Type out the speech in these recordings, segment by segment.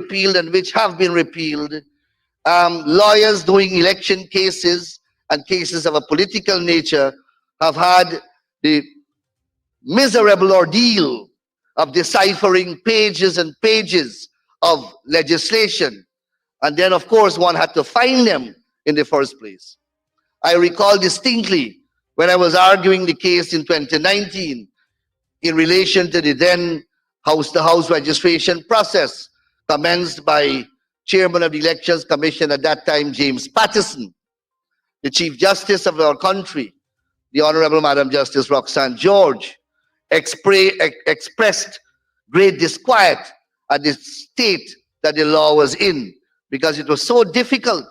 repealed and which have been repealed. Lawyers doing election cases and cases of a political nature have had the miserable ordeal of deciphering pages and pages of legislation. And then, of course, one had to find them in the first place. I recall distinctly when I was arguing the case in 2019 in relation to the then House registration process commenced by Chairman of the Elections Commission at that time, James Patterson, the Chief Justice of our country, the Honorable Madam Justice Roxanne George, expressed great disquiet at the state that the law was in, because it was so difficult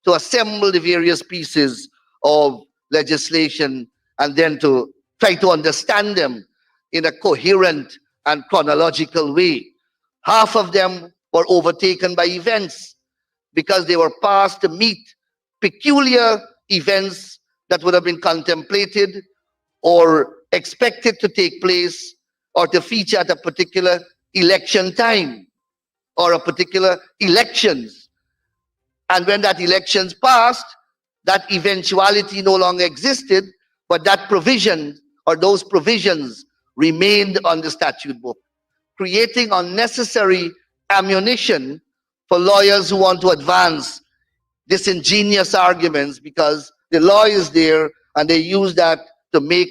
to assemble the various pieces of legislation and then to try to understand them in a coherent and chronological way. Half of them were overtaken by events because they were passed to meet peculiar events that would have been contemplated or expected to take place or to feature at a particular election time or a particular elections. And when that elections passed, that eventuality no longer existed, but that provision or those provisions remained on the statute book, creating unnecessary ammunition for lawyers who want to advance disingenuous arguments, because the law is there and they use that to make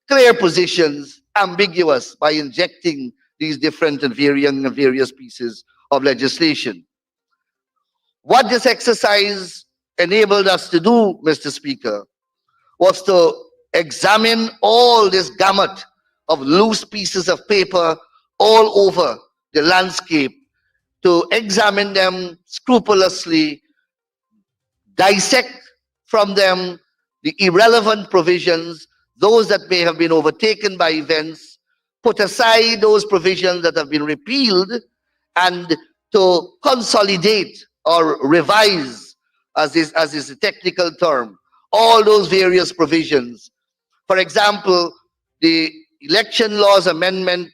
clear positions ambiguous by injecting these different and varying and various pieces of legislation. What this exercise enabled us to do, Mr. Speaker, was to examine all this gamut of loose pieces of paper all over the landscape, to examine them scrupulously, dissect from them the irrelevant provisions, those that may have been overtaken by events, put aside those provisions that have been repealed, and to consolidate or revise, as is a technical term, all those various provisions. For example, the Election Laws Amendment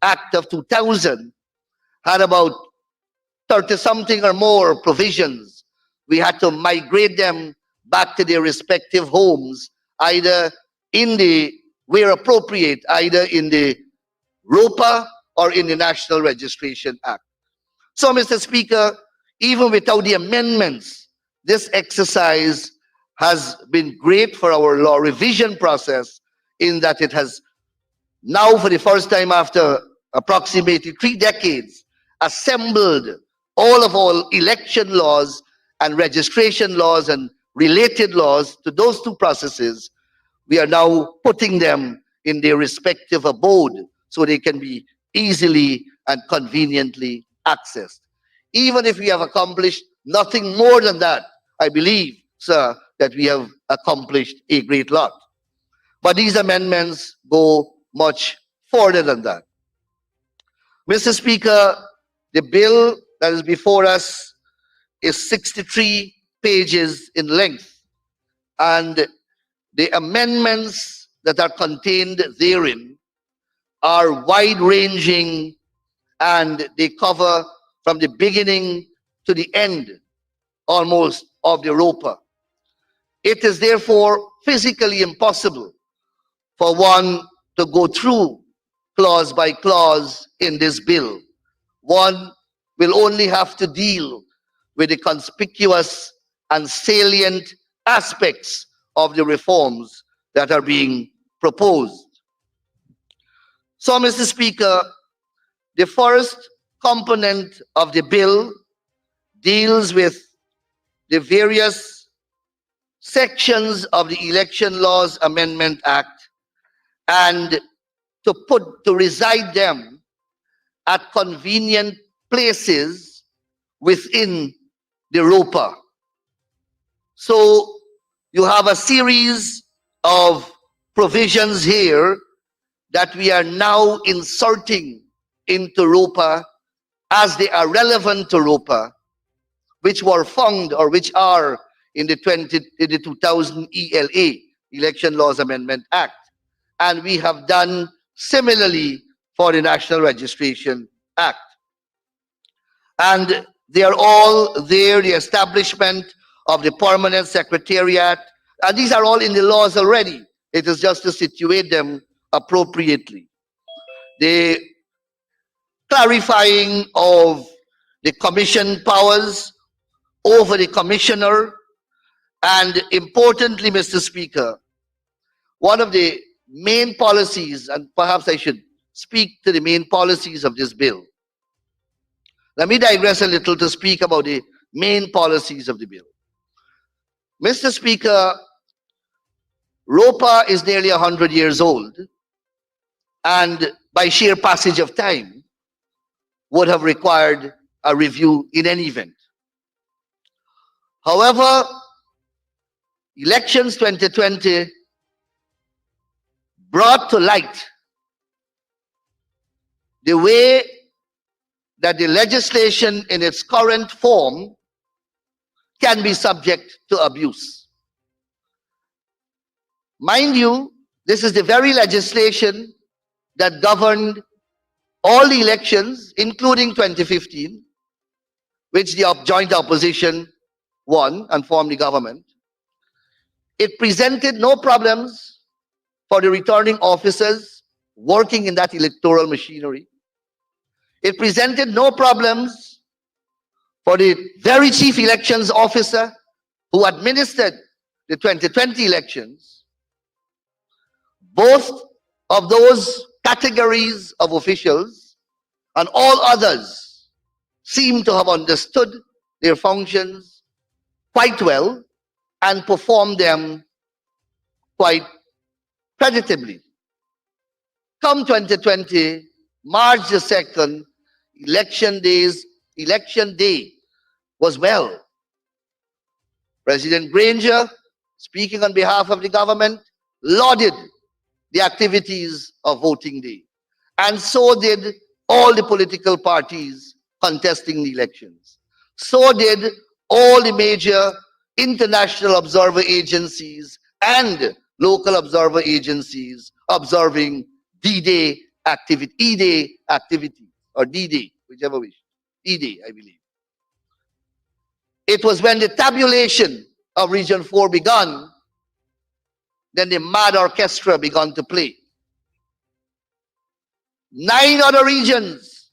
Act of 2000 had about 30-something or more provisions. We had to migrate them back to their respective homes, either in the, where appropriate, either in the ROPA or in the National Registration Act. So, Mr. Speaker, even without the amendments, this exercise has been great for our law revision process, in that it has now, for the first time after approximately 3 decades, assembled all of our election laws and registration laws and related laws to those two processes. We are now putting them in their respective abode so they can be easily and conveniently accessed. Even if we have accomplished nothing more than that, I believe, sir, that we have accomplished a great lot. But these amendments go much further than that. Mr. Speaker, the bill that is before us is 63 pages in length, and the amendments that are contained therein are wide-ranging, and they cover from the beginning to the end almost of the ROPA. It is therefore physically impossible for one to go through clause by clause in this bill. One will only have to deal with the conspicuous and salient aspects of the reforms that are being proposed. So, Mr. Speaker, the first component of the bill deals with the various sections of the Election Laws Amendment Act, and to reside them at convenient places within the ROPA. So you have a series of provisions here that we are now inserting into ROPA as they are relevant to ROPA, which were found or which are in the 2000 ELA, Election Laws Amendment Act. And we have done similarly for the National Registration Act. And they are all there, the establishment of the permanent secretariat, and these are all in the laws already. It is just to situate them appropriately. The clarifying of the commission powers over the commissioner, and importantly, Mr. Speaker, one of the main policies, and perhaps I should speak to the main policies of this bill. Let me digress a little to speak about the main policies of the bill. Mr. Speaker, ROPA is nearly 100 years old, and by sheer passage of time, would have required a review in any event. However, elections 2020 brought to light the way that the legislation in its current form can be subject to abuse. Mind you, this is the very legislation that governed all the elections, including 2015, which the joint opposition won and formed the government. It presented no problems for the returning officers working in that electoral machinery. It presented no problems for the very chief elections officer who administered the 2020 elections. Both of those categories of officials and all others seem to have understood their functions quite well and performed them quite creditably. Come 2020, March the 2nd, election day was well. President Granger, speaking on behalf of the government, lauded the activities of voting day. And so did all the political parties contesting the elections. So did all the major international observer agencies and local observer agencies observing D-Day activity, E-Day activity, or D-Day, whichever wish. E-Day, I believe. It was when the tabulation of Region 4 began, then the mad orchestra began to play. 9 other regions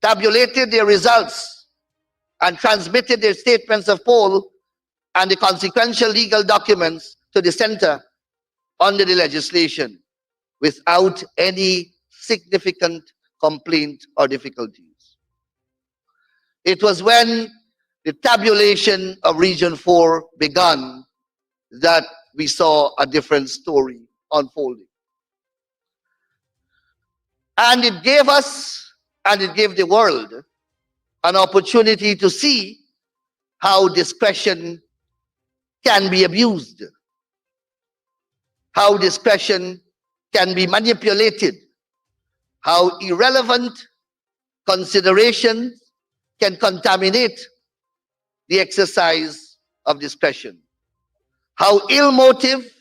tabulated their results and transmitted their statements of poll and the consequential legal documents to the center under the legislation without any significant complaint or difficulties. It was when the tabulation of Region 4 began that we saw a different story unfolding. And it gave us, and it gave the world, an opportunity to see how discretion can be abused, how discretion can be manipulated, how irrelevant considerations can contaminate the exercise of discretion, how ill motive,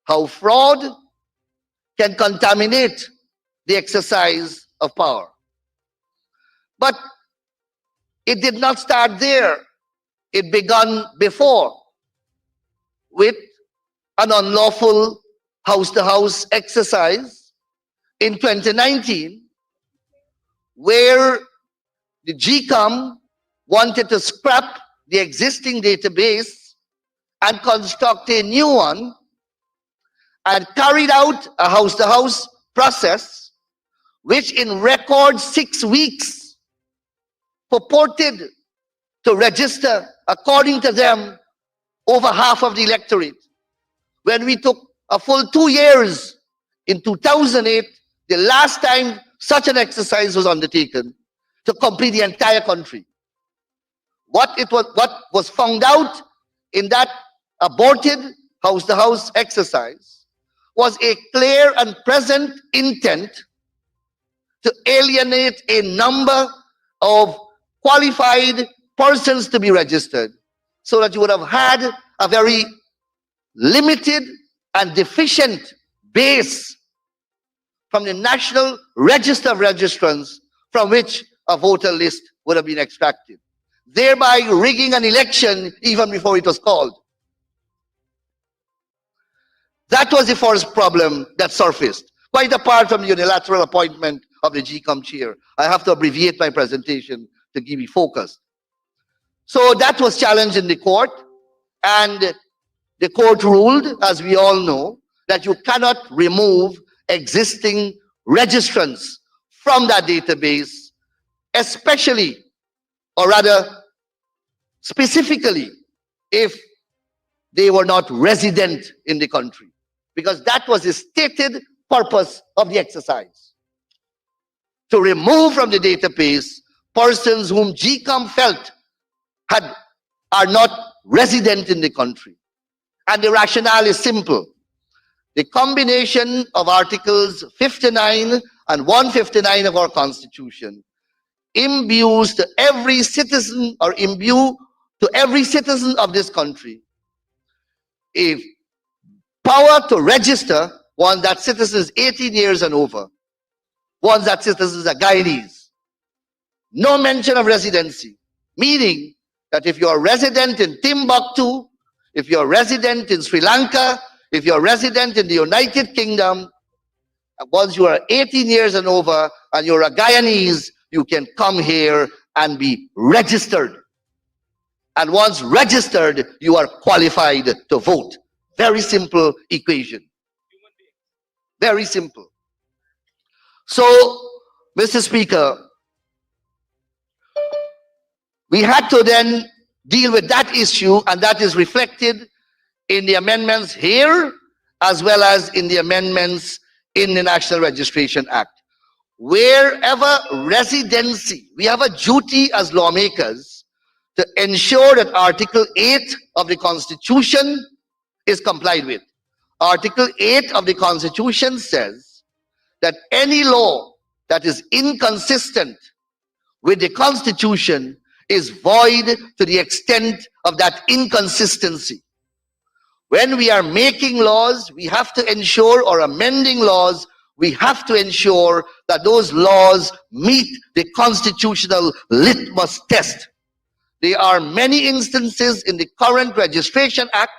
how fraud can contaminate the exercise of power. But it did not start there. It began before with an unlawful house-to-house exercise in 2019, where the GCOM wanted to scrap the existing database and construct a new one, and carried out a house-to-house process which in record 6 weeks purported to register, according to them, over half of the electorate. When we took a full 2 years in 2008, the last time such an exercise was undertaken, to complete the entire country. What was found out in that aborted house-to-house exercise was a clear and present intent to alienate a number of qualified persons to be registered, so that you would have had a very limited and deficient base from the National Register of Registrants from which a voter list would have been extracted, thereby rigging an election even before it was called. That was the first problem that surfaced. Quite apart from the unilateral appointment of the GCOM chair, I have to abbreviate my presentation to give you focus. So that was challenged in the court, and the court ruled, as we all know, that you cannot remove existing registrants from that database, especially, or rather specifically, if they were not resident in the country, because that was the stated purpose of the exercise. To remove from the database persons whom GCOM felt are not resident in the country. And the rationale is simple. The combination of Articles 59 and 159 of our Constitution imbues to every citizen, or imbue to every citizen of this country, a power to register once that citizen is 18 years and over, once that citizen is a Guyanese. No mention of residency, meaning that if you're a resident in Timbuktu, if you're a resident in Sri Lanka, if you're a resident in the United Kingdom, once you are 18 years and over and you're a Guyanese, you can come here and be registered. And once registered, you are qualified to vote. Very simple equation. Very simple. So, Mr. Speaker, we had to then deal with that issue, and that is reflected in the amendments here, as well as in the amendments in the National Registration Act. Wherever residency, we have a duty as lawmakers to ensure that Article 8 of the Constitution is complied with. Article 8 of the Constitution says that any law that is inconsistent with the Constitution is void to the extent of that inconsistency. When we are making laws, we have to ensure, or amending laws, we have to ensure that those laws meet the constitutional litmus test. There are many instances in the current Registration Act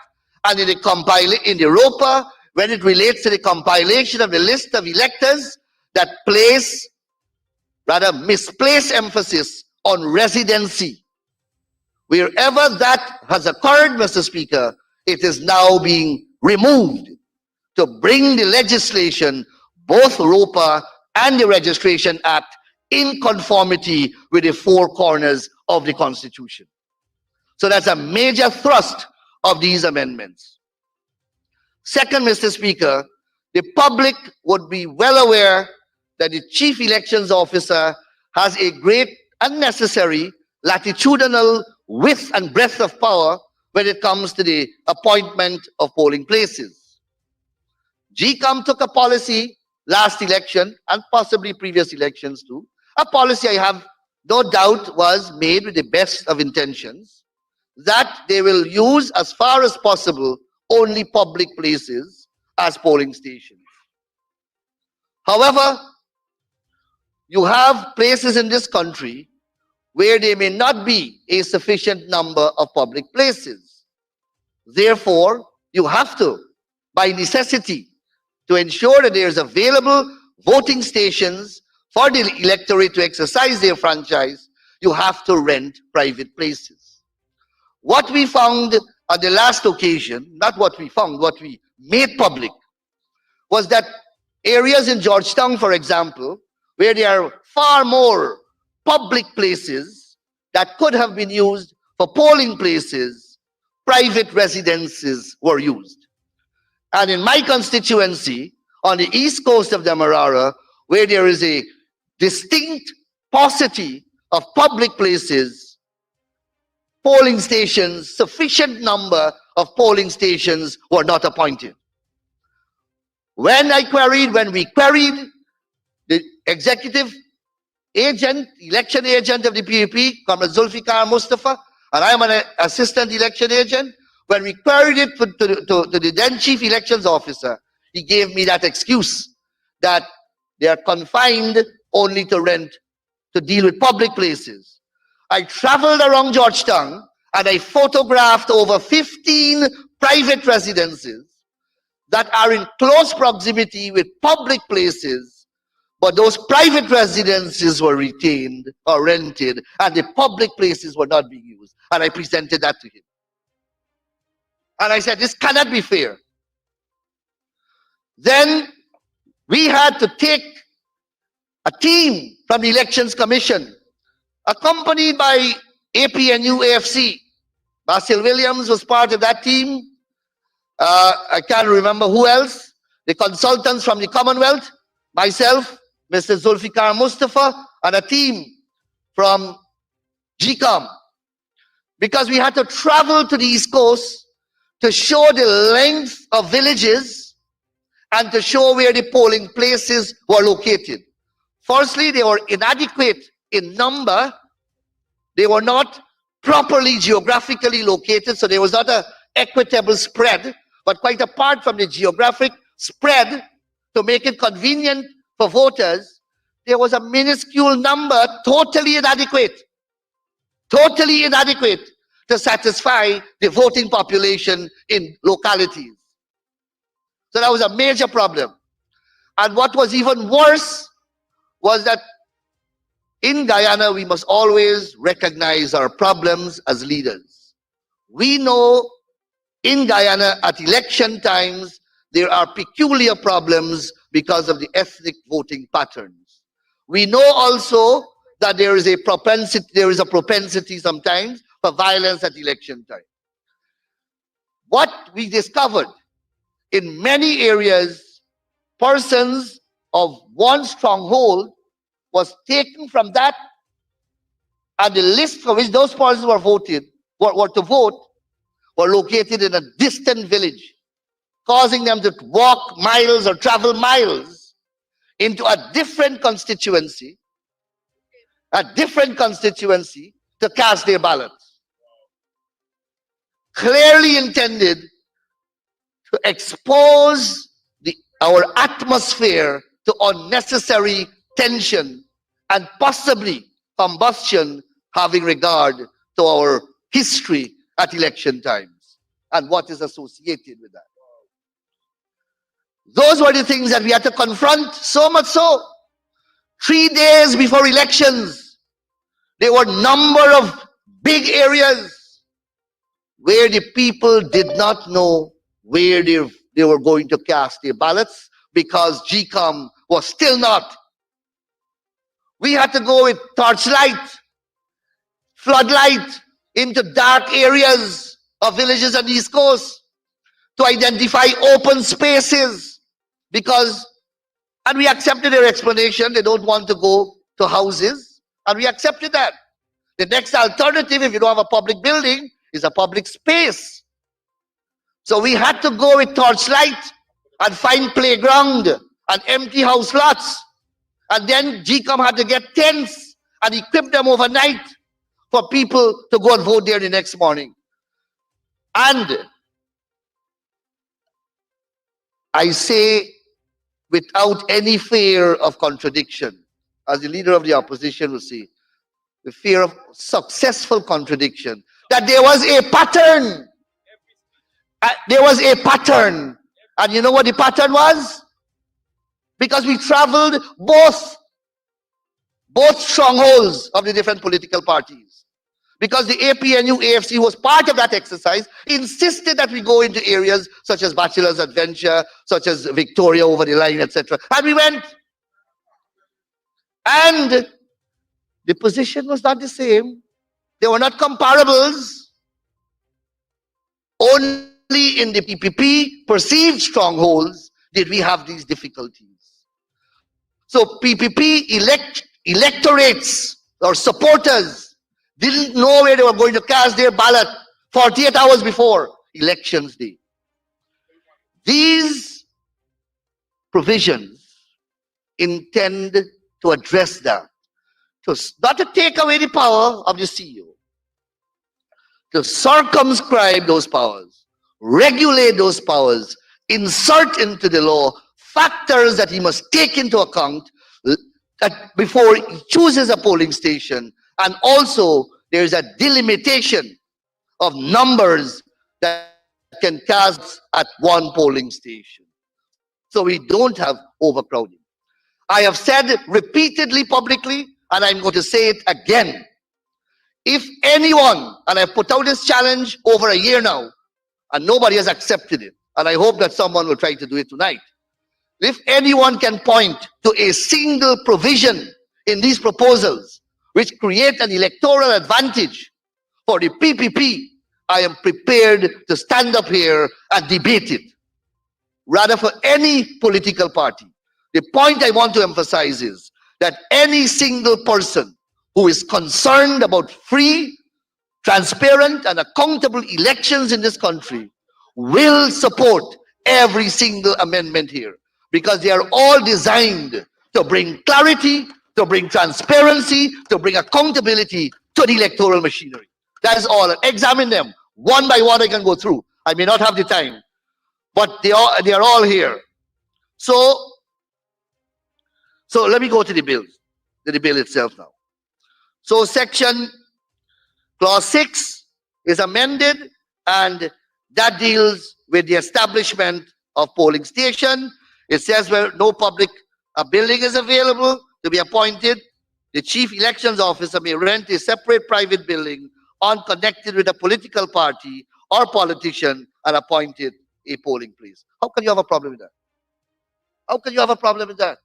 and in the ROPA, when it relates to the compilation of the list of electors, that place, rather misplace emphasis on residency. Wherever that has occurred, Mr. Speaker, it is now being removed to bring the legislation, both ROPA and the Registration Act, in conformity with the four corners of the Constitution. So that's a major thrust of these amendments. Second, Mr. Speaker, the public would be well aware that the Chief Elections Officer has a great unnecessary latitudinal width and breadth of power when it comes to the appointment of polling places. GCOM took a policy last election, and possibly previous elections too. A policy, I have no doubt, was made with the best of intentions, that they will use, as far as possible, only public places as polling stations. However, you have places in this country where there may not be a sufficient number of public places. Therefore, you have to, by necessity, to ensure that there is available voting stations for the electorate to exercise their franchise, you have to rent private places. What we found on the last occasion, not what we found, what we made public, was that areas in Georgetown, for example, where there are far more public places that could have been used for polling places, private residences were used. And in my constituency, on the east coast of Demerara, where there is a distinct paucity of public places, polling stations, sufficient number of polling stations were not appointed. When we queried the executive agent, election agent of the PAP, Comrade Zulfikar Mustafa, and I am an assistant election agent, when we queried it to the then Chief Elections Officer, he gave me that excuse that they are confined only to rent, to deal with public places. I traveled around Georgetown and I photographed over 15 private residences that are in close proximity with public places, but those private residences were retained or rented and the public places were not being used. And I presented that to him. And I said, this cannot be fair. Then we had to take a team from the Elections Commission, accompanied by APNU AFC. Basil Williams was part of that team. I can't remember who else. The consultants from the Commonwealth, myself, Mr. Zulfikar Mustafa, and a team from GCOM. Because we had to travel to the East Coast to show the length of villages and to show where the polling places were located. Firstly, they were inadequate in number. They were not properly geographically located, so there was not an equitable spread. But quite apart from the geographic spread, to make it convenient for voters, there was a minuscule number, totally inadequate to satisfy the voting population in localities. So that was a major problem. And what was even worse was that in Guyana, we must always recognize our problems as leaders. We know in Guyana at election times, there are peculiar problems because of the ethnic voting patterns. We know also that there is a propensity sometimes for violence at election time. What we discovered in many areas, persons of one stronghold was taken from that, and the list for which those persons were to vote were located in a distant village, causing them to walk miles or travel miles into a different constituency to cast their ballots. Clearly intended to expose our atmosphere to unnecessary tension and possibly combustion, having regard to our history at election times and what is associated with that. Those were the things that we had to confront, so much so. 3 days before elections, there were a number of big areas where the people did not know where they were going to cast their ballots because GCOM was still not. We had to go with torchlight, floodlight into dark areas of villages on the East Coast to identify open spaces and we accepted their explanation. They don't want to go to houses, and we accepted that. The next alternative, if you don't have a public building, is a public space. So we had to go with torchlight and find playground and empty house lots. And then GCOM had to get tents and equip them overnight for people to go and vote there the next morning. And I say, without any fear of contradiction, as the leader of the opposition will say, the fear of successful contradiction, that there was a pattern. There was a pattern. And you know what the pattern was? Because we traveled both strongholds of the different political parties. Because the APNU AFC was part of that exercise, insisted that we go into areas such as Bachelor's Adventure, such as Victoria over the line, etc. And we went. And the position was not the same. They were not comparables. Only in the PPP perceived strongholds did we have these difficulties. So PPP electorates or supporters didn't know where they were going to cast their ballot 48 hours before elections day. These provisions intend to address that, not to take away the power of the CEO, to circumscribe those powers, regulate those powers, insert into the law factors that he must take into account before he chooses a polling station, and also there's a delimitation of numbers that can cast at one polling station. So we don't have overcrowding. I have said repeatedly publicly, and I'm going to say it again. If anyone, and I've put out this challenge over a year now, and nobody has accepted it, and I hope that someone will try to do it tonight. If anyone can point to a single provision in these proposals which create an electoral advantage for the PPP, I am prepared to stand up here and debate it, rather for any political party. The point I want to emphasize is that any single person who is concerned about free, transparent, and accountable elections in this country will support every single amendment here, because they are all designed to bring clarity, to bring transparency, to bring accountability to the electoral machinery. That is all. Examine them one by one. I can go through. I may not have the time, but they are all here. So let me go to the bill itself now. So clause 6 is amended, and that deals with the establishment of polling station. It says where no public building is available to be appointed, the chief elections officer may rent a separate private building unconnected with a political party or politician and appointed a polling place. How can you have a problem with that? How can you have a problem with that?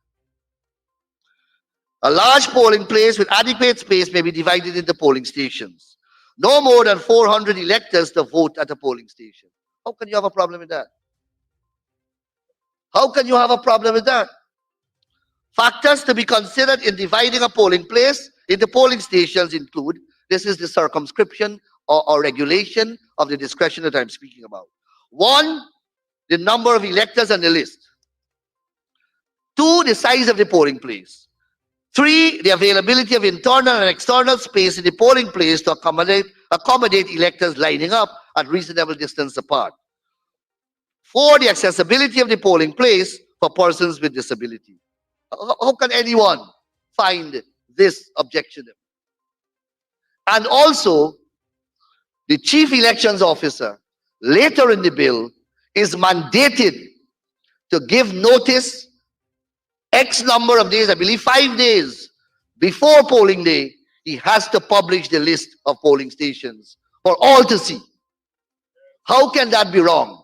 A large polling place with adequate space may be divided into polling stations. No more than 400 electors to vote at a polling station. How can you have a problem with that? How can you have a problem with that? Factors to be considered in dividing a polling place into polling stations include, this is the circumscription or regulation of the discretion that I'm speaking about. 1, the number of electors on the list. 2, the size of the polling place. 3, the availability of internal and external space in the polling place to accommodate electors lining up at reasonable distance apart. 4, the accessibility of the polling place for persons with disability. How can anyone find this objectionable? And also, the chief elections officer, later in the bill, is mandated to give notice X number of days, I believe 5 days before polling day. He has to publish the list of polling stations for all to see. How can that be wrong?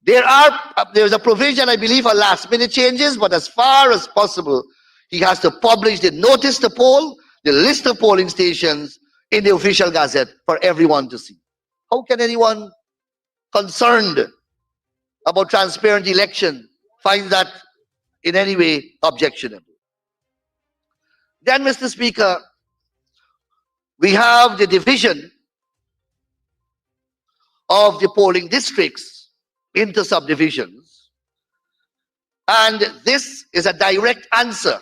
There's a provision, I believe, for last minute changes, but as far as possible, he has to publish the notice to poll, the list of polling stations in the official gazette for everyone to see. How can anyone concerned about transparent election find that in any way objectionable? Then, Mr. Speaker, we have the division of the polling districts into subdivisions. And this is a direct answer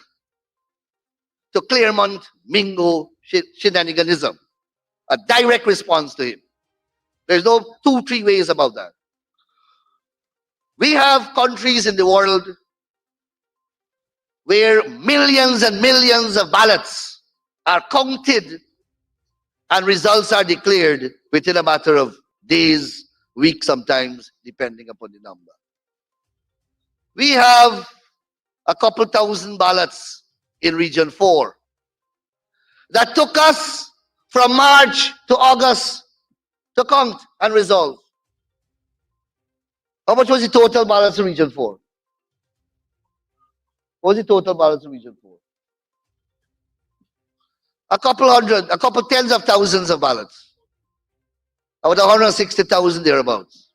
to Claremont Mingo shenaniganism. A direct response to him. There's no 2-3 ways about that. We have countries in the world where millions and millions of ballots are counted and results are declared within a matter of days, weeks sometimes, depending upon the number. We have a couple thousand ballots in Region 4 that took us from March to August to count and resolve. How much was the total ballots in Region 4? What was the total ballots in Region 4? A couple tens of thousands of ballots. About 160,000 thereabouts.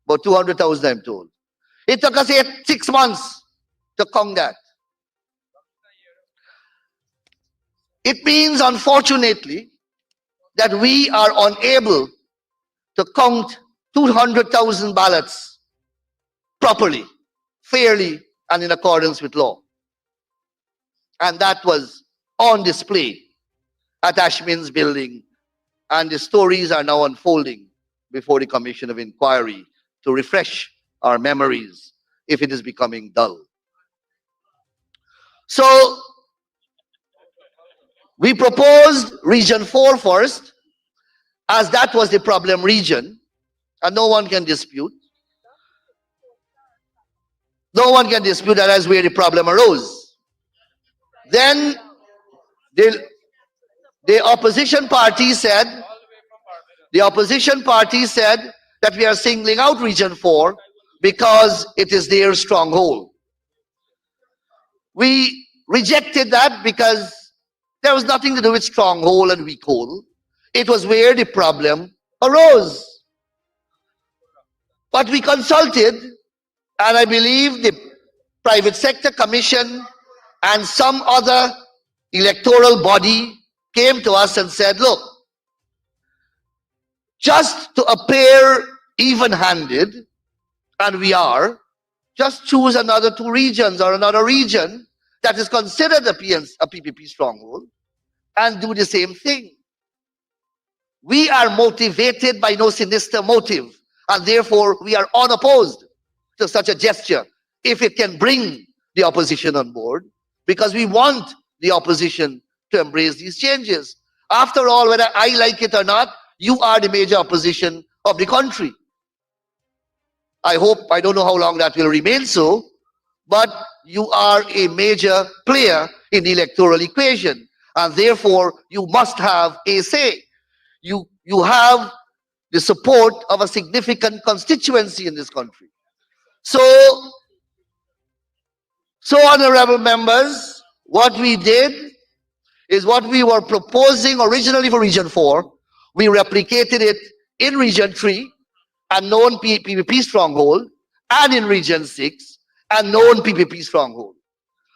About 200,000, I'm told. It took us 6 months to count that. It means, unfortunately, that we are unable to count 200,000 ballots properly, fairly, and in accordance with law. And that was on display at Ashmin's building, and the stories are now unfolding before the Commission of Inquiry to refresh our memories if it is becoming dull. So We proposed Region 4 first, as that was the problem region, and no one can dispute. No one can dispute that that's where the problem arose. Then the opposition party said, that we are singling out Region 4 because it is their stronghold. We rejected that because there was nothing to do with stronghold and weak hold. It was where the problem arose. But we consulted, and I believe the Private Sector Commission and some other electoral body came to us and said, look, just to appear even-handed, and we are, just choose another two regions or another region that is considered a PPP stronghold and do the same thing. We are motivated by no sinister motive, and therefore we are unopposed to such a gesture if it can bring the opposition on board, because we want the opposition to embrace these changes. After all, whether I like it or not, you are the major opposition of the country. I don't know how long that will remain so, but you are a major player in the electoral equation, and therefore you must have a say. You have the support of a significant constituency in this country. So honorable members, what we did is what we were proposing originally for Region 4, we replicated it in Region 3, a known PPP stronghold, and in Region 6, a known PPP stronghold.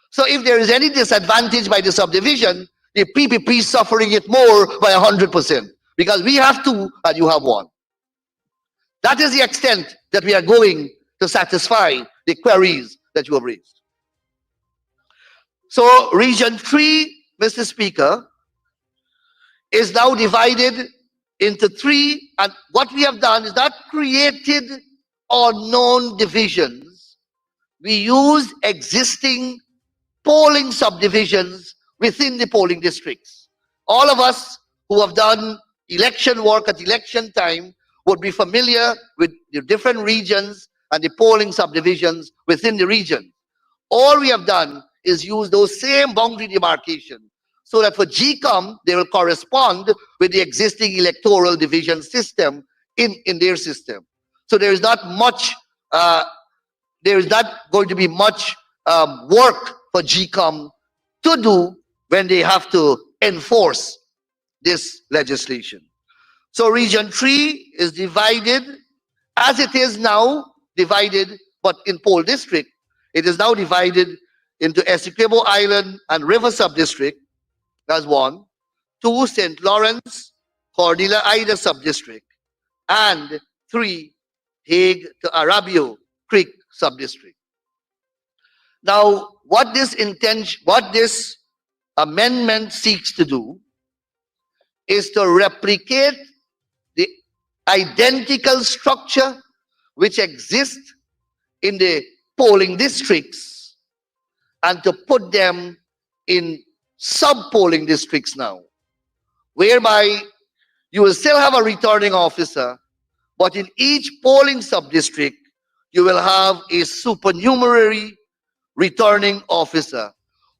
So if there is any disadvantage by the subdivision, the PPP is suffering it more by 100%, because we have two and you have one. That is the extent that we are going to satisfy the queries that you have raised. So Region 3, Mr. Speaker, is now divided into three, and what we have done is not created unknown divisions. We used existing polling subdivisions within the polling districts. All of us who have done election work at election time would be familiar with the different regions and the polling subdivisions within the region. All we have done is use those same boundary demarcation so that for GCOM, they will correspond with the existing electoral division system in their system. So there is not much, there is not going to be much work for GCOM to do when they have to enforce this legislation. So Region 3 is divided, as it is now divided, but in Pole District, it is now divided into Essequibo Island and River Subdistrict, that's one, 2, St. Lawrence, Cordilla Ida Subdistrict, and 3, Hague to Arabio Creek Subdistrict. Now, what this amendment seeks to do is to replicate the identical structure which exists in the polling districts and to put them in sub-polling districts now, whereby you will still have a returning officer, but in each polling sub-district, you will have a supernumerary returning officer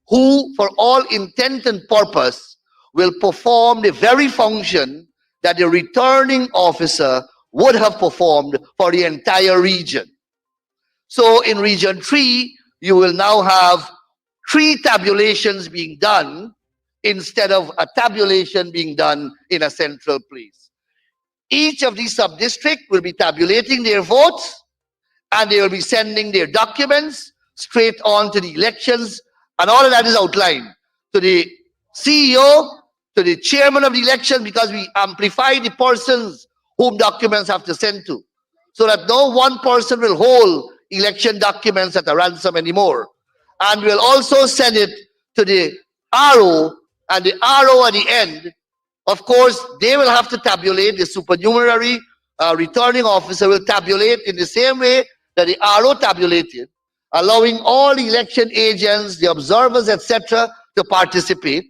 who, for all intent and purpose, will perform the very function that the returning officer would have performed for the entire region. So in Region 3, you will now have 3 tabulations being done instead of a tabulation being done in a central place. Each of these sub-districts will be tabulating their votes, and they will be sending their documents straight on to the elections, and all of that is outlined to the CEO, to the chairman of the election, because we amplify the persons whom documents have to send to, so that no one person will hold election documents at a ransom anymore. And we'll also send it to the RO, and the RO at the end, of course, they will have to tabulate. The supernumerary returning officer will tabulate in the same way that the RO tabulated, allowing all election agents, the observers, etc., to participate.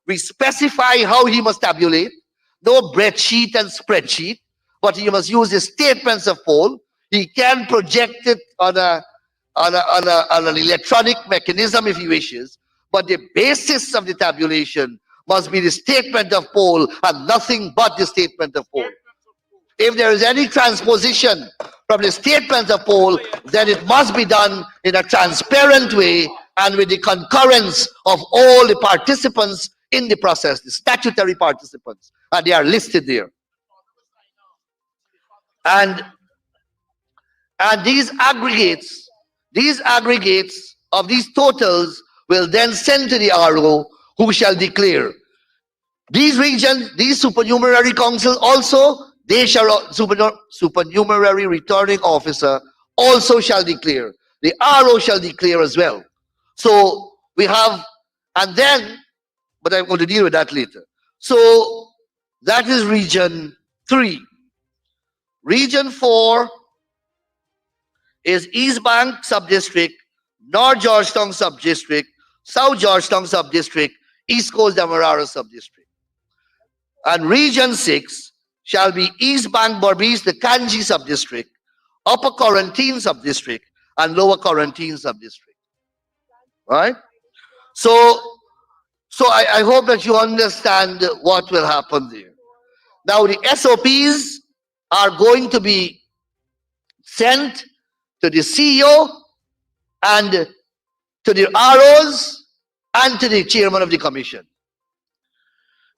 We specify how he must tabulate. No breadsheet and spreadsheet, but he must use the statements of poll. He can project it on an electronic mechanism if he wishes, but the basis of the tabulation must be the statement of poll and nothing but the statement of poll. If there is any transposition from the statement of poll, then it must be done in a transparent way and with the concurrence of all the participants in the process, the statutory participants, and they are listed there. And these aggregates of these totals will then send to the RO, who shall declare. These regions, these supernumerary councils also, they shall, supernumerary returning officer also shall declare. The RO shall declare as well. So we have, and then, but I'm going to deal with that later. So that is region 3. Region 4 is East Bank Subdistrict, North Georgetown Subdistrict, South Georgetown Subdistrict, East Coast Demerara Subdistrict. And Region 6 shall be East Bank Berbice, the Kanji Subdistrict, Upper Quarantine Subdistrict, and Lower Quarantine Subdistrict. Right? So I hope that you understand what will happen there. Now the SOPs are going to be sent to the CEO and to the ROs and to the chairman of the commission.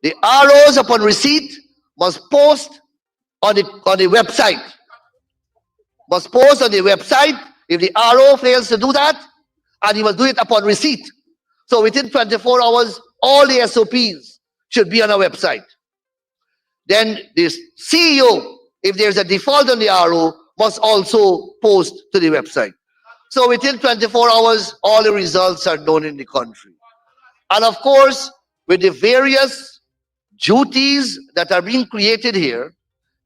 The ROs, upon receipt, must post on the website. Must post on the website. If the RO fails to do that, and he must do it upon receipt. So within 24 hours, all the SOPs should be on our website. Then the CEO, if there's a default on the RO, must also post to the website. So within 24 hours, all the results are known in the country. And of course, with the various duties that are being created here,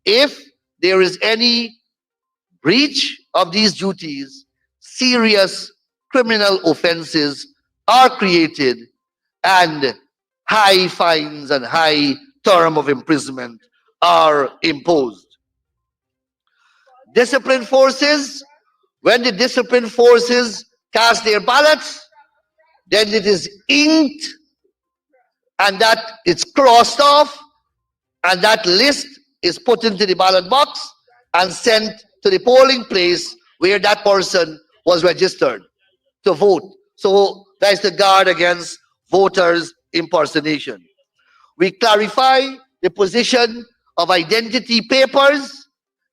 if there is any breach of these duties, serious criminal offenses are created and high fines and high term of imprisonment are imposed. Discipline forces, when the discipline forces cast their ballots, then it is inked and that it's crossed off, and that list is put into the ballot box and sent to the polling place where that person was registered to vote. So that is to guard against voters' impersonation. We clarify the position of identity papers,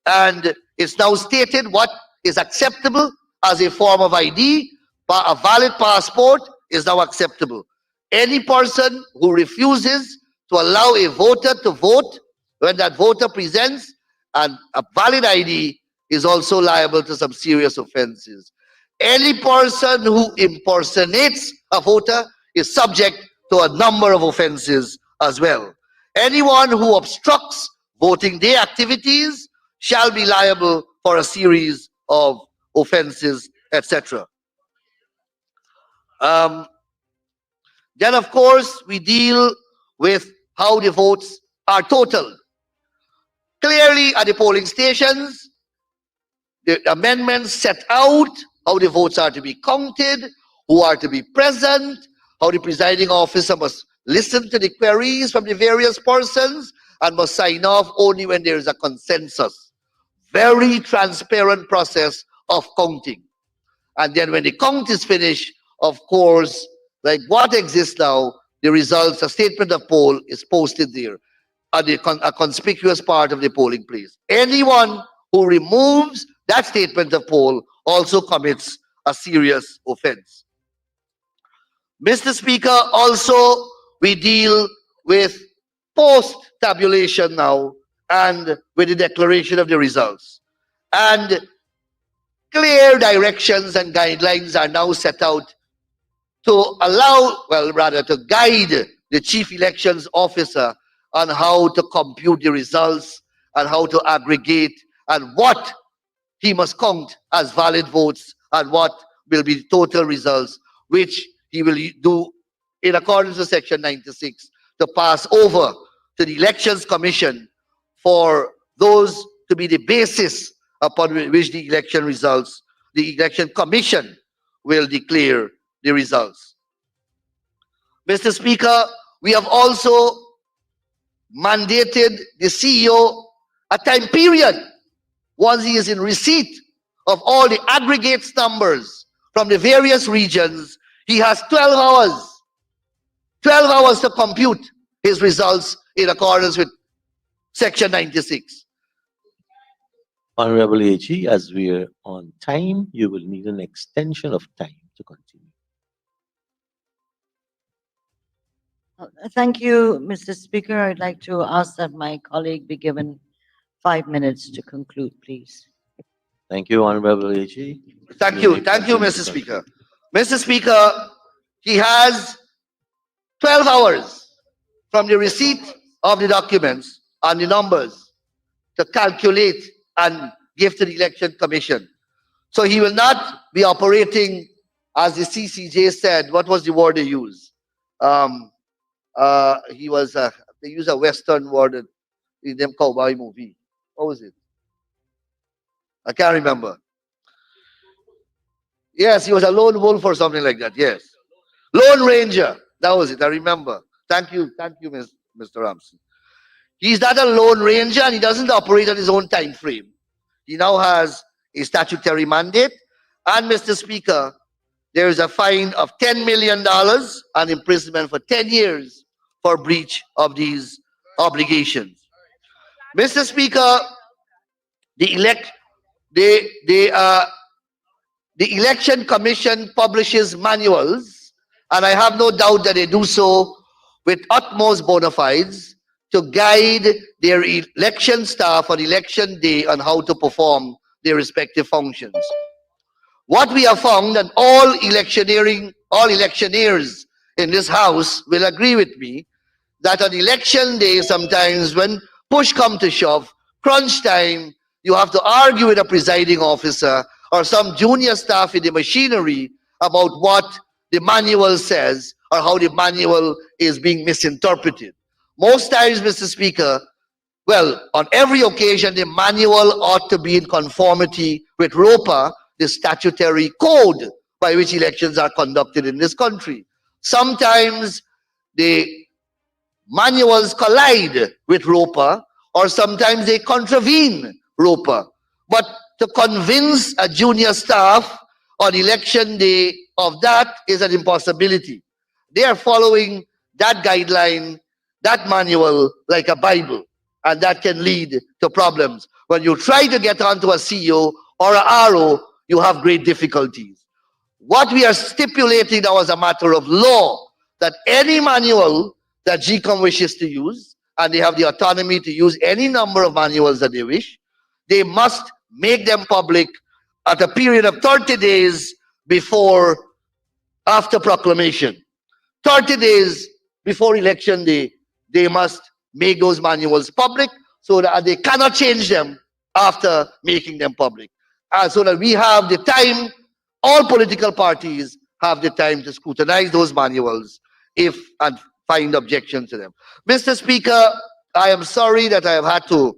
and it's now stated what is acceptable as a form of ID, but a valid passport is now acceptable. Any person who refuses to allow a voter to vote when that voter presents a valid ID is also liable to some serious offenses. Any person who impersonates a voter is subject to a number of offenses as well. Anyone who obstructs voting day activities shall be liable for a series of offenses, etc. Then, of course, we deal with how the votes are totaled. Clearly, at the polling stations, the amendments set out how the votes are to be counted, who are to be present, how the presiding officer must listen to the queries from the various persons and must sign off only when there is a consensus. Very transparent process of counting. And then when the count is finished, of course, like what exists now, the results, a statement of poll is posted there at a conspicuous part of the polling place. Anyone who removes that statement of poll also commits a serious offense. Mr. Speaker, also we deal with post-tabulation now and with the declaration of the results. And clear directions and guidelines are now set out to allow, well, rather to guide the chief elections officer on how to compute the results and how to aggregate and what he must count as valid votes and what will be the total results, which he will do in accordance with Section 96 to pass over to the Elections Commission for those to be the basis upon which the election results, the Election Commission will declare the results. Mr. Speaker, we have also mandated the CEO a time period once he is in receipt of all the aggregate numbers from the various regions. He has 12 hours to compute his results in accordance with Section 96. Honorable AG, as we are on time, you will need an extension of time to continue. Thank you, Mr. Speaker. I'd like to ask that my colleague be given 5 minutes to conclude, please. Thank you, Honorable AG. Thank you, Mr. Speaker. Mr. Speaker, he has 12 hours from the receipt of the documents and the numbers to calculate and give to the Election Commission. So he will not be operating, as the CCJ said, what was the word they used? They use a Western word in them cowboy movie. What was it? I can't remember. Yes, he was a lone wolf or something like that. Yes. Lone Ranger. That was it. I remember. Thank you, Mr. Ramsey. He's not a lone ranger and he doesn't operate on his own time frame. He now has a statutory mandate. And Mr. Speaker, there is a fine of $10 million and imprisonment for 10 years for breach of these obligations. Mr. Speaker, the Election Commission publishes manuals, and I have no doubt that they do so with utmost bona fides to guide their election staff on election day on how to perform their respective functions. What we have found, and all electioneers in this house will agree with me, that on election day, sometimes when push comes to shove, crunch time, you have to argue with a presiding officer or some junior staff in the machinery about what the manual says or how the manual is being misinterpreted. Most times, Mr. Speaker, well, on every occasion, the manual ought to be in conformity with ROPA, the statutory code by which elections are conducted in this country. Sometimes the manuals collide with ROPA, or sometimes they contravene ROPA. But to convince a junior staff on election day of that is an impossibility. They are following that guideline, that manual, like a Bible, and that can lead to problems. When you try to get onto a CEO or an RO, you have great difficulties. What we are stipulating now as a matter of law, that any manual that GCOM wishes to use, and they have the autonomy to use any number of manuals that they wish, they must make them public at a period of 30 days after proclamation. 30 days before election day, they must make those manuals public so that they cannot change them after making them public. So that we have the time, all political parties have the time to scrutinize those manuals and find objections to them. Mr. Speaker, I am sorry that I have had to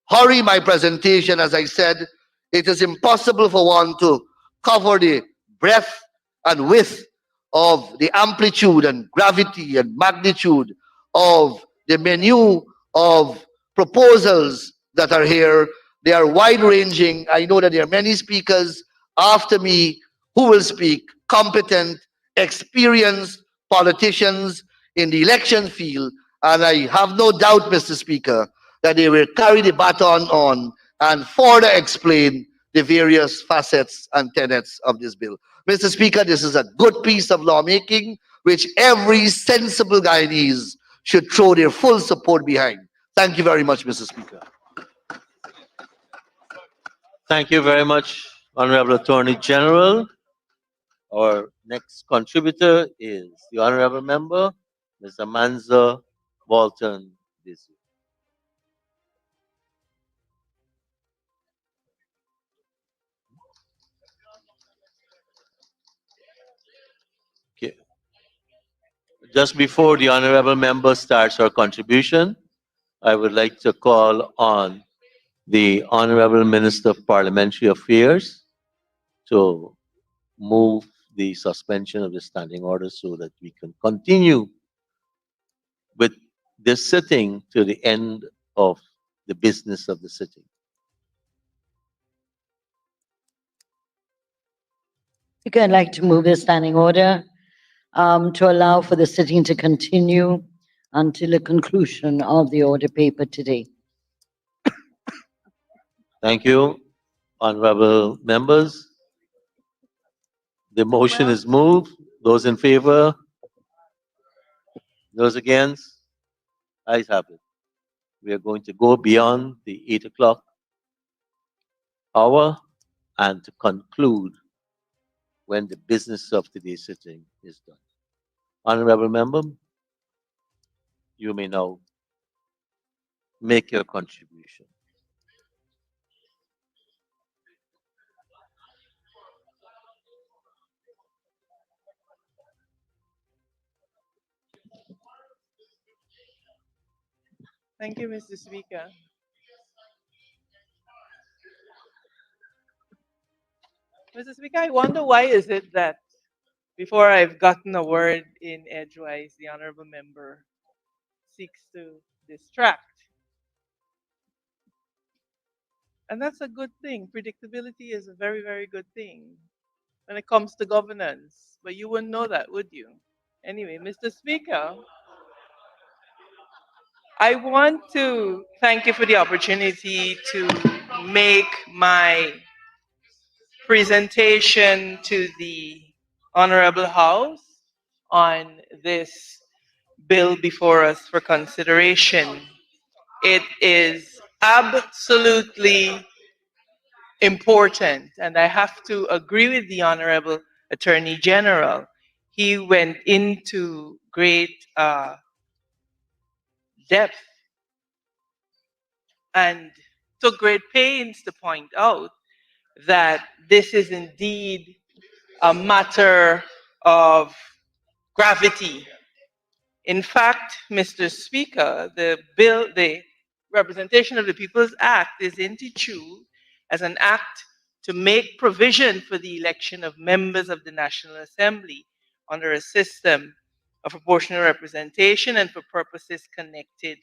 hurry my presentation. As I said, it is impossible for one to cover the breadth and width of the amplitude and gravity and magnitude of the menu of proposals that are here. They are wide-ranging. I know that there are many speakers after me who will speak, competent, experienced politicians in the election field, and I have no doubt, Mr. Speaker, that they will carry the baton on and further explain the various facets and tenets of this bill. Mr. Speaker, this is a good piece of lawmaking which every sensible Guyanese should throw their full support behind. Thank you very much, Mr. Speaker. Thank you very much, Honorable Attorney General. Our next contributor is the Honorable Member, Mr. Manza Walton. Just before the honorable member starts her contribution, I would like to call on the Honorable Minister of Parliamentary Affairs to move the suspension of the standing order so that we can continue with this sitting to the end of the business of the sitting. Speaker, I'd like to move the standing order to allow for the sitting to continue until the conclusion of the order paper today. Thank you, honorable members. The motion is moved. Those in favor? Those against? Ayes have it. We are going to go beyond the 8 o'clock hour and to conclude when the business of today's sitting is done. Honorable member, you may now make your contribution. Thank you, Mr. Speaker. Mr. Speaker, I wonder why is it that before I've gotten a word in edgewise, the honorable member seeks to distract. And that's a good thing. Predictability is a very, very good thing when it comes to governance. But you wouldn't know that, would you? Anyway, Mr. Speaker, I want to thank you for the opportunity to make my presentation to the Honorable House on this bill before us for consideration. It is absolutely important, and I have to agree with the Honorable Attorney General. He went into great depth and took great pains to point out that this is indeed a matter of gravity. In fact, Mr. Speaker, the bill, the Representation of the People's Act is intituled as an act to make provision for the election of members of the National Assembly under a system of proportional representation and for purposes connected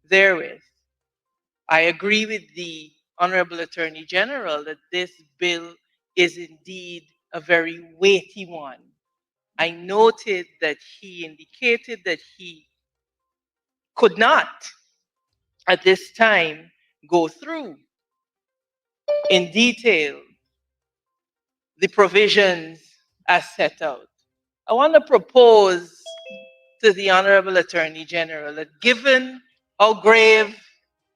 therewith. I agree with the Honorable Attorney General that this bill is indeed a very weighty one. I noted that he indicated that he could not, at this time, go through in detail the provisions as set out. I want to propose to the Honorable Attorney General that given how grave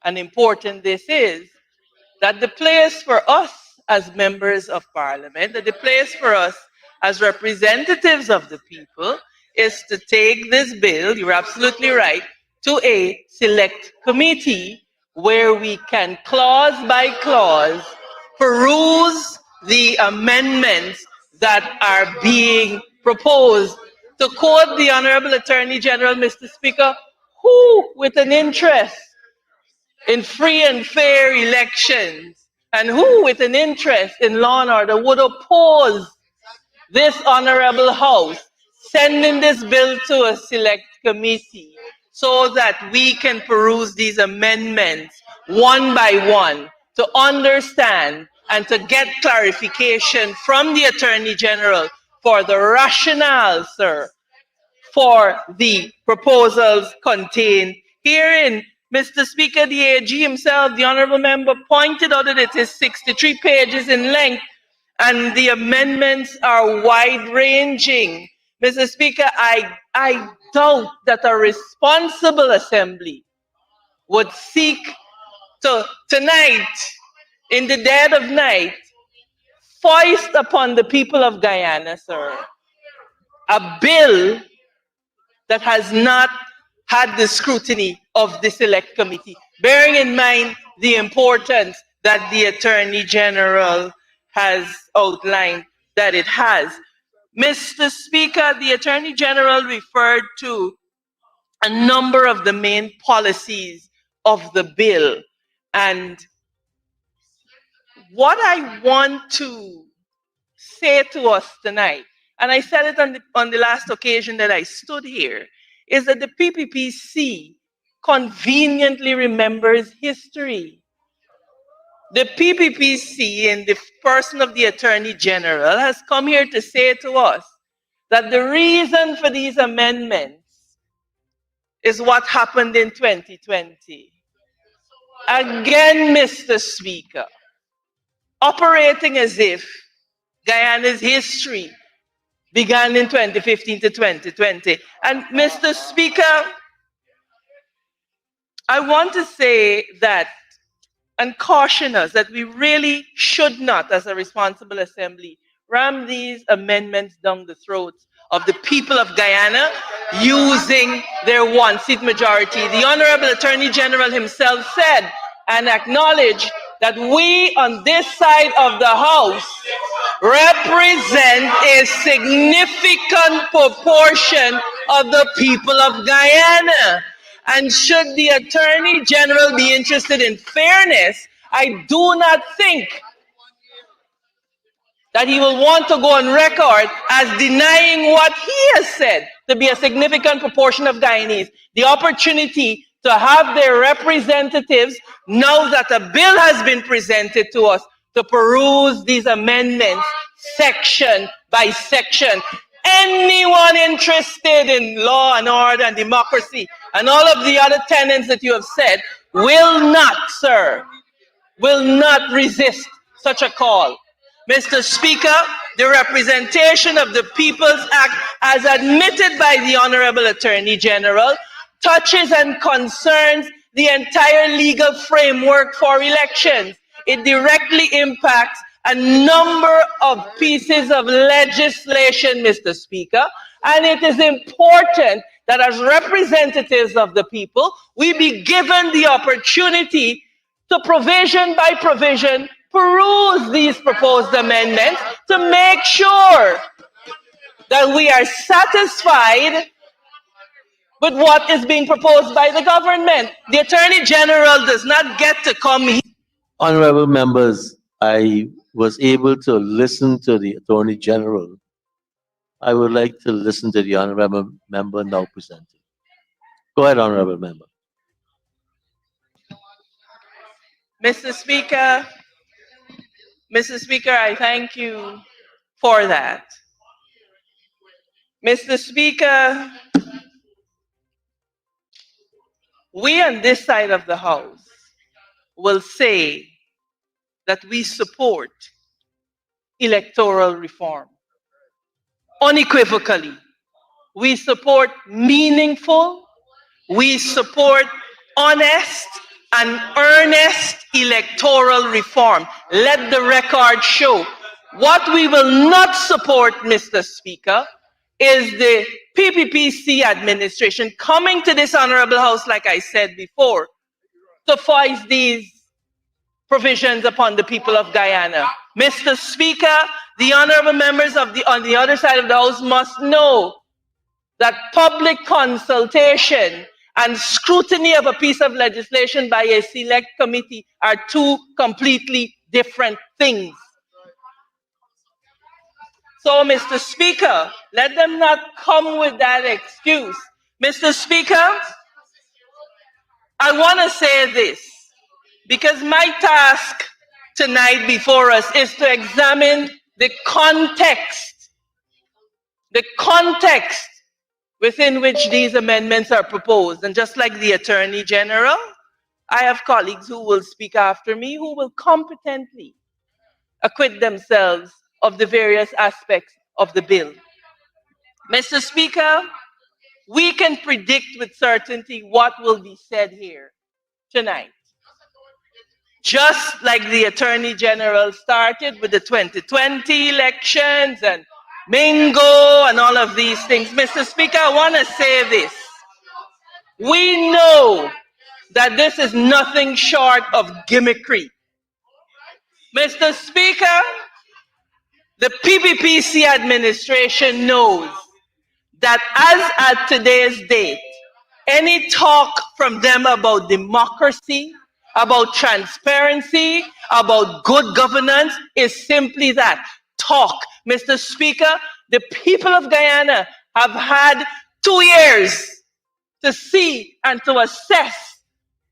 and important this is, that the place for us as members of parliament, that the place for us as representatives of the people is to take this bill, you're absolutely right, to a select committee where we can clause by clause peruse the amendments that are being proposed. To quote the Honorable Attorney General, Mr. Speaker, who with an interest in free and fair elections, and who with an interest in law and order would oppose this honorable house sending this bill to a select committee so that we can peruse these amendments one by one to understand and to get clarification from the Attorney General for the rationale, sir, for the proposals contained herein. Mr. Speaker, the AG himself, the honorable member, pointed out that it is 63 pages in length and the amendments are wide-ranging. Mr. Speaker, I doubt that a responsible assembly would seek to tonight, in the dead of night, foist upon the people of Guyana, sir, a bill that has not had the scrutiny of the select committee, bearing in mind the importance that the Attorney General has outlined that it has. Mr. Speaker, the Attorney General referred to a number of the main policies of the bill. And what I want to say to us tonight, and I said it on the last occasion that I stood here, is that the PPPC conveniently remembers history. The PPPC, in the person of the Attorney General, has come here to say to us that the reason for these amendments is what happened in 2020. Again, Mr. Speaker, operating as if Guyana's history began in 2015 to 2020. And Mr. Speaker, I want to say that and caution us that we really should not, as a responsible assembly, ram these amendments down the throats of the people of Guyana using their one-seat majority. The Honorable Attorney General himself said and acknowledged that we on this side of the House represent a significant proportion of the people of Guyana. And should the Attorney General be interested in fairness, I do not think that he will want to go on record as denying what he has said to be a significant proportion of Guyanese the opportunity to have their representatives, now that a bill has been presented to us, to peruse these amendments section by section. Anyone interested in law and order and democracy and all of the other tenets that you have said will not, sir, will not resist such a call. Mr. Speaker, the representation of the People's Act, as admitted by the Honorable Attorney General, touches and concerns the entire legal framework for elections. It directly impacts a number of pieces of legislation, Mr. Speaker, and it is important that as representatives of the people, we be given the opportunity to provision by provision peruse these proposed amendments to make sure that we are satisfied with what is being proposed by the government. The Attorney General does not get to come here. Honorable members, I was able to listen to the Attorney General. I would like to listen to the Honorable Member now presenting. Go ahead, Honorable Member. Mr. Speaker, I thank you for that. Mr. Speaker, we on this side of the House will say that we support electoral reform. Unequivocally, we support meaningful, we support honest and earnest electoral reform. Let the record show. What we will not support, Mr. Speaker, is the PPPC administration coming to this Honorable House, like I said before, to foist these provisions upon the people of Guyana. Mr. Speaker, the honorable members on the other side of the House must know that public consultation and scrutiny of a piece of legislation by a select committee are two completely different things. So, Mr. Speaker, let them not come with that excuse. Mr. Speaker, I want to say this, because my task tonight before us is to examine the context within which these amendments are proposed. And just like the Attorney General, I have colleagues who will speak after me who will competently acquit themselves of the various aspects of the bill. Mr. Speaker, we can predict with certainty what will be said here tonight. Just like the Attorney General started with the 2020 elections and Mingo and all of these things. Mr. Speaker, I want to say this. We know that this is nothing short of gimmickry. Mr. Speaker, The PPPC administration knows that as at today's date, any talk from them about democracy, about transparency, about good governance is simply that talk. Mr. Speaker, the people of Guyana have had 2 years to see and to assess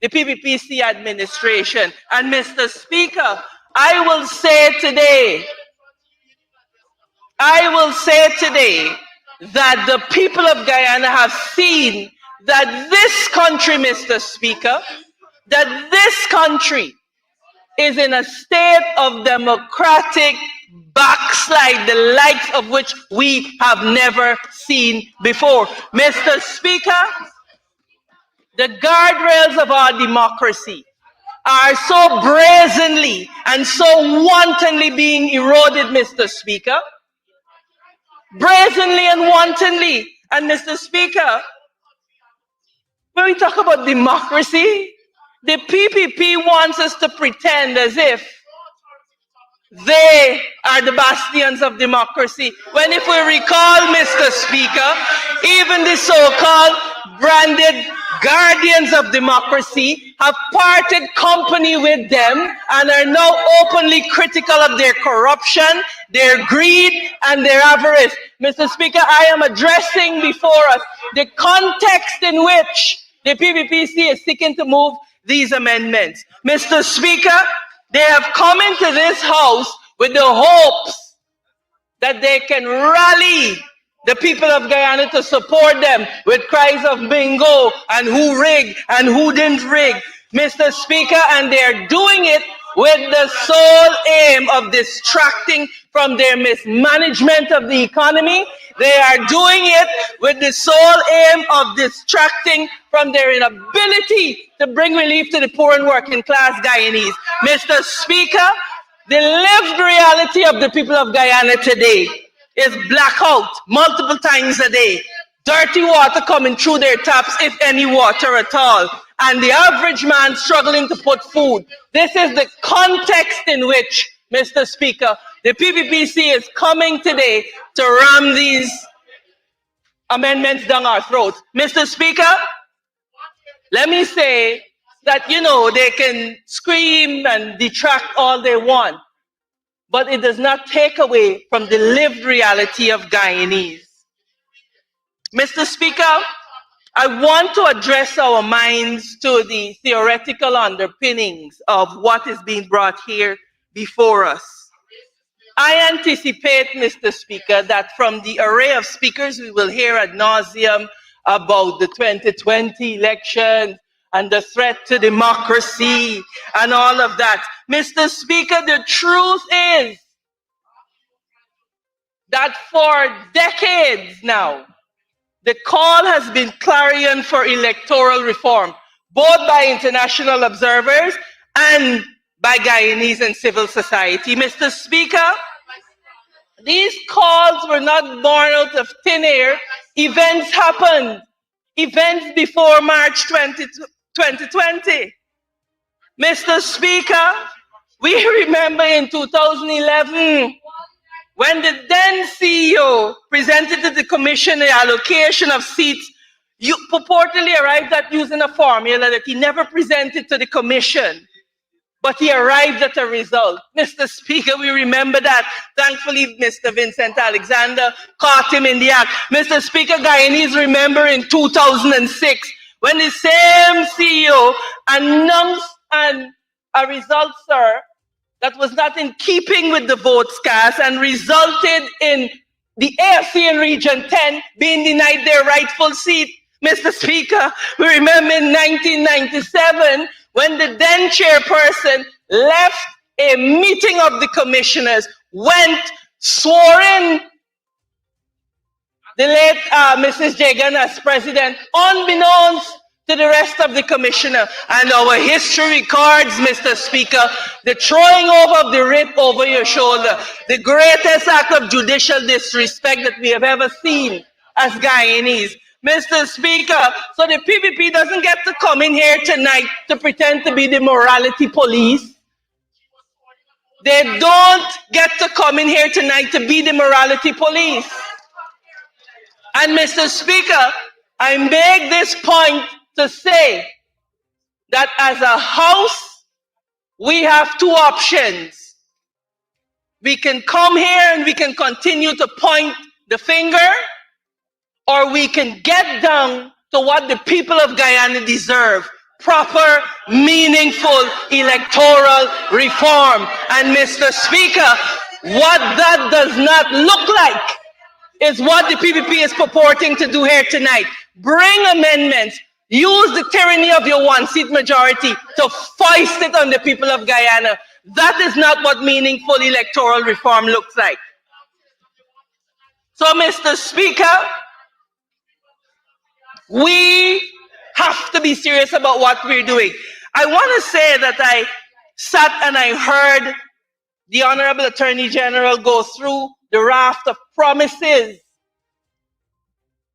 the PPPC administration. And Mr. Speaker, I will say today that the people of Guyana have seen that this country, Mr. Speaker, that this country is in a state of democratic backslide, the likes of which we have never seen before. Mr. Speaker, the guardrails of our democracy are so brazenly and so wantonly being eroded, Mr. Speaker. Brazenly and wantonly. And Mr. Speaker, when we talk about democracy, the PPP wants us to pretend as if they are the bastions of democracy. When if we recall, Mr. Speaker, even the so-called branded guardians of democracy have parted company with them and are now openly critical of their corruption, their greed, and their avarice. Mr. Speaker, I am addressing before us the context in which the PPPC is seeking to move these amendments. Mr. Speaker, they have come into this House with the hopes that they can rally the people of Guyana to support them with cries of bingo and who rigged and who didn't rig, Mr. Speaker, and they're doing it with the sole aim of distracting from their mismanagement of the economy. They are doing it with the sole aim of distracting from their inability to bring relief to the poor and working class Guyanese. Mr. Speaker, the lived reality of the people of Guyana today is blackout multiple times a day, dirty water coming through their taps, if any water at all, and the average man struggling to put food. This is the context in which, Mr. Speaker, the PPPC is coming today to ram these amendments down our throats. Mr. Speaker, let me say that, they can scream and detract all they want, but it does not take away from the lived reality of Guyanese. Mr. Speaker, I want to address our minds to the theoretical underpinnings of what is being brought here before us. I anticipate, Mr. Speaker, that from the array of speakers we will hear ad nauseum about the 2020 election and the threat to democracy and all of that. Mr. Speaker, the truth is that for decades now, the call has been clarion for electoral reform, both by international observers and by Guyanese and civil society. Mr. Speaker, these calls were not born out of thin air. Events happened. Events before March 2020. Mr. Speaker, we remember in 2011, when the then CEO presented to the Commission the allocation of seats, you purportedly arrived at using a formula that he never presented to the Commission, but he arrived at a result. Mr. Speaker, we remember that. Thankfully, Mr. Vincent Alexander caught him in the act. Mr. Speaker, Guyanese remember in 2006, when the same CEO announced a result, sir, that was not in keeping with the votes cast and resulted in the AFC in Region 10 being denied their rightful seat. Mr. Speaker, we remember in 1997 when the then chairperson left a meeting of the commissioners, went, swore in the late Mrs. Jagan as president, unbeknownst to the rest of the commissioner. And our history records, Mr. Speaker, the throwing over of the writ over your shoulder, the greatest act of judicial disrespect that we have ever seen as Guyanese. Mr. Speaker, so the PPP doesn't get to come in here tonight to pretend to be the morality police. They don't get to come in here tonight to be the morality police. And Mr. Speaker, I make this point to say that as a House, we have two options. We can come here and we can continue to point the finger, or we can get down to what the people of Guyana deserve: proper, meaningful electoral reform. And Mr. Speaker, what that does not look like is what the PPP is purporting to do here tonight. Bring amendments. Use the tyranny of your one-seat majority to foist it on the people of Guyana. That is not what meaningful electoral reform looks like. So, Mr. Speaker, we have to be serious about what we're doing. I want to say that I sat and I heard the Honorable Attorney General go through the raft of promises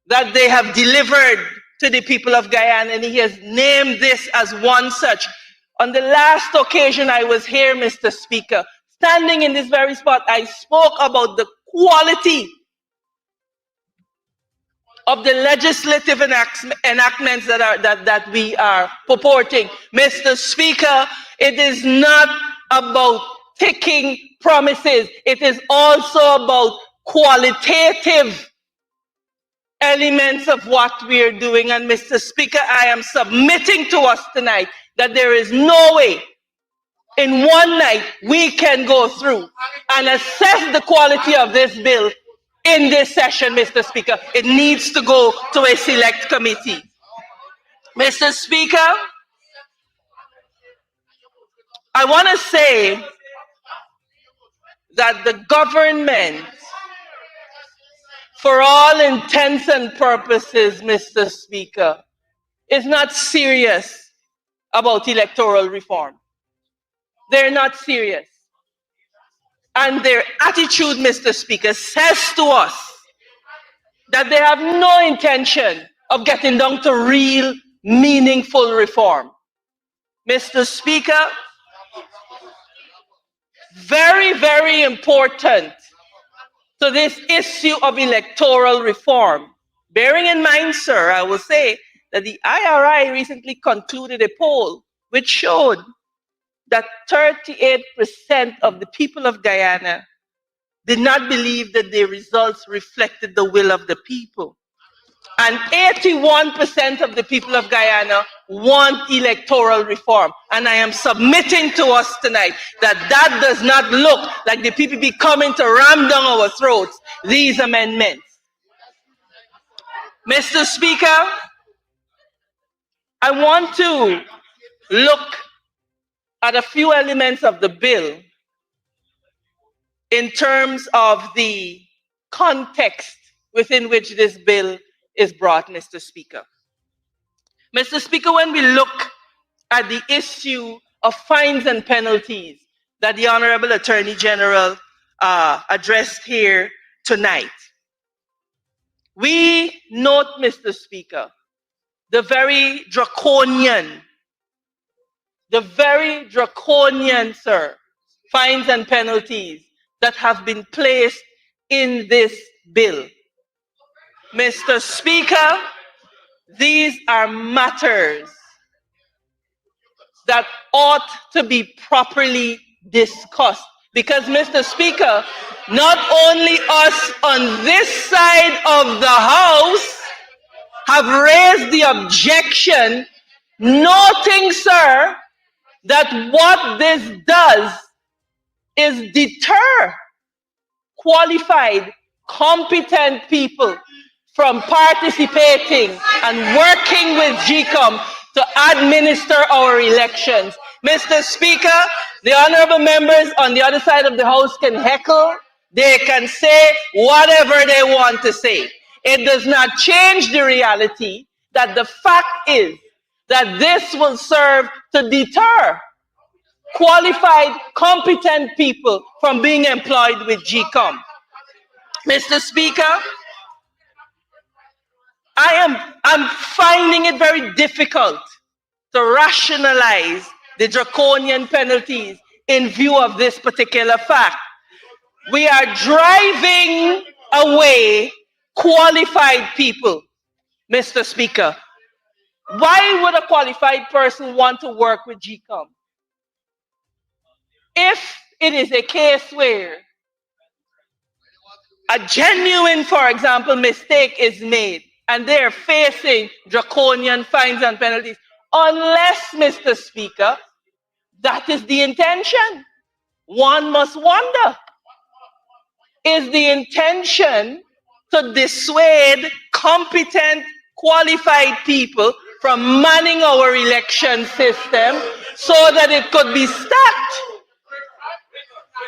that they have delivered to the people of Guyana, and he has named this as one such. On the last occasion I was here, Mr. Speaker, standing in this very spot, I spoke about the quality of the legislative enactments that we are purporting. Mr. Speaker, it is not about ticking promises. It is also about qualitative elements of what we are doing. And Mr. Speaker, I am submitting to us tonight that there is no way in one night we can go through and assess the quality of this bill in this session, Mr. Speaker. It needs to go to a select committee. Mr. Speaker, I want to say that the government, for all intents and purposes, Mr. Speaker, is not serious about electoral reform. They're not serious. And their attitude, Mr. Speaker, says to us that they have no intention of getting down to real, meaningful reform. Mr. Speaker, very, very important to this issue of electoral reform. Bearing in mind, sir, I will say that the IRI recently concluded a poll which showed that 38% of the people of Guyana did not believe that the results reflected the will of the people. And 81% of the people of Guyana want electoral reform. And I am submitting to us tonight that that does not look like the PPP coming to ram down our throats these amendments. Mr. Speaker, I want to look at a few elements of the bill in terms of the context within which this bill is brought, Mr. Speaker. Mr. Speaker, when we look at the issue of fines and penalties that the Honorable Attorney General addressed here tonight, we note, Mr. Speaker, the very draconian, sir, fines and penalties that have been placed in this bill. Mr. Speaker, these are matters that ought to be properly discussed. Because, Mr. Speaker, not only us on this side of the House have raised the objection, noting, sir, that what this does is deter qualified, competent people from participating and working with GCOM to administer our elections. Mr. Speaker, the honorable members on the other side of the House can heckle, they can say whatever they want to say. It does not change the reality that the fact is that this will serve to deter qualified, competent people from being employed with GCOM. Mr. Speaker, I'm finding it very difficult to rationalize the draconian penalties in view of this particular fact. We are driving away qualified people, Mr. Speaker. Why would a qualified person want to work with GCOM? If it is a case where a genuine, for example, mistake is made and they're facing draconian fines and penalties, unless, Mr. Speaker, that is the intention. One must wonder, is the intention to dissuade competent, qualified people from manning our election system so that it could be stacked?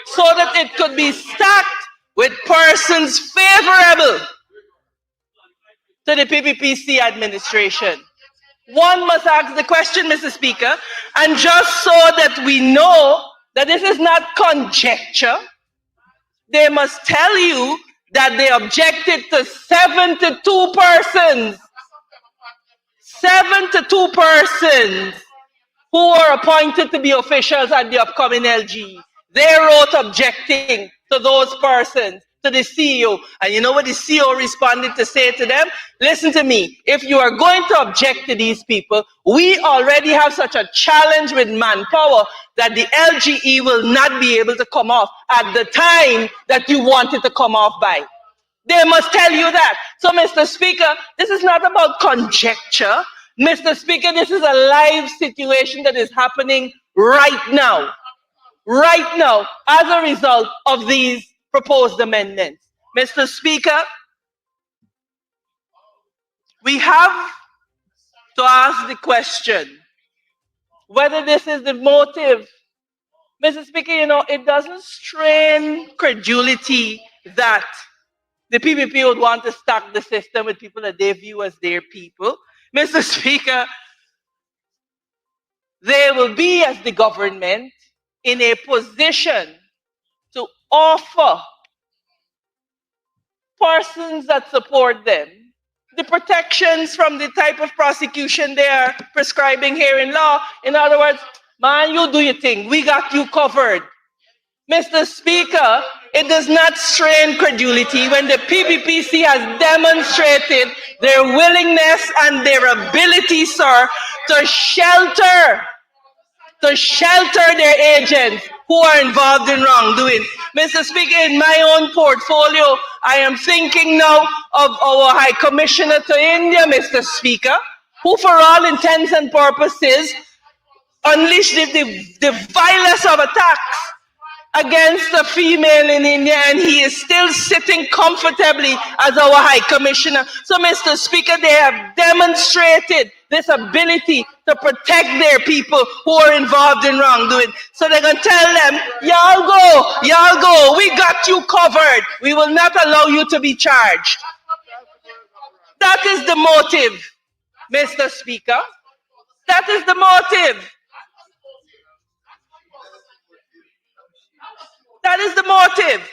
So that it could be stacked with persons favorable to the PPPC administration. One must ask the question, Mr. Speaker, and just so that we know that this is not conjecture, they must tell you that they objected to 72 persons. 72 persons who were appointed to be officials at the upcoming LG. They wrote objecting to those persons, to the CEO. And you know what the CEO responded to say to them? Listen to me, if you are going to object to these people, we already have such a challenge with manpower that the LGE will not be able to come off at the time that you want it to come off by. They must tell you that. So, Mr. Speaker, this is not about conjecture. Mr. Speaker, this is a live situation that is happening right now. Right now, as a result of these proposed amendments. Mr. Speaker, we have to ask the question whether this is the motive. Mr. Speaker, you know, it doesn't strain credulity that the PPP would want to stack the system with people that they view as their people. Mr. Speaker, they will be, as the government, in a position to offer persons that support them the protections from the type of prosecution they are prescribing here in law. In other words, man, you do your thing. We got you covered. Mr. Speaker, it does not strain credulity when the PPPC has demonstrated their willingness and their ability, sir, to shelter their agents who are involved in wrongdoing. Mr. Speaker, in my own portfolio, I am thinking now of our High Commissioner to India, Mr. Speaker, who for all intents and purposes unleashed the vilest of attacks against a female in India, and he is still sitting comfortably as our High Commissioner. So, Mr. Speaker, they have demonstrated this ability to protect their people who are involved in wrongdoing. So they're going to tell them, y'all go, we got you covered. We will not allow you to be charged. That is the motive, Mr. Speaker. That is the motive. That is the motive.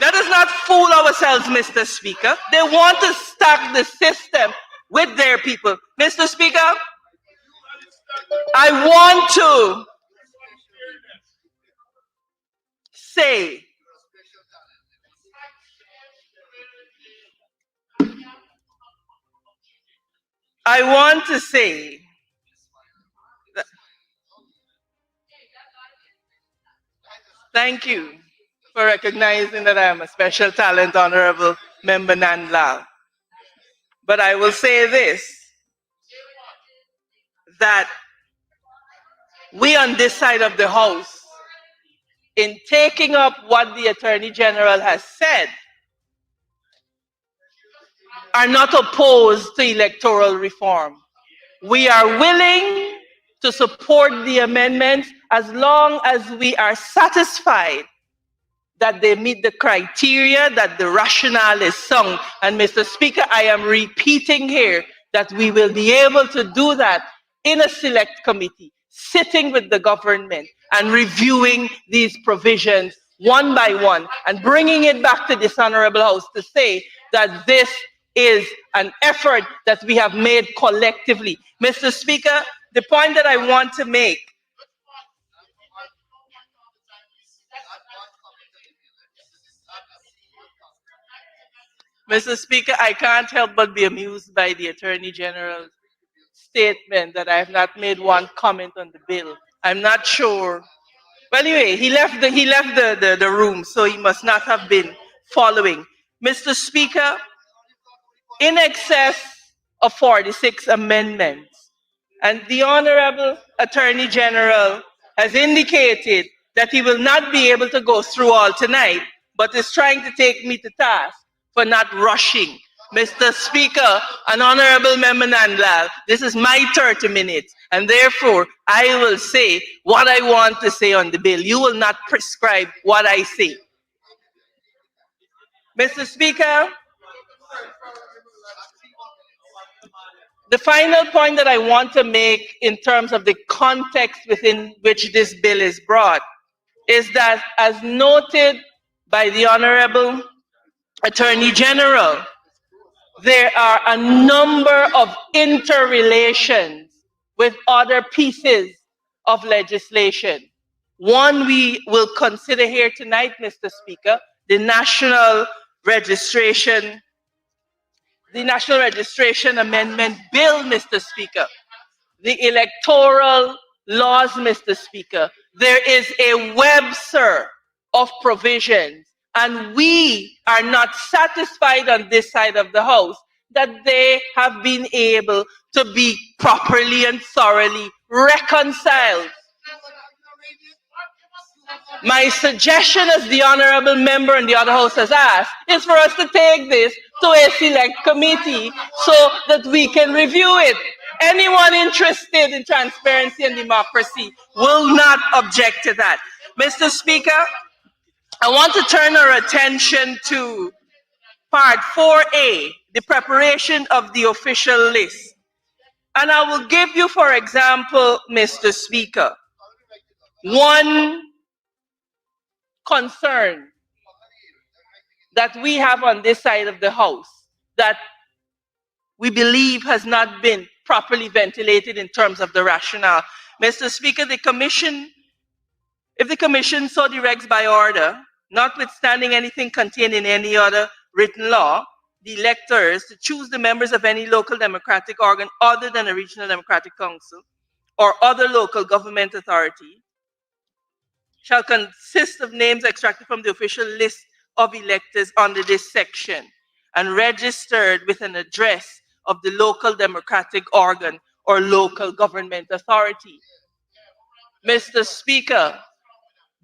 Let us not fool ourselves, Mr. Speaker. They want to stack the system with their people. Mr. Speaker, I want to say thank you for recognizing that I am a special talent, Honorable Member Nandlal. But I will say this, that we on this side of the House, in taking up what the Attorney General has said, are not opposed to electoral reform. We are willing to support the amendments as long as we are satisfied that they meet the criteria, that the rationale is sound. And Mr. Speaker, I am repeating here that we will be able to do that in a select committee, sitting with the government and reviewing these provisions one by one and bringing it back to this Honorable House to say that this is an effort that we have made collectively. Mr. Speaker, the point that I want to make Mr. Speaker, I can't help but be amused by the Attorney General's statement that I have not made one comment on the bill. I'm not sure. Well, anyway, he left the room, so he must not have been following. Mr. Speaker, in excess of 46 amendments, and the Honorable Attorney General has indicated that he will not be able to go through all tonight, but is trying to take me to task for not rushing. Mr. Speaker and Honorable Member Nandlal, this is my 30 minutes, and therefore I will say what I want to say on the bill. You will not prescribe what I say. Mr. Speaker, the final point that I want to make in terms of the context within which this bill is brought is that, as noted by the Honorable Attorney General, there are a number of interrelations with other pieces of legislation. One we will consider here tonight, Mr. Speaker, the National Registration Amendment Bill, Mr. Speaker. The electoral laws, Mr. Speaker. There is a Webster of provisions, and we are not satisfied on this side of the House that they have been able to be properly and thoroughly reconciled. My suggestion, as the honorable member and the other house has asked, is for us to take this to a select committee so that we can review it. Anyone interested in transparency and democracy will not object to that. Mr. Speaker, I want to turn our attention to Part 4A, the preparation of the official list. And I will give you, for example, Mr. Speaker, one concern that we have on this side of the House that we believe has not been properly ventilated in terms of the rationale. Mr. Speaker, if the Commission saw the regs by order, notwithstanding anything contained in any other written law, the electors to choose the members of any local democratic organ other than a regional democratic council or other local government authority shall consist of names extracted from the official list of electors under this section and registered with an address of the local democratic organ or local government authority. Mr. Speaker,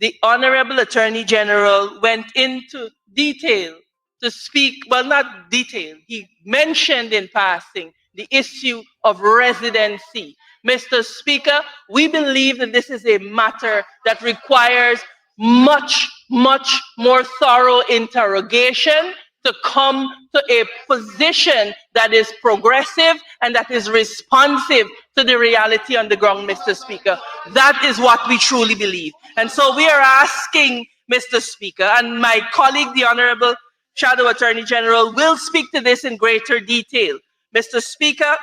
the Honorable Attorney General went into detail to speak, well, not detail, he mentioned in passing the issue of residency. Mr. Speaker, we believe that this is a matter that requires much more thorough interrogation to come to a position that is progressive and that is responsive to the reality on the ground, Mr. Speaker. That is what we truly believe. And so we are asking, Mr. Speaker, and my colleague, the Honorable Shadow Attorney General, will speak to this in greater detail. Mr. Speaker,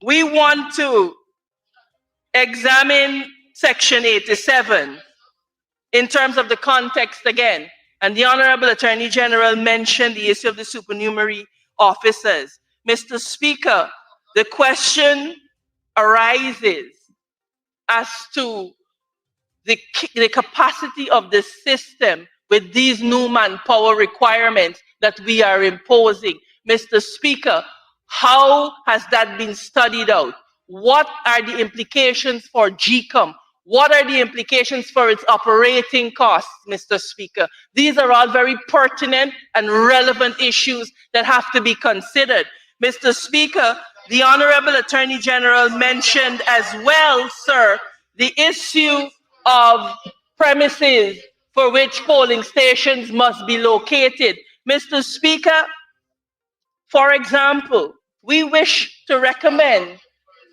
we want to examine Section 87 in terms of the context again. And the Honorable Attorney General mentioned the issue of the supernumerary officers. Mr. Speaker, the question arises as to the capacity of the system with these new manpower requirements that we are imposing. Mr. Speaker, how has that been studied out? What are the implications for GCOM? What are the implications for its operating costs, Mr. Speaker? These are all very pertinent and relevant issues that have to be considered. Mr. Speaker, the Honorable Attorney General mentioned as well, sir, the issue of premises for which polling stations must be located. Mr. Speaker, for example, we wish to recommend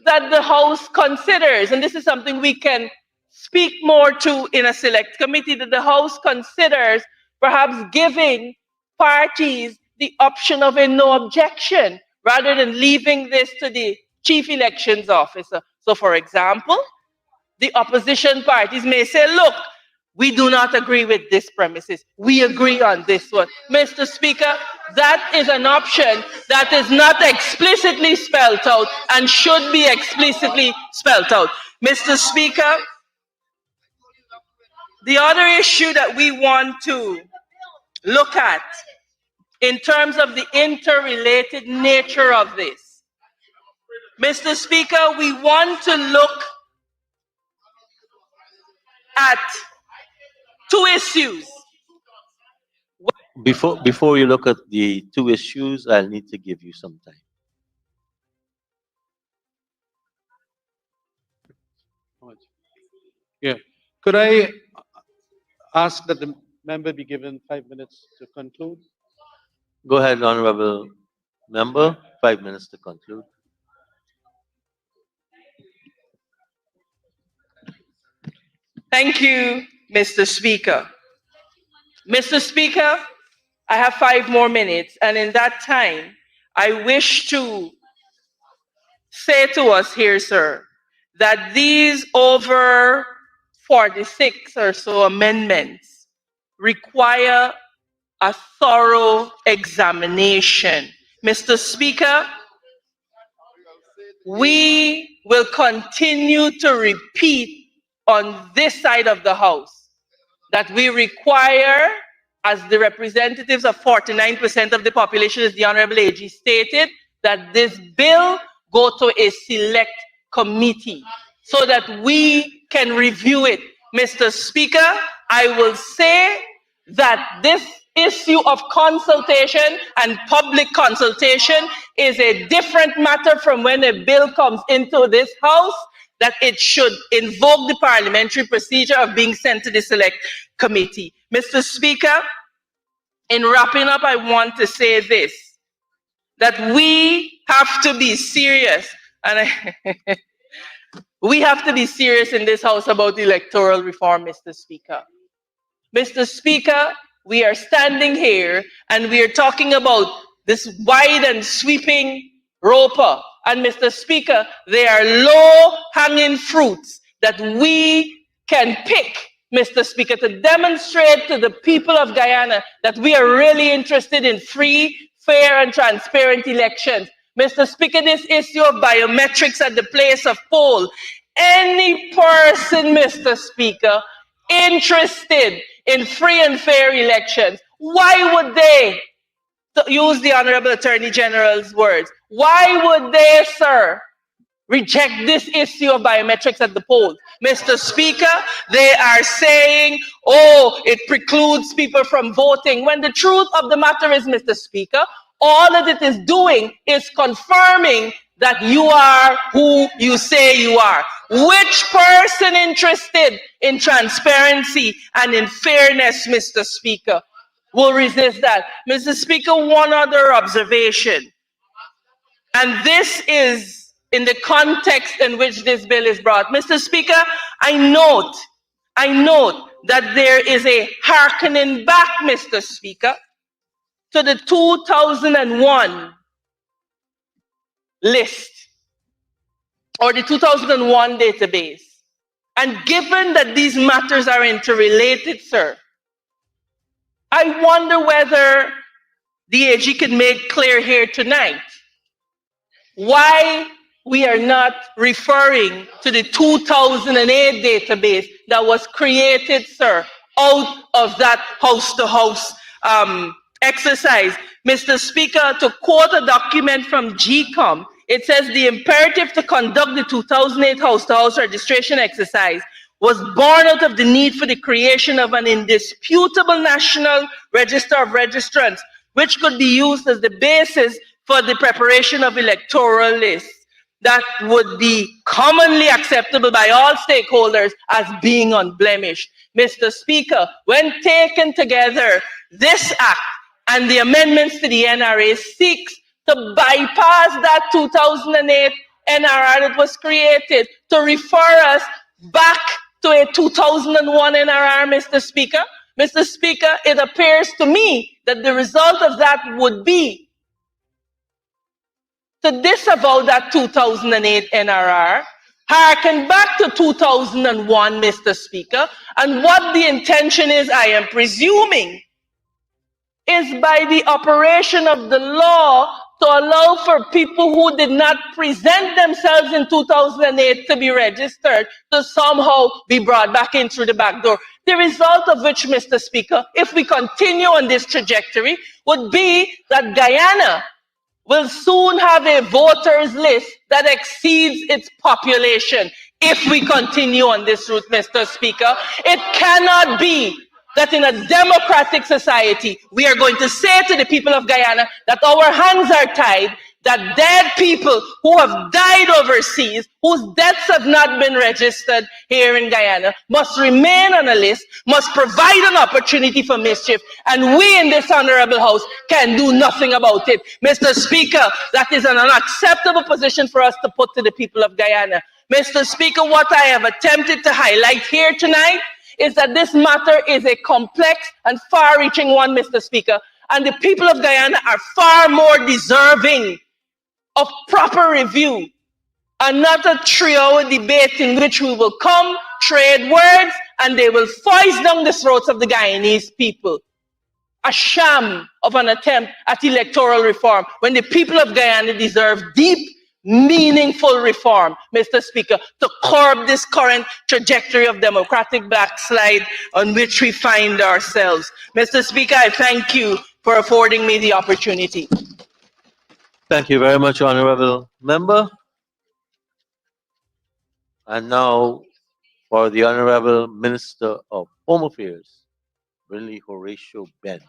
that the House considers, and this is something we can speak more to in a select committee, that the House considers perhaps giving parties the option of a no objection rather than leaving this to the chief elections officer. So, for example, the opposition parties may say, look, We do not agree with this premises. We agree on this one. Mr. Speaker, that is an option that is not explicitly spelled out and should be explicitly spelled out. Mr. Speaker, the other issue that we want to look at in terms of the interrelated nature of this, Mr. Speaker, we want to look at two issues. Before you look at the two issues, I'll need to give you some time. Yeah. Could I ask that the member be given 5 minutes to conclude? Go ahead, honorable member. 5 minutes to conclude. Thank you, Mr. Speaker. Mr. Speaker, I have 5 more minutes, and in that time, I wish to say to us here, sir, that these over 46 or so amendments require a thorough examination. Mr. Speaker, we will continue to repeat on this side of the House that we require, as the representatives of 49% of the population, as the Honorable AG stated, that this bill go to a select committee so that we can review it. Mr. Speaker, I will say that this issue of consultation and public consultation is a different matter from when a bill comes into this House, that it should invoke the parliamentary procedure of being sent to the select committee. Mr. Speaker, in wrapping up, I want to say this, that we have to be serious, and we have to be serious in this House about electoral reform, Mr. Speaker. Mr. Speaker, we are standing here and we are talking about this wide and sweeping ROPA. And Mr. Speaker, they are low-hanging fruits that we can pick, Mr. Speaker, to demonstrate to the people of Guyana that we are really interested in free, fair, and transparent elections. Mr. Speaker, this issue of biometrics at the place of poll, any person, Mr. Speaker, interested in free and fair elections, why would they, to use the Honorable Attorney General's words, why would they, sir, reject this issue of biometrics at the polls? Mr. Speaker, they are saying, oh, it precludes people from voting, when the truth of the matter is, Mr. Speaker, all that it is doing is confirming that you are who you say you are. Which person interested in transparency and in fairness, Mr. Speaker, will resist that? Mr. Speaker, one other observation, and this is in the context in which this bill is brought. Mr. Speaker, I note that there is a hearkening back, Mr. Speaker, to the 2001 list or the 2001 database. And given that these matters are interrelated, sir, I wonder whether the AG can make clear here tonight why we are not referring to the 2008 database that was created, sir, out of that house-to-house exercise. Mr. Speaker, to quote a document from GCOM, it says the imperative to conduct the 2008 house-to-house registration exercise was born out of the need for the creation of an indisputable national register of registrants, which could be used as the basis for the preparation of electoral lists that would be commonly acceptable by all stakeholders as being unblemished. Mr. Speaker, when taken together, this act and the amendments to the NRA seeks to bypass that 2008 NRR that was created to refer us back to a 2001 NRR, Mr. Speaker. Mr. Speaker, it appears to me that the result of that would be to disavow that 2008 NRR, harken back to 2001, Mr. Speaker, and what the intention is, I am presuming, is by the operation of the law to allow for people who did not present themselves in 2008 to be registered to somehow be brought back in through the back door. The result of which, Mr. Speaker, if we continue on this trajectory, would be that Guyana will soon have a voters list that exceeds its population if we continue on this route, Mr. Speaker. It cannot be that in a democratic society, we are going to say to the people of Guyana that our hands are tied, that dead people who have died overseas, whose deaths have not been registered here in Guyana, must remain on a list, must provide an opportunity for mischief, and we in this honorable house can do nothing about it. Mr. Speaker, that is an unacceptable position for us to put to the people of Guyana. Mr. Speaker, what I have attempted to highlight here tonight is that this matter is a complex and far-reaching one, Mr. Speaker, and the people of Guyana are far more deserving of proper review and not a 3-hour debate in which we will come, trade words, and they will foist down the throats of the Guyanese people. A sham of an attempt at electoral reform when the people of Guyana deserve deep, meaningful reform, Mr. Speaker, to curb this current trajectory of democratic backslide on which we find ourselves. Mr. Speaker, I thank you for affording me the opportunity. Thank you very much, Honorable Member. And now for the Honorable Minister of Home Affairs, Brinley Horatio Ben.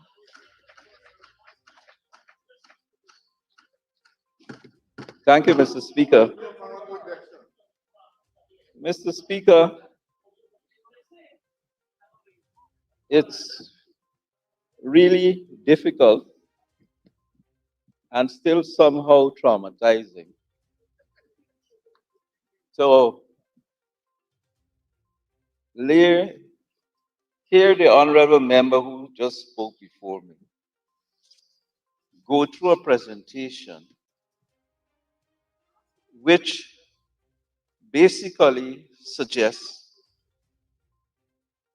Thank you, Mr. Speaker. Mr. Speaker, it's really difficult and still somehow traumatizing. So, hear the honorable member who just spoke before me go through a presentation which basically suggests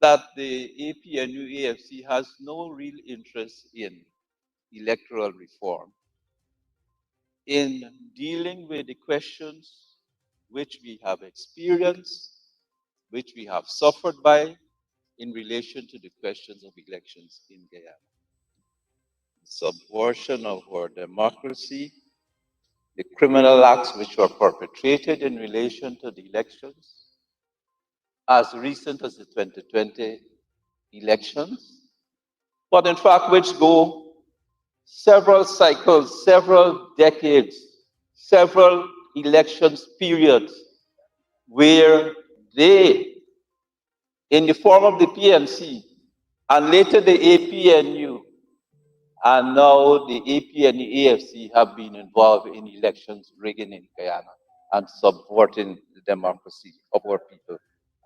that the APNU-AFC has no real interest in electoral reform, in dealing with the questions which we have experienced, which we have suffered by in relation to the questions of elections in Guyana. Subversion of our democracy, the criminal acts which were perpetrated in relation to the elections, as recent as the 2020 elections, but in fact which go several cycles, several decades, several elections periods, where they, in the form of the PNC, and later the APNU, and now the APNU-AFC have been involved in elections rigging in Guyana and subverting the democracy of our people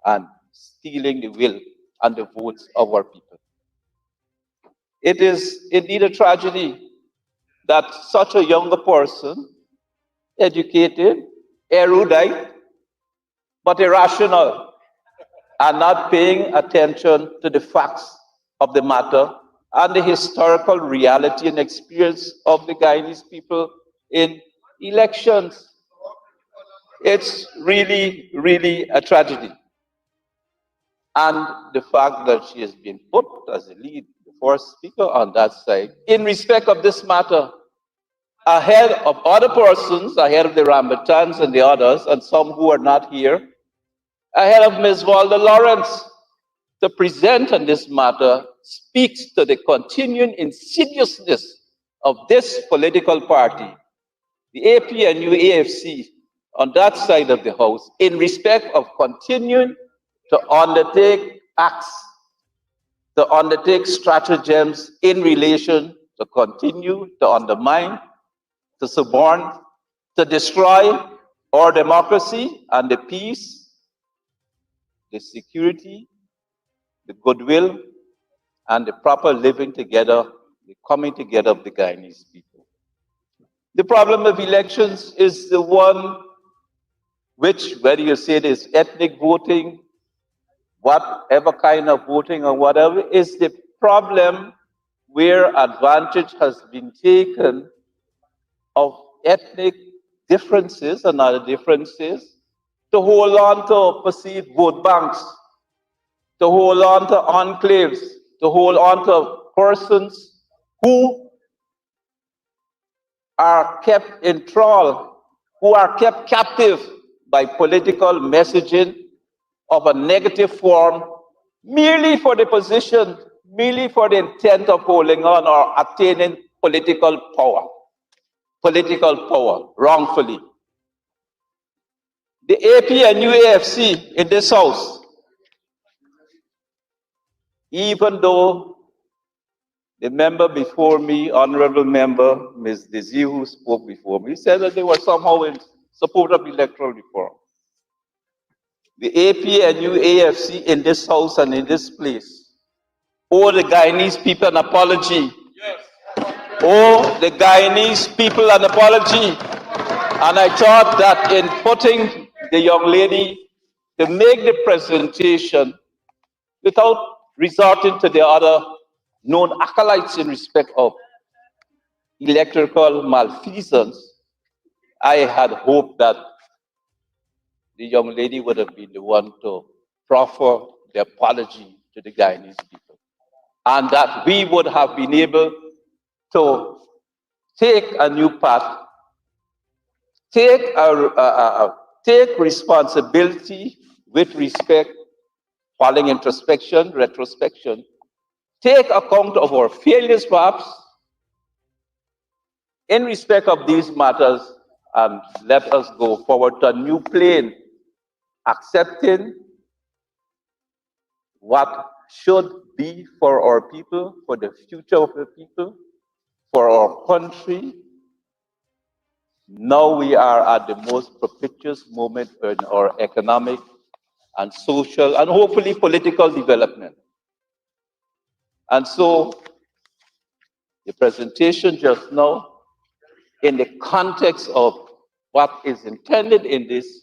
and stealing the will and the votes of our people. It is indeed a tragedy that such a younger person, educated, erudite, but irrational, and not paying attention to the facts of the matter and the historical reality and experience of the Guyanese people in elections. It's really, really a tragedy. And the fact that she has been put as the lead, the first speaker on that side, in respect of this matter, ahead of other persons, ahead of the Rambutans and the others, and some who are not here, ahead of Ms. Walda Lawrence, to present on this matter speaks to the continuing insidiousness of this political party, the APNU-AFC, on that side of the house, in respect of continuing to undertake acts, to undertake stratagems in relation to continue to undermine, to suborn, to destroy our democracy and the peace, the security, the goodwill, and the proper living together, the coming together of the Guyanese people. The problem of elections is the one which, whether you say it is ethnic voting, whatever kind of voting or whatever, is the problem where advantage has been taken of ethnic differences and other differences to hold on to perceived vote banks, to hold on to enclaves, to hold on to persons who are kept in thrall, who are kept captive by political messaging of a negative form merely for the position, merely for the intent of holding on or attaining political power wrongfully. The AP and UAFC in this house, even though the member before me, honorable member, Ms. Desi, who spoke before me, said that they were somehow in support of electoral reform. The AP and UAFC in this house and in this place owe the Guyanese people an apology. Owe the Guyanese people an apology. And I thought that in putting the young lady to make the presentation without resorting to the other known acolytes in respect of electoral malfeasance, I had hoped that the young lady would have been the one to proffer the apology to the Guyanese people, and that we would have been able to take a new path, take responsibility with respect, following introspection, retrospection, take account of our failures perhaps in respect of these matters, and let us go forward to a new plane, accepting what should be for our people, for the future of the people, for our country. Now we are at the most propitious moment in our economic and social and hopefully political development. And so the presentation just now, in the context of what is intended in this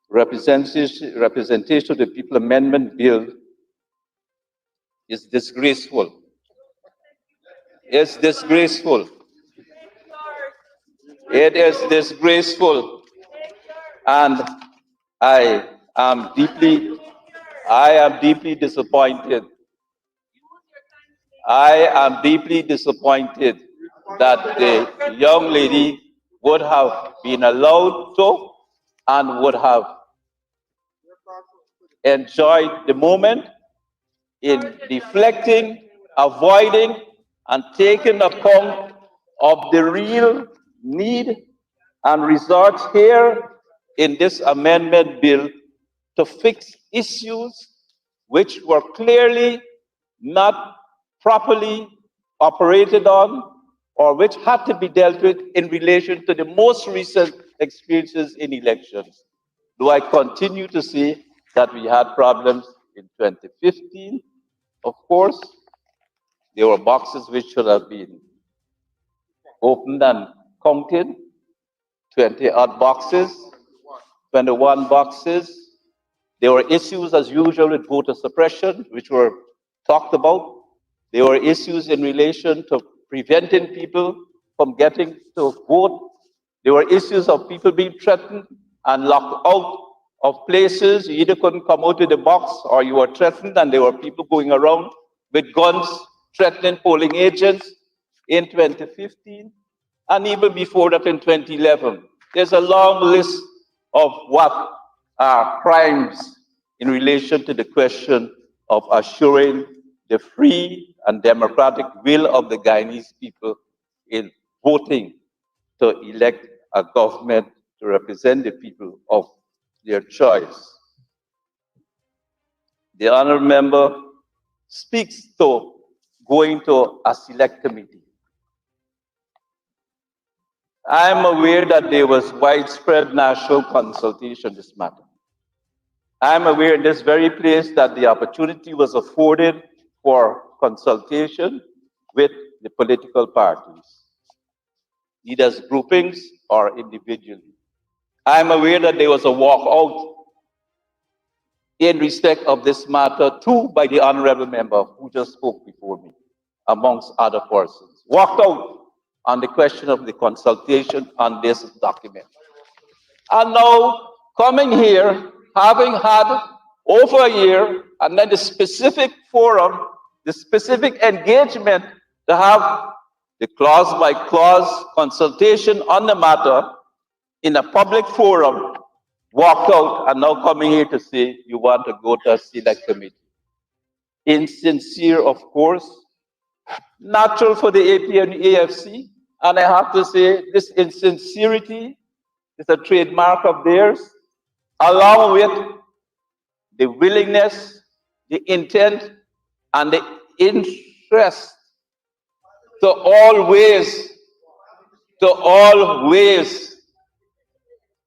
representation of the People Amendment Bill, is disgraceful. It's disgraceful. It is disgraceful. And I am deeply disappointed. I am deeply disappointed that the young lady would have been allowed to and would have enjoyed the moment in deflecting, avoiding, and taking account of the real need and resort here in this amendment bill to fix issues which were clearly not properly operated on or which had to be dealt with in relation to the most recent experiences in elections. Do I continue to say that we had problems in 2015? Of course, there were boxes which should have been opened and counted, 20 odd boxes, 21 boxes. There were issues as usual with voter suppression, which were talked about. There were issues in relation to preventing people from getting to vote. There were issues of people being threatened and locked out of places. You either couldn't come out of the box or you were threatened, and there were people going around with guns threatening polling agents in 2015, and even before that in 2011. There's a long list of what are crimes in relation to the question of assuring the free and democratic will of the Guyanese people in voting to elect a government to represent the people of their choice. The honourable member speaks to going to a select committee. I am aware that there was widespread national consultation on this matter. I am aware in this very place that the opportunity was afforded for consultation with the political parties, either as groupings or individually. I'm aware that there was a walkout in respect of this matter too by the honorable member who just spoke before me, amongst other persons. Walked out on the question of the consultation on this document. And now coming here, having had over a year, and then the specific forum, the specific engagement to have the clause by clause consultation on the matter in a public forum, walked out and now coming here to say you want to go to a select committee. Insincere, of course, natural for the AP and AFC, and I have to say this insincerity is a trademark of theirs, along with the willingness, the intent, and the interest to always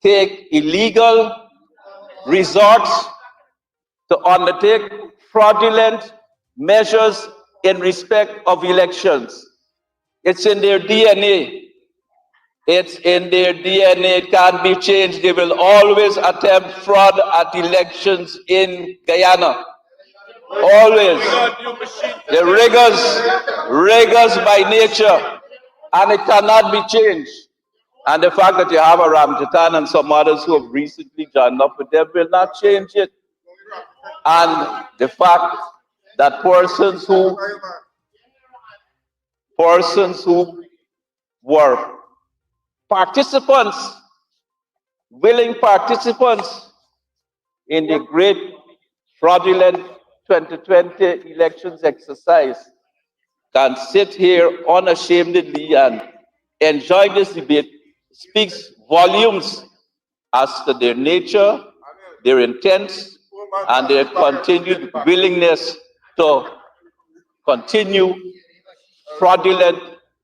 take illegal resorts to undertake fraudulent measures in respect of elections. It's in their DNA. It's in their DNA. It can't be changed. They will always attempt fraud at elections in Guyana. Always. The rigors by nature. And it cannot be changed. And the fact that you have a Ramjatan and some others who have recently joined up with them will not change it. And the fact that persons who were participants, willing participants in the great fraudulent 2020 elections exercise can sit here unashamedly and enjoy this debate speaks volumes as to their nature, their intents, and their continued willingness to continue fraudulent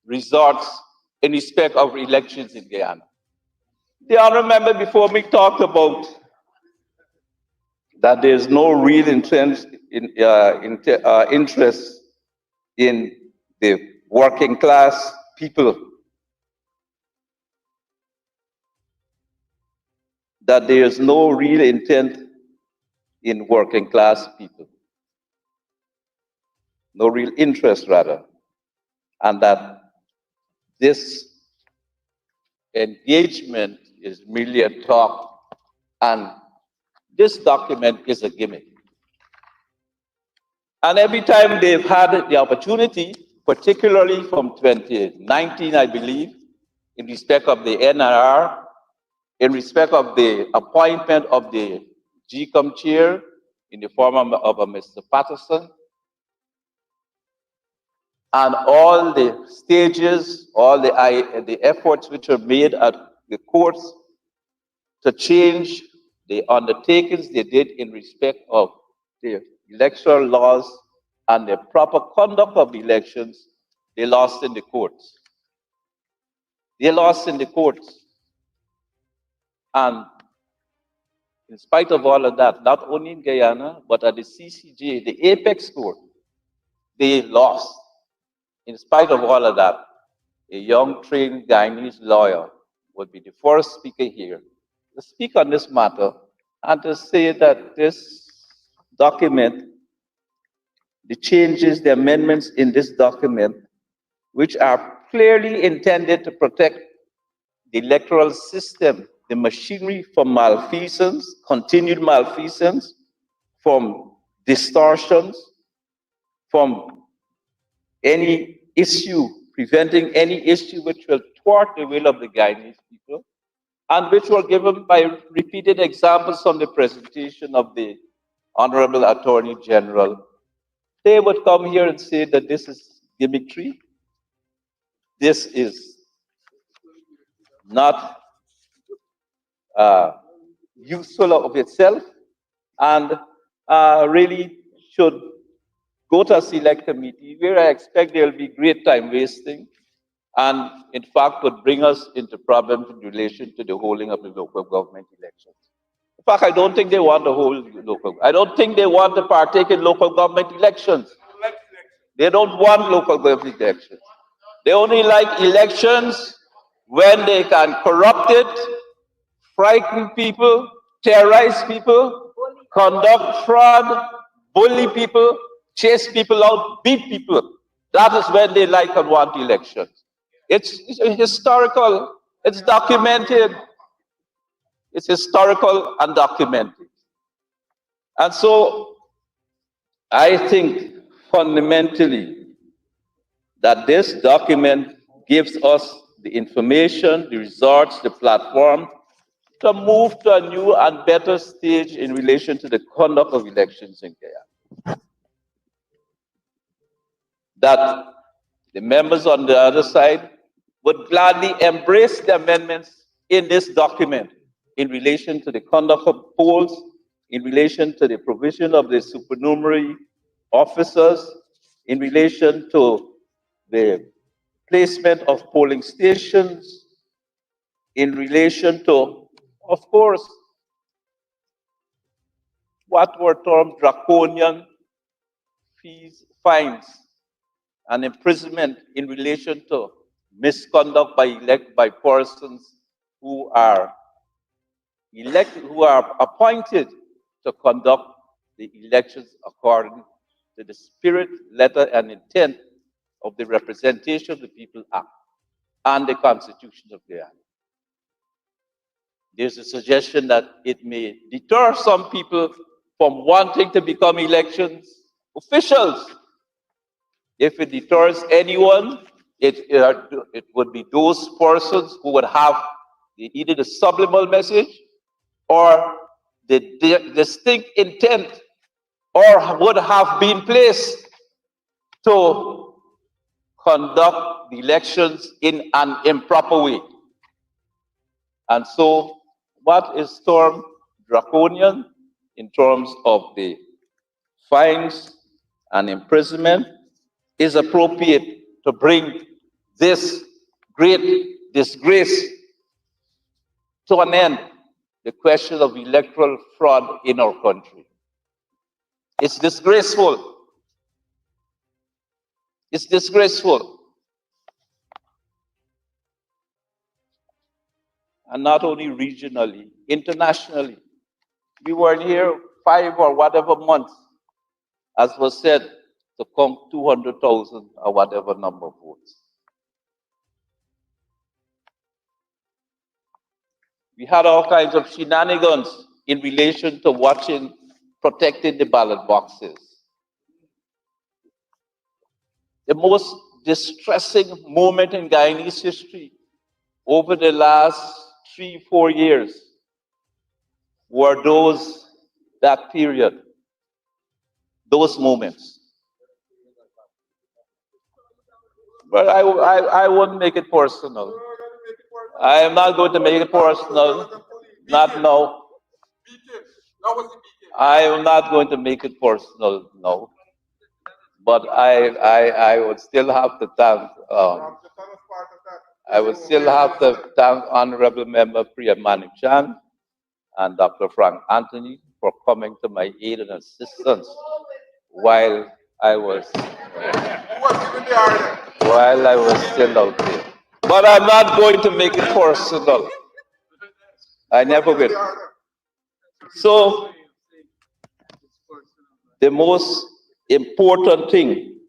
resorts in respect of elections in Guyana. The honorable member before me talked about that there's no real interest in the working class people, that there's no real intent in working class people, no real interest rather, and that this engagement is merely a talk, and this document is a gimmick. And every time they've had the opportunity, particularly from 2019, I believe, in respect of the NRR, in respect of the appointment of the GCOM chair in the form of a Mr. Patterson, and all the stages, all the efforts which are made at the courts to change the undertakings they did in respect of the electoral laws and the proper conduct of elections, they lost in the courts. They lost in the courts. And in spite of all of that, not only in Guyana, but at the CCJ, the apex court, they lost. In spite of all of that, a young trained Guyanese lawyer would be the first speaker here to speak on this matter and to say that this document, the changes, the amendments in this document, which are clearly intended to protect the electoral system, the machinery from malfeasance, continued malfeasance, from distortions, from any issue, preventing any issue which will thwart the will of the Guyanese people, and which were given by repeated examples from the presentation of the Honorable Attorney General. They would come here and say that this is gimmickry, this is not useful of itself, and really should go to a select committee where I expect there will be great time wasting, and in fact would bring us into problems in relation to the holding of the local government elections. In fact, I don't think they want to hold local. I don't think they want to partake in local government elections. They don't want local government elections. They only like elections when they can corrupt it, frighten people, terrorize people, conduct fraud, bully people, chase people out, beat people. That is when they like and want elections. It's historical, it's documented, it's historical and documented. And so I think fundamentally that this document gives us the information, the results, the platform to move to a new and better stage in relation to the conduct of elections in Guyana. That the members on the other side would gladly embrace the amendments in this document in relation to the conduct of polls, in relation to the provision of the supernumerary officers, in relation to the placement of polling stations, in relation to, of course, what were termed draconian fees, fines, and imprisonment in relation to misconduct by persons who are elected, who are appointed to conduct the elections according to the spirit, letter, and intent of the Representation of the People Act and the Constitution of Guyana. There's a suggestion that it may deter some people from wanting to become elections officials. If it deters anyone, it would be those persons who would have either the subliminal message or the distinct intent, or would have been placed to conduct the elections in an improper way. And so what is termed draconian in terms of the fines and imprisonment is appropriate to bring this great disgrace to an end, the question of electoral fraud in our country. It's disgraceful. It's disgraceful. And not only regionally, internationally. We were here 5 or whatever months, as was said, to count 200,000 or whatever number of votes. We had all kinds of shenanigans in relation to watching, protecting the ballot boxes. The most distressing moment in Guyanese history over the last 3-4 years were that period, those moments. But I wouldn't make it personal. I am not going to make it personal. Not now. I am not going to make it personal, no. But I would still have to thank Honorable Member Priya Manichan and Dr. Frank Anthony for coming to my aid and assistance while I was still out there. But I'm not going to make it personal. I never will. So, the most important thing,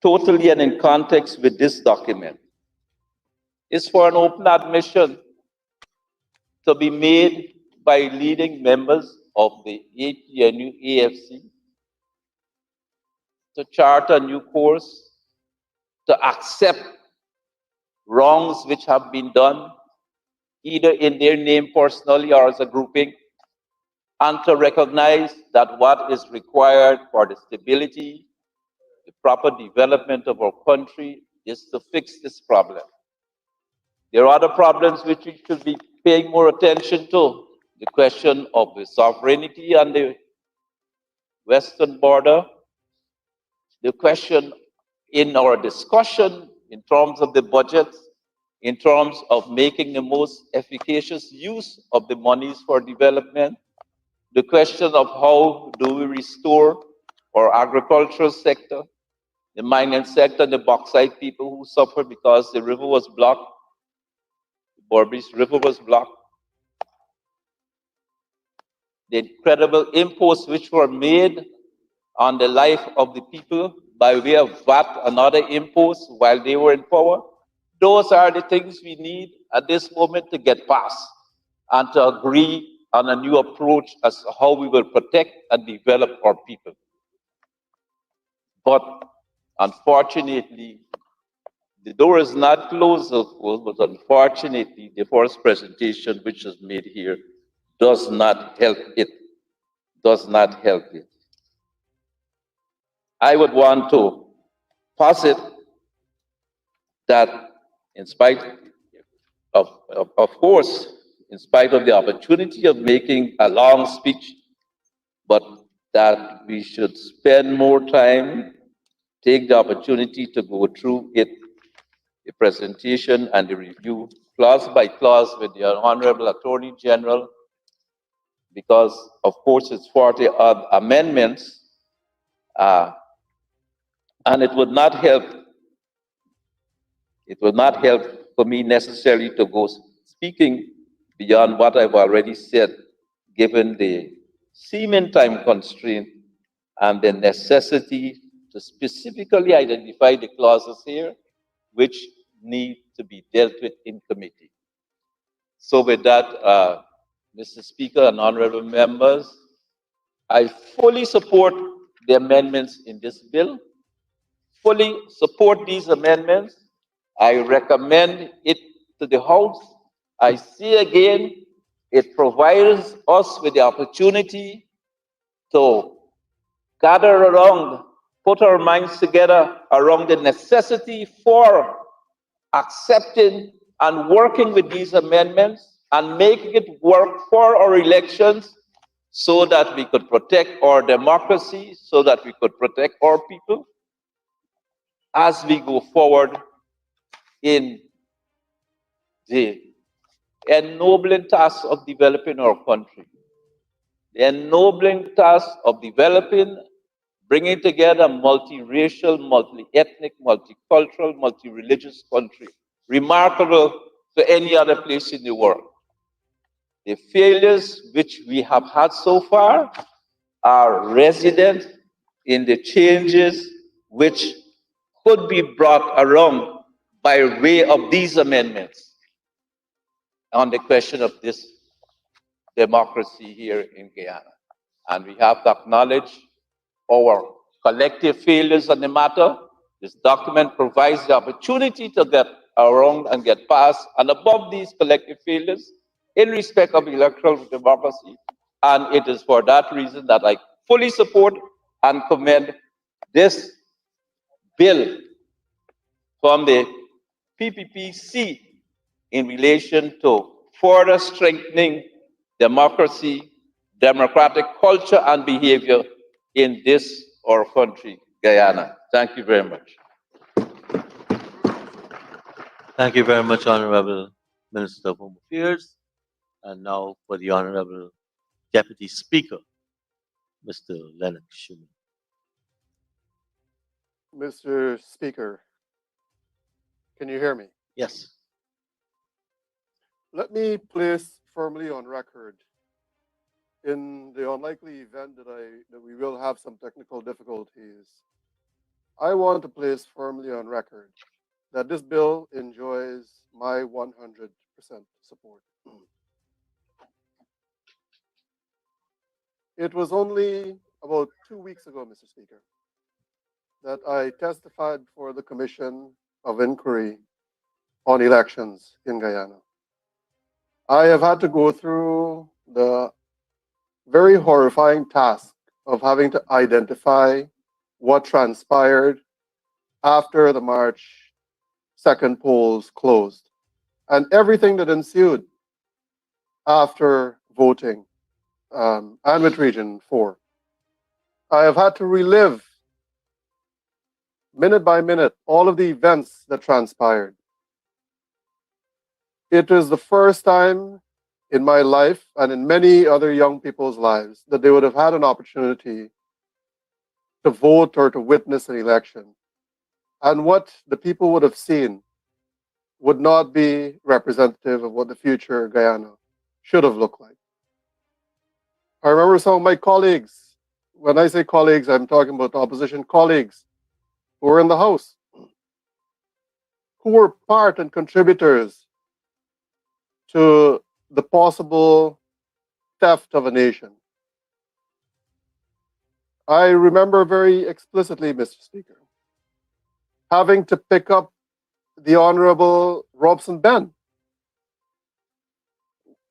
totally and in context with this document, is for an open admission to be made by leading members of the APNU AFC to chart a new course, to accept wrongs which have been done, either in their name personally or as a grouping, and to recognize that what is required for the stability, the proper development of our country is to fix this problem. There are other problems which we should be paying more attention to. The question of the sovereignty on the western border, the question in our discussion in terms of the budget, in terms of making the most efficacious use of the monies for development, the question of how do we restore our agricultural sector, the mining sector, the bauxite people who suffered because the river was blocked, the Berbice River was blocked. the incredible imposts which were made on the life of the people by way of VAT and other imposts while they were in power. Those are the things we need at this moment to get past and to agree on a new approach as to how we will protect and develop our people. But unfortunately, the door is not closed, of course, but unfortunately, the first presentation which was made here does not help it. Does not help it. I would want to posit that in spite of course, in spite of the opportunity of making a long speech, but that we should spend more time, take the opportunity to go through it, the presentation and the review, clause by clause with the Honorable Attorney General, because of course it's 40 odd amendments, and it would not help for me necessarily to go speaking beyond what I've already said, given the seeming time constraint and the necessity to specifically identify the clauses here which need to be dealt with in committee. So with that, Mr. Speaker and honorable members, I fully support the amendments in this bill, fully support these amendments. I recommend it to the House. I say again, it provides us with the opportunity to gather around, put our minds together around the necessity for accepting and working with these amendments and making it work for our elections so that we could protect our democracy, so that we could protect our people as we go forward in the ennobling task of developing our country. The ennobling task of developing, bringing together a multiracial, multi-ethnic, multicultural, multi-religious country, remarkable to any other place in the world. The failures which we have had so far are resident in the changes which could be brought around by way of these amendments on the question of this democracy here in Guyana. And we have to acknowledge our collective failures on the matter. This document provides the opportunity to get around and get past and above these collective failures in respect of electoral democracy. And it is for that reason that I fully support and commend this bill from the PPPC in relation to further strengthening democracy, democratic culture and behavior in this our country, Guyana. Thank you very much. Thank you very much, Honorable Minister of Home Affairs. And now for the Honorable Deputy Speaker, Mr. Lennox Schumann. Mr. Speaker, can you hear me? Yes. Let me place firmly on record, in the unlikely event that we will have some technical difficulties, I want to place firmly on record that this bill enjoys my 100% support. It was only about 2 weeks ago, Mr. Speaker, that I testified for the Commission of Inquiry on Elections in Guyana. I have had to go through the very horrifying task of having to identify what transpired after the March 2nd polls closed and everything that ensued after voting and with Region 4. I have had to relive minute by minute all of the events that transpired. It is the first time in my life and in many other young people's lives that they would have had an opportunity to vote or to witness an election. And what the people would have seen would not be representative of what the future Guyana should have looked like. I remember some of my colleagues. When I say colleagues, I'm talking about opposition colleagues who were in the House, who were part and contributors to the possible theft of a nation. I remember very explicitly, Mr. Speaker, having to pick up the Honorable Robson Ben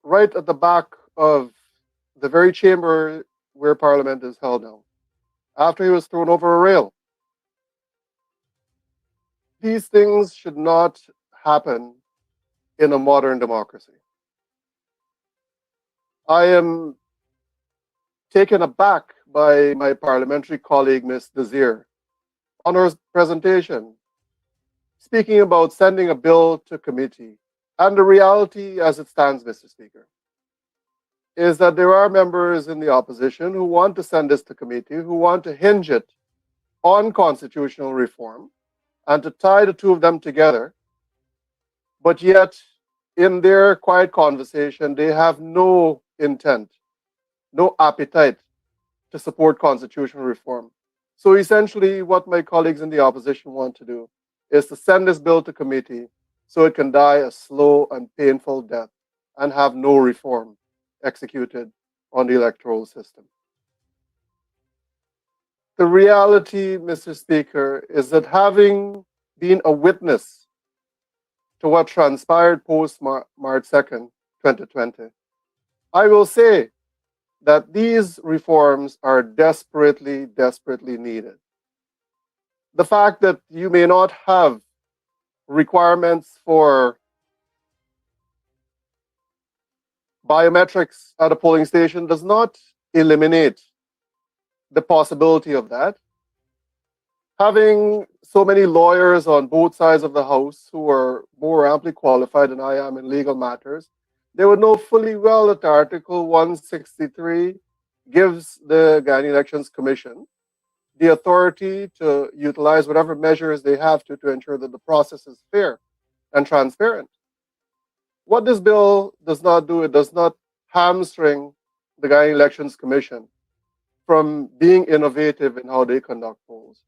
right at the back of the very chamber where Parliament is held now, after he was thrown over a rail. These things should not happen in a modern democracy. I am taken aback by my parliamentary colleague, Ms. Desir, on her presentation, speaking about sending a bill to committee. And the reality as it stands, Mr. Speaker, is that there are members in the opposition who want to send this to committee, who want to hinge it on constitutional reform and to tie the two of them together. But yet, in their quiet conversation, they have no intent, no appetite to support constitutional reform. So essentially, what my colleagues in the opposition want to do is to send this bill to committee so it can die a slow and painful death and have no reform executed on the electoral system. The reality, Mr. Speaker, is that having been a witness to what transpired post March 2nd, 2020, I will say that these reforms are desperately, desperately needed. The fact that you may not have requirements for biometrics at a polling station does not eliminate the possibility of that. Having so many lawyers on both sides of the House who are more amply qualified than I am in legal matters, they would know fully well that Article 163 gives the Guyana Elections Commission the authority to utilize whatever measures they have to ensure that the process is fair and transparent. What this bill does not do, it does not hamstring the Guyana Elections Commission from being innovative in how they conduct polls.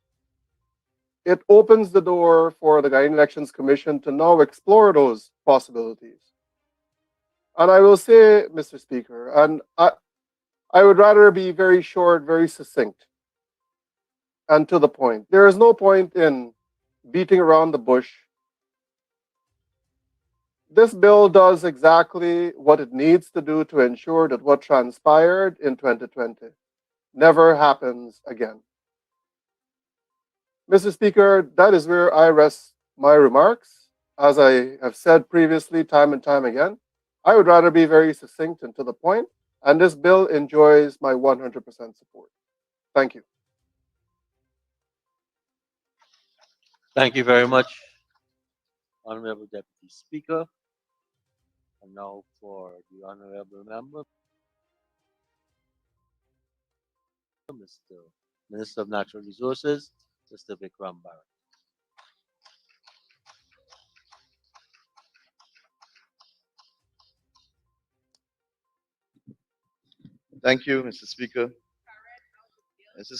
It opens the door for the Guyana Elections Commission to now explore those possibilities. And I will say, Mr. Speaker, and I would rather be very short, very succinct, and to the point. There is no point in beating around the bush. This bill does exactly what it needs to do to ensure that what transpired in 2020 never happens again. Mr. Speaker, that is where I rest my remarks. As I have said previously, time and time again, I would rather be very succinct and to the point, and this bill enjoys my 100% support. Thank you. Thank you very much, Honorable Deputy Speaker. And now for the Honorable Member, Mr. Minister of Natural Resources, Mr. Vikram Bharat. Thank you, Mr. Speaker. Mr.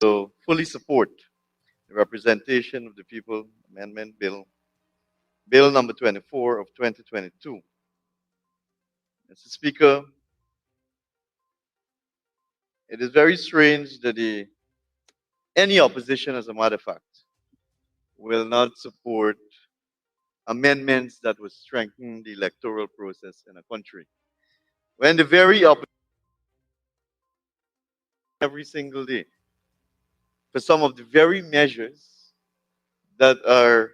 So fully support the Representation of the People Amendment Bill, Bill number 24 of 2022. Mr. Speaker, it is very strange that any opposition, as a matter of fact, will not support amendments that would strengthen the electoral process in a country. When the very opposition every single day for some of the very measures that are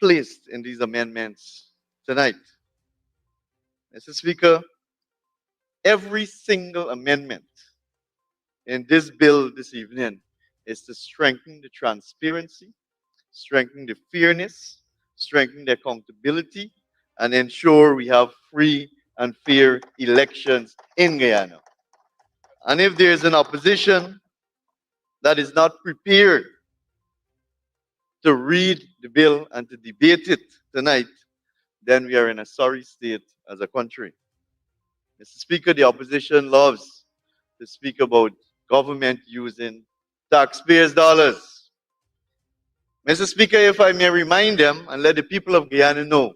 placed in these amendments tonight. Mr. Speaker, every single amendment in this bill this evening is to strengthen the transparency, strengthen the fairness, strengthen the accountability, and ensure we have free and fair elections in Guyana. And if there is an opposition that is not prepared to read the bill and to debate it tonight, then we are in a sorry state as a country. Mr. Speaker, the opposition loves to speak about government using taxpayers' dollars. Mr. Speaker, if I may remind them and let the people of Guyana know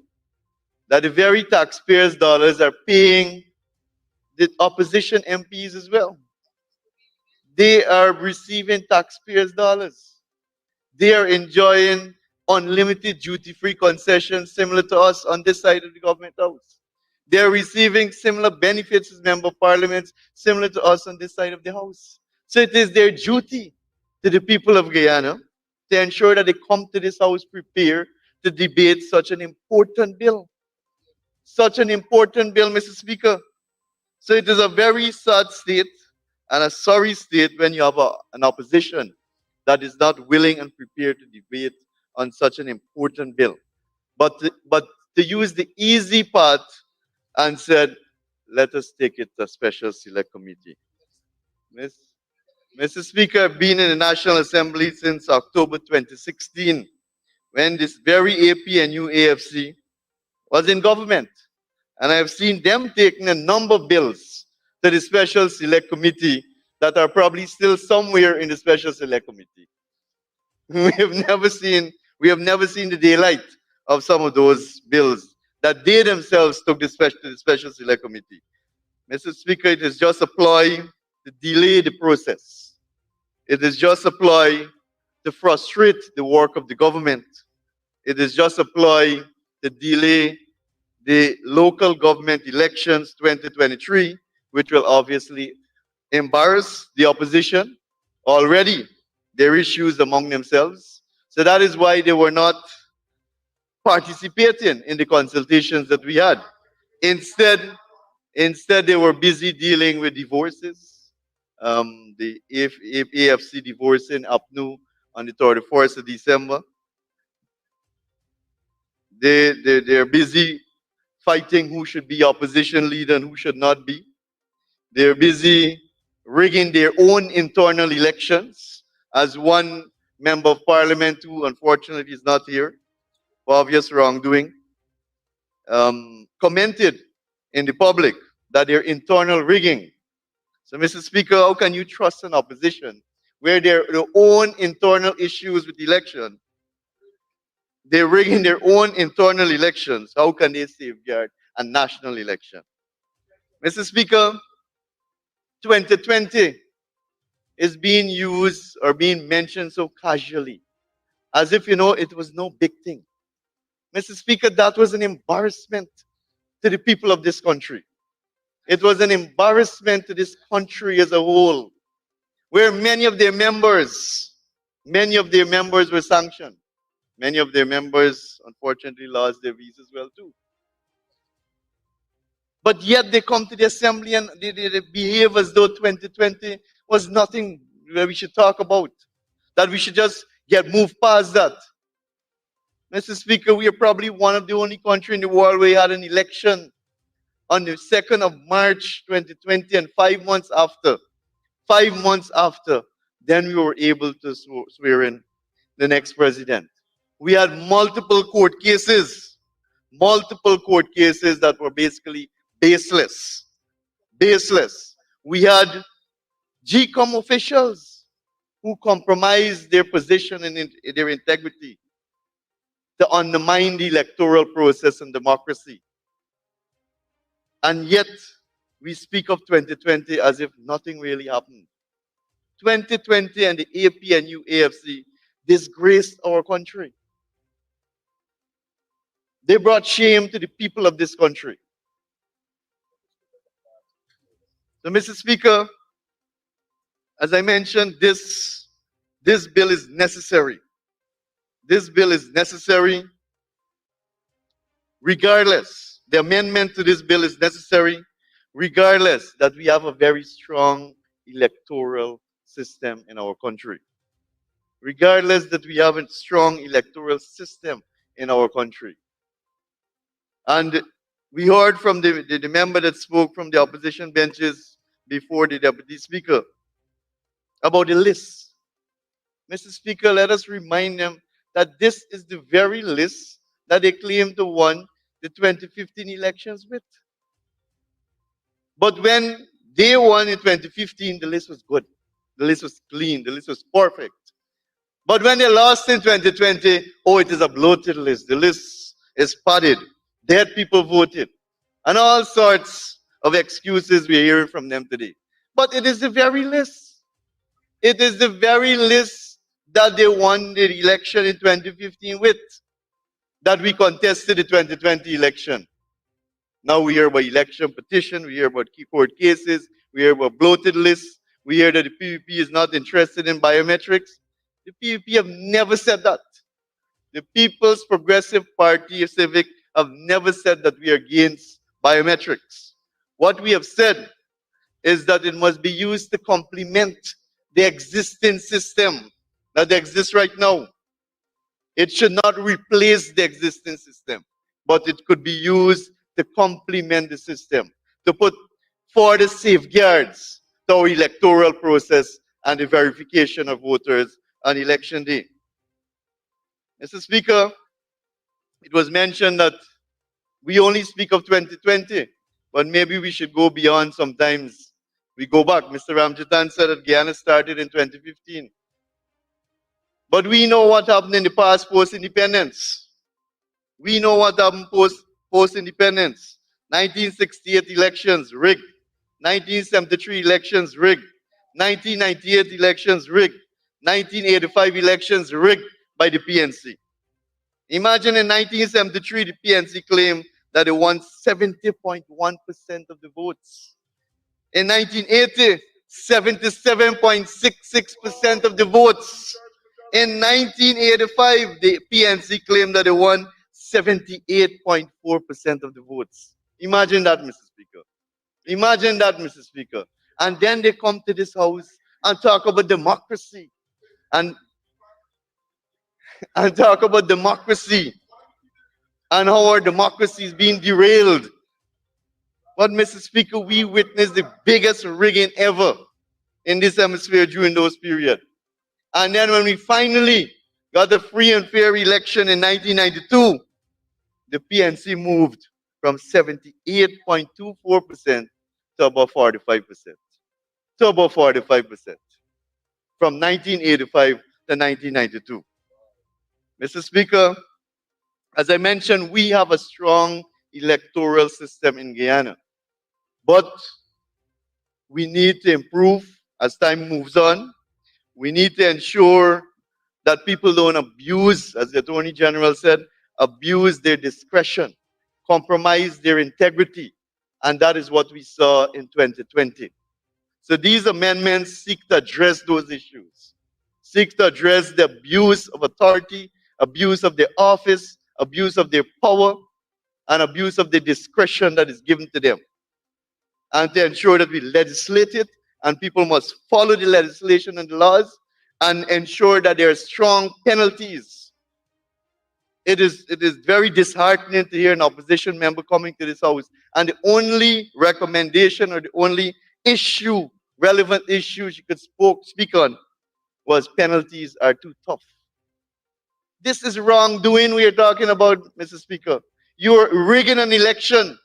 that the very taxpayers' dollars are paying the opposition MPs as well. They are receiving taxpayers' dollars. They are enjoying unlimited duty-free concessions similar to us on this side of the government house. They are receiving similar benefits as member of parliaments similar to us on this side of the house. So it is their duty to the people of Guyana to ensure that they come to this house prepared to debate such an important bill. Such an important bill, Mr. Speaker. So it is a very sad state and a sorry state when you have an opposition that is not willing and prepared to debate on such an important bill. But to use the easy part and said, let us take it to a special select committee. Miss, Mr. Speaker, I've been in the National Assembly since October 2016, when this very AP and new AFC was in government. And I have seen them taking a number of bills to the Special Select Committee that are probably still somewhere in the Special Select Committee. We have never seen the daylight of some of those bills that they themselves took to the Special Select Committee. Mr. Speaker, it is just a ploy to delay the process. It is just a ploy to frustrate the work of the government. It is just a ploy to delay the local government elections 2023, which will obviously embarrass the opposition. Already, there are issues among themselves. So that is why they were not participating in the consultations that we had. Instead, they were busy dealing with divorces. The AFC divorcing APNU on the 31st of December. They're busy fighting who should be opposition leader and who should not be. They're busy rigging their own internal elections, as one member of parliament who unfortunately is not here for obvious wrongdoing commented in the public that their internal rigging. So, Mr. Speaker, how can you trust an opposition where their own internal issues with election, they're rigging their own internal elections? How can they safeguard a national election? Mr. Speaker, 2020 is being used or being mentioned so casually, as if, it was no big thing. Mr. Speaker, that was an embarrassment to the people of this country. It was an embarrassment to this country as a whole, where many of their members were sanctioned. Many of their members, unfortunately, lost their visas as well, too. But yet they come to the assembly and they behave as though 2020 was nothing where we should talk about, that we should just move past that. Mr. Speaker, we are probably one of the only countries in the world where we had an election on the 2nd of March 2020, and 5 months after, then we were able to swear in the next president. We had multiple court cases that were basically baseless. We had GCOM officials who compromised their position and their integrity to undermine the electoral process and democracy. And yet, we speak of 2020 as if nothing really happened. 2020 and the AP and new AFC disgraced our country. They brought shame to the people of this country. So, Mr. Speaker, as I mentioned, this bill is necessary. This bill is necessary regardless. The amendment to this bill is necessary regardless that we have a very strong electoral system in our country. Regardless that we have a strong electoral system in our country. And we heard from the member that spoke from the opposition benches before the deputy speaker about the list. Mr. Speaker, let us remind them that this is the very list that they claim to want the 2015 elections with. But when they won in 2015, the list was good. The list was clean. The list was perfect. But when they lost in 2020, oh, it is a bloated list. The list is padded. Dead people voted. And all sorts of excuses we're hearing from them today. But it is the very list. It is the very list that they won the election in 2015 with, that we contested the 2020 election. Now we hear about election petition, we hear about key court cases, we hear about bloated lists, we hear that the PVP is not interested in biometrics. The PVP have never said that. The People's Progressive Party of Civic have never said that we are against biometrics. What we have said is that it must be used to complement the existing system that exists right now. It should not replace the existing system, but it could be used to complement the system, to put further safeguards to our electoral process and the verification of voters on election day. Mr. Speaker, it was mentioned that we only speak of 2020, but maybe we should go beyond sometimes. We go back. Mr. Ramjitan said that Guyana started in 2015. But we know what happened in the past post-independence. We know what happened post-independence. 1968 elections rigged. 1973 elections rigged. 1998 elections rigged. 1985 elections rigged by the PNC. Imagine in 1973, the PNC claimed that they won 70.1% of the votes. In 1980, 77.66% of the votes. In 1985, the PNC claimed that they won 78.4% of the votes. Imagine that, Mr. Speaker. Imagine that, Mr. Speaker. And then they come to this house and talk about democracy. And talk about democracy and how our democracy is being derailed. But, Mr. Speaker, we witnessed the biggest rigging ever in this hemisphere during those periods. And then when we finally got a free and fair election in 1992, the PNC moved from 78.24% to about 45%. To about 45%. From 1985 to 1992. Mr. Speaker, as I mentioned, we have a strong electoral system in Guyana. But we need to improve as time moves on. We need to ensure that people don't abuse, as the Attorney General said, abuse their discretion, compromise their integrity. And that is what we saw in 2020. So these amendments seek to address those issues, seek to address the abuse of authority, abuse of their office, abuse of their power, and abuse of the discretion that is given to them. And to ensure that we legislate it, and people must follow the legislation and the laws, and ensure that there are strong penalties. It is very disheartening to hear an opposition member coming to this house, and the only recommendation or the only issue, relevant issue she could speak on was penalties are too tough. This is wrongdoing we are talking about, Mr. Speaker. You are rigging an election.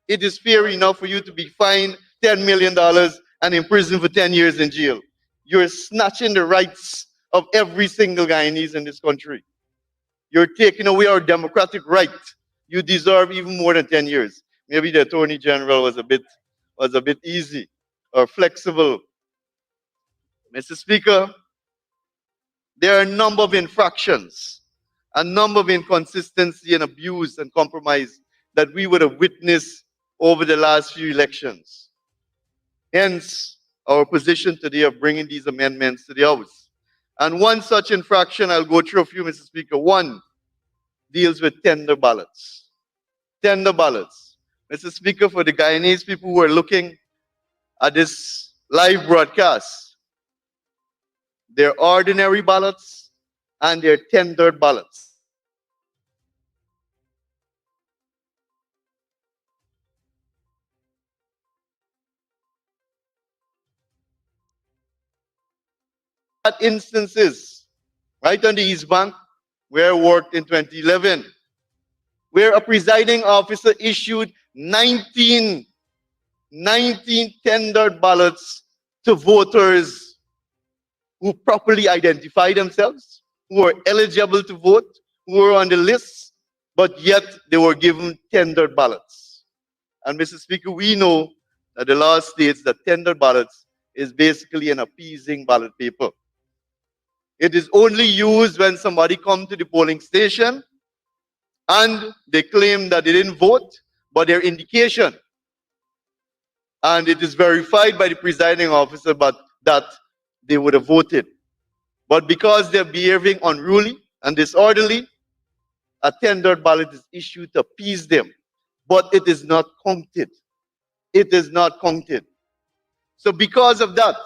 It is fair enough for you to be fined $10 million and imprisoned for 10 years in jail. You're snatching the rights of every single Guyanese in this country. You're taking away our democratic right. You deserve even more than 10 years. Maybe the Attorney General was a bit easy or flexible. Mr. Speaker, there are a number of infractions, a number of inconsistency and abuse and compromise that we would have witnessed over the last few elections. Hence, our position today of bringing these amendments to the House. And one such infraction, I'll go through a few, Mr. Speaker. One deals with tender ballots. Tender ballots. Mr. Speaker, for the Guyanese people who are looking at this live broadcast, there are ordinary ballots and there are tendered ballots. Instances, right on the East Bank, where I worked in 2011, where a presiding officer issued 19 tendered ballots to voters who properly identify themselves, who are eligible to vote, who are on the list, but yet they were given tendered ballots. And Mr. Speaker, we know that the law states that tendered ballots is basically an appeasing ballot paper. It is only used when somebody comes to the polling station and they claim that they didn't vote, but their indication, and it is verified by the presiding officer, but that they would have voted. But because they're behaving unruly and disorderly, a tendered ballot is issued to appease them, but it is not counted. It is not counted. So because of that,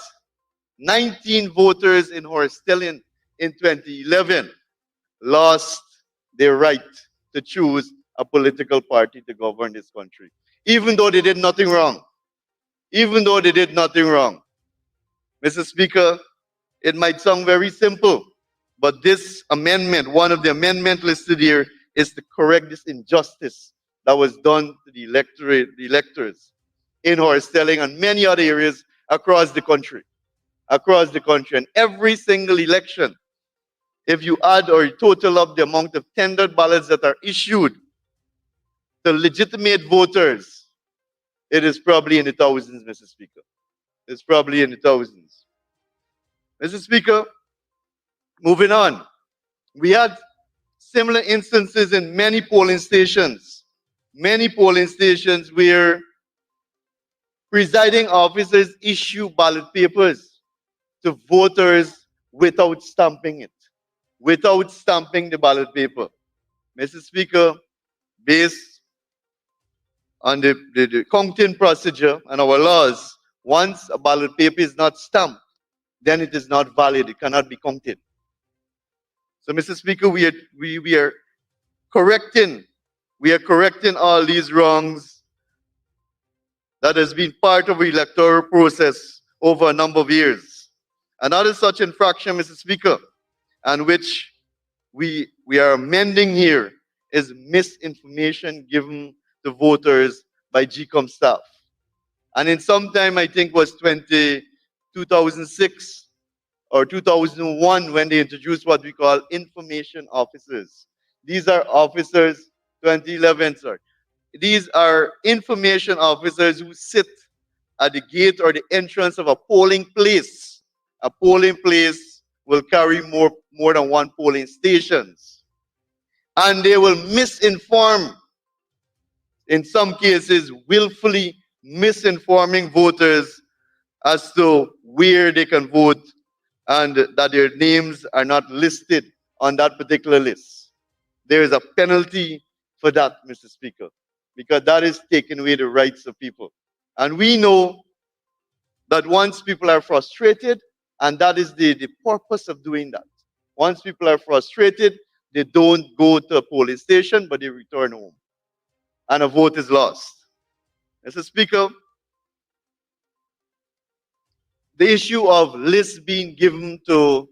19 voters in Horstellian in 2011 lost their right to choose a political party to govern this country, even though they did nothing wrong. Even though they did nothing wrong. Mr. Speaker, it might sound very simple, but this amendment, one of the amendments listed here, is to correct this injustice that was done to the electors in Horstelling and many other areas across the country. Across the country. And every single election, if you add or total up the amount of tendered ballots that are issued to legitimate voters, it is probably in the thousands, Mr. Speaker. It's probably in the thousands. Mr. Speaker, moving on. We had similar instances in many polling stations where presiding officers issue ballot papers to voters without stamping it, without stamping the ballot paper. Mr. Speaker, based on the counting procedure and our laws, once a ballot paper is not stamped, then it is not valid. It cannot be counted. So, Mr. Speaker, we are correcting all these wrongs that has been part of the electoral process over a number of years. Another such infraction, Mr. Speaker, and which we are amending here, is misinformation given to voters by GCOM staff. And in some time, I think was 2006 or 2001, when they introduced what we call information officers. These are officers, 2011, sorry. These are information officers who sit at the gate or the entrance of a polling place. A polling place will carry more than one polling stations. And they will misinform, in some cases, willfully misinforming voters as to where they can vote and that their names are not listed on that particular list. There is a penalty for that, Mr. Speaker, because that is taking away the rights of people. And we know that once people are frustrated, and that is the purpose of doing that. Once people are frustrated, they don't go to a polling station, but they return home. And a vote is lost. Mr. Speaker, the issue of lists being given to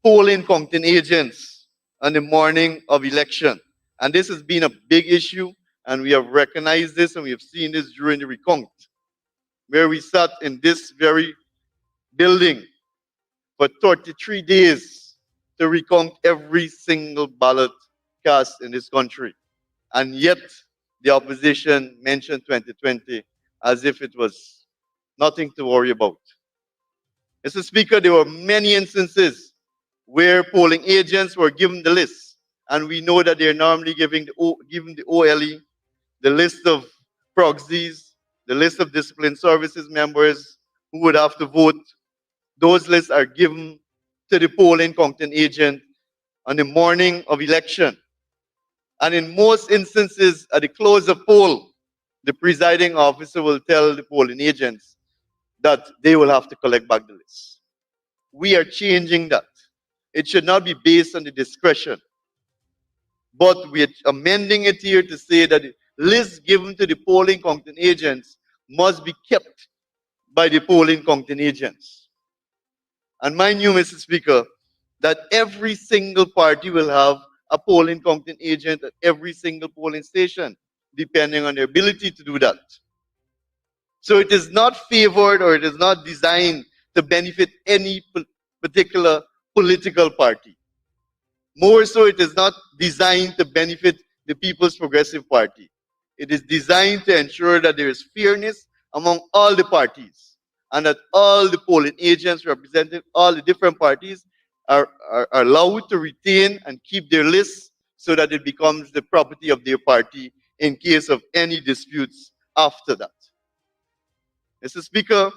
polling counting agents on the morning of election. And this has been a big issue, and we have recognized this, and we have seen this during the recount, where we sat in this very building for 33 days to recount every single ballot cast in this country. And yet, the opposition mentioned 2020 as if it was nothing to worry about. Mr. Speaker, there were many instances where polling agents were given the list, and we know that they're normally giving the OLE the list of proxies, the list of discipline services members who would have to vote. Those lists are given to the polling counting agent on the morning of election. And in most instances, at the close of poll, the presiding officer will tell the polling agents that they will have to collect back the list. We are changing that. It should not be based on the discretion. But we are amending it here to say that the lists given to the polling counting agents must be kept by the polling counting agents. And mind you, Mr. Speaker, that every single party will have a polling counting agent at every single polling station, depending on their ability to do that. So it is not favored or it is not designed to benefit any particular political party. More so, it is not designed to benefit the People's Progressive Party. It is designed to ensure that there is fairness among all the parties and that all the polling agents representing all the different parties are allowed to retain and keep their lists so that it becomes the property of their party in case of any disputes after that. Mr. Speaker,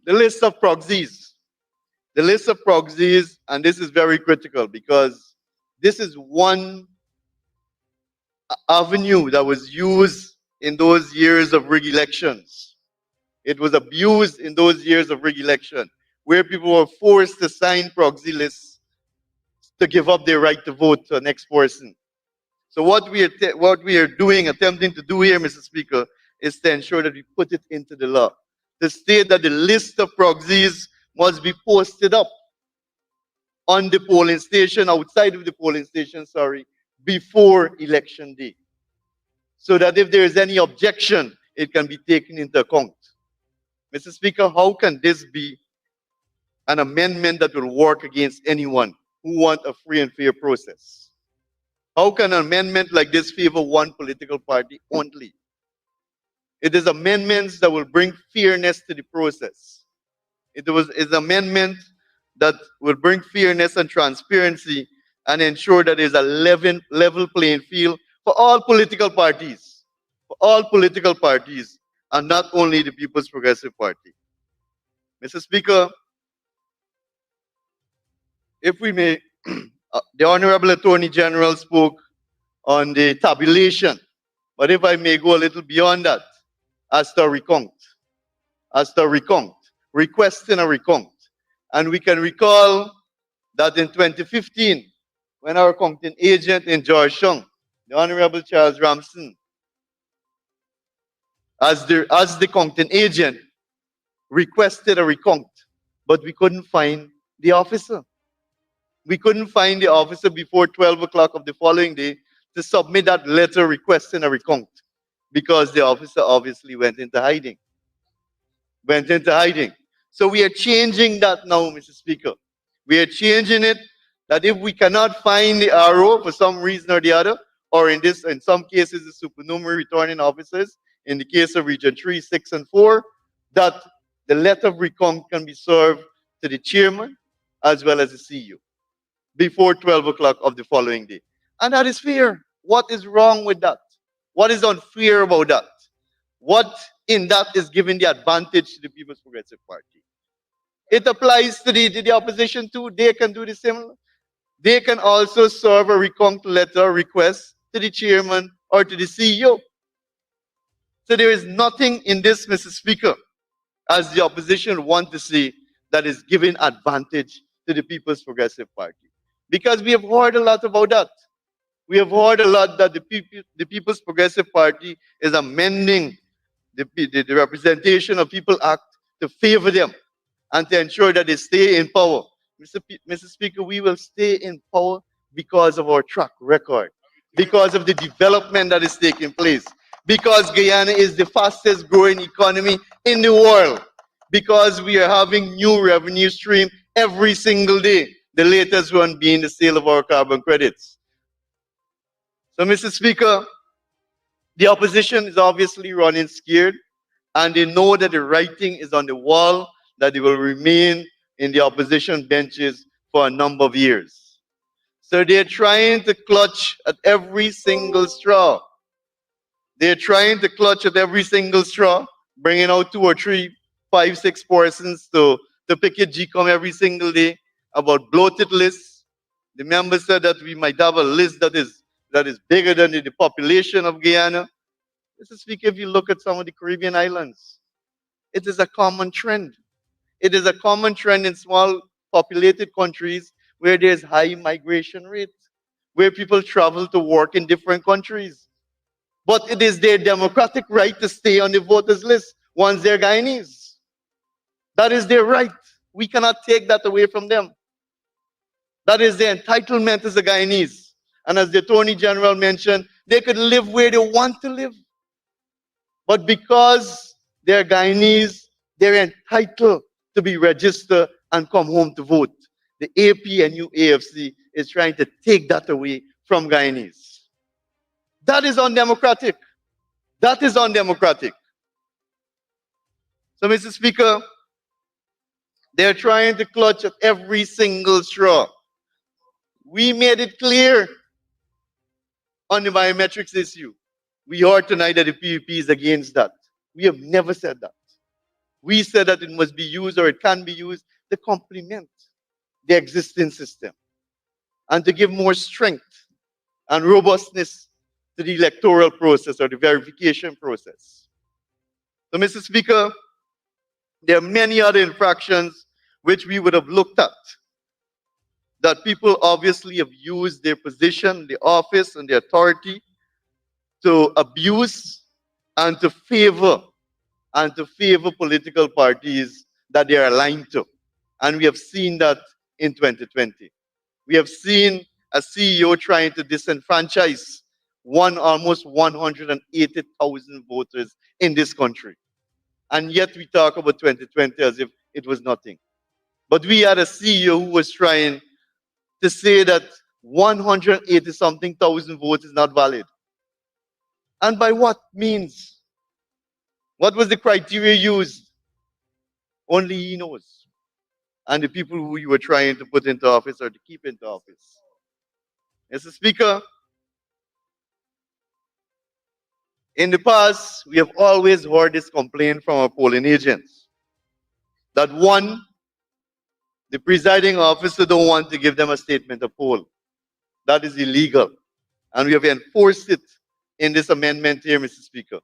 the list of proxies. The list of proxies, and this is very critical because this is one avenue that was used in those years of rig elections. It was abused in those years of rig election, where people were forced to sign proxy lists to give up their right to vote to the next person. So what we are doing, attempting to do here, Mr. Speaker, is to ensure that we put it into the law. To state that the list of proxies must be posted up on the polling station, outside of the polling station, sorry, before election day. So that if there is any objection, it can be taken into account. Mr. Speaker, how can this be an amendment that will work against anyone who want a free and fair process? How can an amendment like this favor one political party only? It is amendments that will bring fairness to the process. It is amendment that will bring fairness and transparency and ensure that there's a level playing field for all political parties, and not only the People's Progressive Party. Mr. Speaker, if we may, the Honorable Attorney General spoke on the tabulation, but if I may go a little beyond that, as to recount, requesting a recount. And we can recall that in 2015, when our counting agent in Georgetown, the Honorable Charles Ramson, as the counting agent, requested a recount, but we couldn't find the officer. We couldn't find the officer before 12 o'clock of the following day to submit that letter requesting a recount, because the officer obviously went into hiding. So we are changing that now, Mr. Speaker. We are changing it that if we cannot find the RO for some reason or the other, or in some cases, the supernumerary returning officers, in the case of Region 3, 6, and 4, that the letter of recount can be served to the chairman as well as the CEO before 12 o'clock of the following day. And that is fair. What is wrong with that? What is unfair about that? What in that is giving the advantage to the People's Progressive Party? It applies to the opposition too. They can do the same. They can also serve a recount letter request to the chairman or to the CEO. So there is nothing in this, Mr. Speaker, as the opposition want to see, that is giving advantage to the People's Progressive Party. Because we have heard a lot about that. We have heard a lot that the People's Progressive Party is amending the Representation of People Act to favor them and to ensure that they stay in power. Mr. Speaker, we will stay in power because of our track record, because of the development that is taking place, because Guyana is the fastest growing economy in the world, because we are having new revenue stream every single day, the latest one being the sale of our carbon credits. So, Mr. Speaker, the opposition is obviously running scared, and they know that the writing is on the wall, that they will remain in the opposition benches for a number of years. So they're trying to clutch at every single straw. Bringing out 2 or 3, 5, 6 persons to pick a GCOM every single day about bloated lists. The member said that we might have a list that is bigger than the population of Guyana. Mr. Speaker, if you look at some of the Caribbean islands, it is a common trend. It is a common trend in small populated countries where there's high migration rate, where people travel to work in different countries. But it is their democratic right to stay on the voters list once they're Guyanese. That is their right. We cannot take that away from them. That is their entitlement as a Guyanese. And as the Attorney General mentioned, they could live where they want to live. But because they're Guyanese, they're entitled to be registered and come home to vote. The APNU AFC is trying to take that away from Guyanese. That is undemocratic. That is undemocratic. So, Mr. Speaker, they're trying to clutch at every single straw. We made it clear on the biometrics issue. We heard tonight that the PUP is against that. We have never said that. We said that it must be used or it can be used to complement the existing system and to give more strength and robustness to the electoral process or the verification process. So, Mr. Speaker, there are many other infractions which we would have looked at that people obviously have used their position, the office, and the authority to abuse and to favor political parties that they are aligned to. And we have seen that in 2020. We have seen a CEO trying to disenfranchise almost 180,000 voters in this country. And yet we talk about 2020 as if it was nothing. But we had a CEO who was trying to say that 180 something thousand votes is not valid. And by what means? What was the criteria used? Only he knows. And the people who you were trying to put into office or to keep into office. Mr. Speaker, in the past, we have always heard this complaint from our polling agents that one, the presiding officer don't want to give them a statement of poll. That is illegal. And we have enforced it in this amendment here, Mr. Speaker,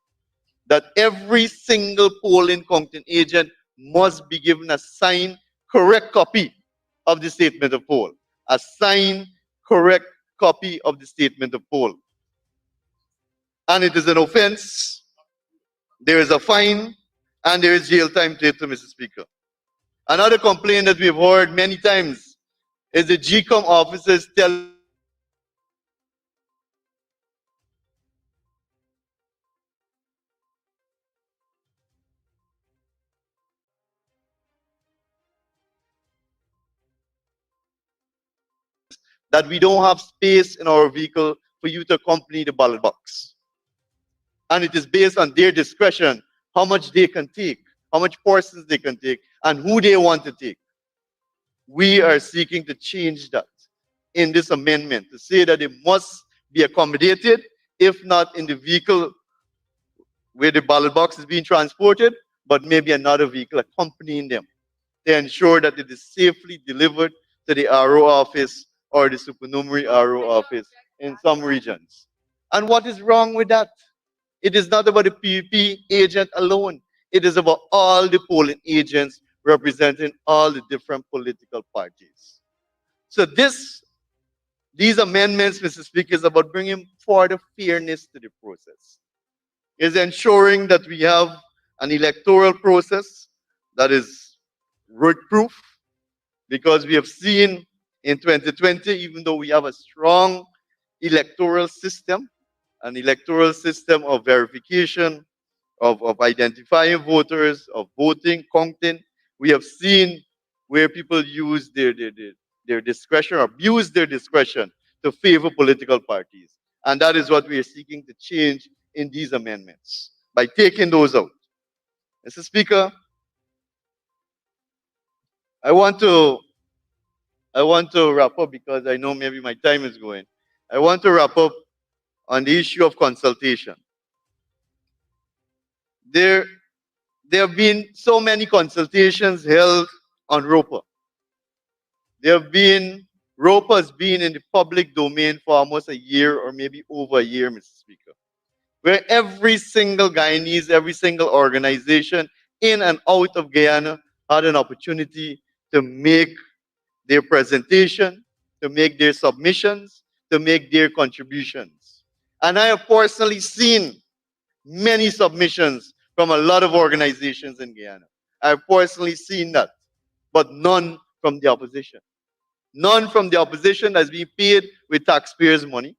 that every single polling counting agent must be given a signed, correct copy of the statement of poll. A signed, correct copy of the statement of poll. And it is an offense, there is a fine, and there is jail time to it, Mr. Speaker. Another complaint that we've heard many times is the GCOM officers tell that we don't have space in our vehicle for you to accompany the ballot box. And it is based on their discretion how much they can take, how much portions they can take, and who they want to take. We are seeking to change that in this amendment to say that it must be accommodated, if not in the vehicle where the ballot box is being transported, but maybe another vehicle accompanying them to ensure that it is safely delivered to the RO office or the supernumerary RO office in some regions. And what is wrong with that? It is not about the PUP agent alone. It is about all the polling agents representing all the different political parties. So these amendments, Mr. Speaker, is about bringing further fairness to the process. Is ensuring that we have an electoral process that is root-proof, because we have seen in 2020, even though we have a strong electoral system, an electoral system of verification, of identifying voters, of voting, counting, we have seen where people use their discretion or abuse their discretion to favor political parties. And that is what we are seeking to change in these amendments by taking those out. Mr. Speaker, I want to wrap up because I know maybe my time is going. I want to wrap up on the issue of consultation. There have been so many consultations held on ROPA. ROPA has been in the public domain for almost a year or maybe over a year, Mr. Speaker, where every single Guyanese, every single organization in and out of Guyana had an opportunity to make their presentation, to make their submissions, to make their contributions. And I have personally seen many submissions from a lot of organizations in Guyana. I've personally seen that, but none from the opposition. none from the opposition that's being paid with taxpayers' money,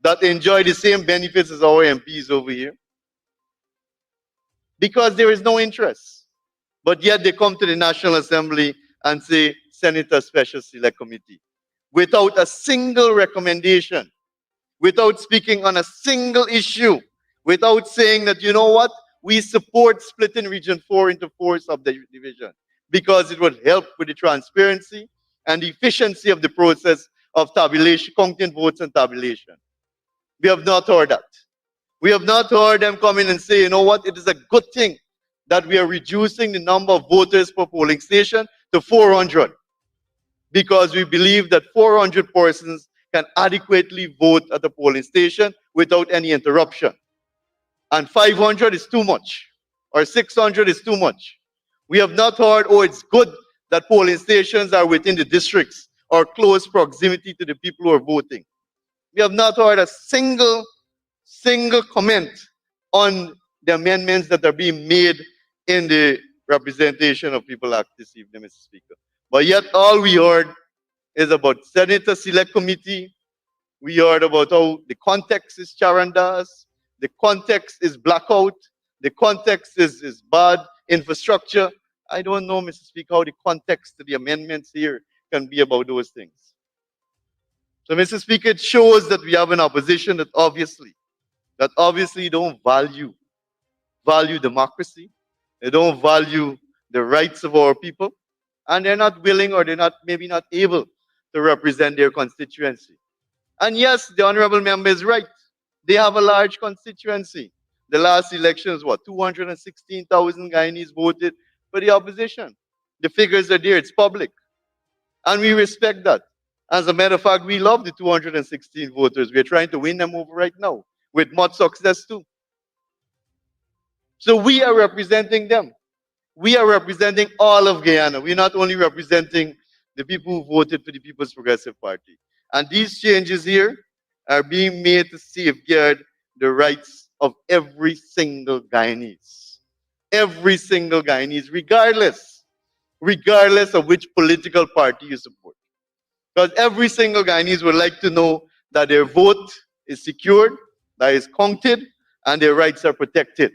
that enjoy the same benefits as our MPs over here, because there is no interest. But yet they come to the National Assembly and say, Senator Special Select Committee, without a single recommendation, without speaking on a single issue, without saying that, you know what, we support splitting Region 4 into 4 subdivision because it would help with the transparency and the efficiency of the process of tabulation, counting votes and tabulation. We have not heard that. We have not heard them come in and say, you know what, it is a good thing that we are reducing the number of voters per polling station to 400, because we believe that 400 persons can adequately vote at the polling station without any interruption. And 500 is too much, or 600 is too much. We have not heard, oh, it's good that polling stations are within the districts or close proximity to the people who are voting. We have not heard a single comment on the amendments that are being made in the Representation of People Act this evening, Mr. Speaker. But yet all we heard is about Senator Select Committee. We heard about how the context is charandas, the context is blackout, the context is bad infrastructure. I don't know, Mr. Speaker, how the context to the amendments here can be about those things. So, Mr. Speaker, it shows that we have an opposition that obviously don't value democracy. They don't value the rights of our people, and they're not willing, or they're not maybe not able to represent their constituency. And yes, the honorable member is right. They have a large constituency. The last elections, what, 216,000 Guyanese voted for the opposition. The figures are there, it's public. And we respect that. As a matter of fact, we love the 216 voters. We're trying to win them over right now, with much success too. So we are representing them. We are representing all of Guyana. We're not only representing the people who voted for the People's Progressive Party. And these changes here are being made to safeguard the rights of every single Guyanese. Every single Guyanese, regardless of which political party you support. Because every single Guyanese would like to know that their vote is secured, that it's counted, and their rights are protected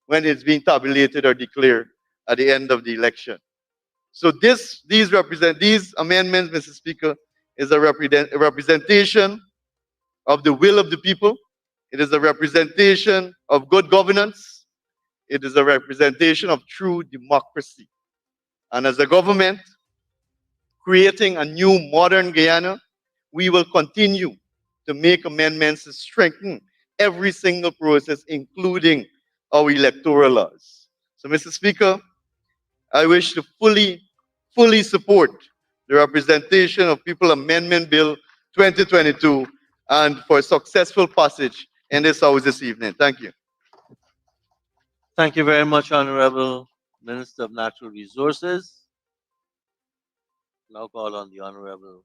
when it's being tabulated or declared at the end of the election. So these amendments, Mr. Speaker, is a representation of the will of the people. It is a representation of good governance. It is a representation of true democracy. And as a government, creating a new modern Guyana, we will continue to make amendments to strengthen every single process, including our electoral laws. So, Mr. Speaker, I wish to fully support the Representation of People Amendment Bill 2022 and for successful passage in this House this evening. Thank you. Thank you very much, Honorable Minister of Natural Resources. Now call on the Honorable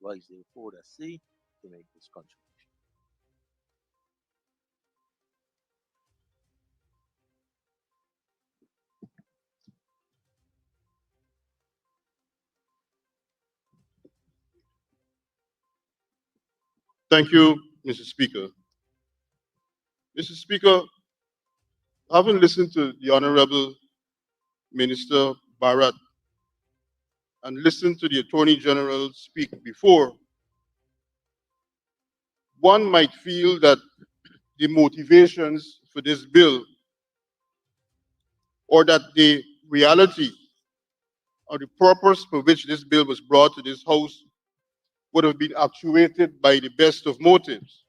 Rising Ford SC to make this contribution. Thank you, Mr. Speaker. Mr. Speaker, having listened to the Honorable Minister Bharat and listened to the Attorney General speak before, one might feel that the motivations for this bill, or that the reality or the purpose for which this bill was brought to this House would have been actuated by the best of motives.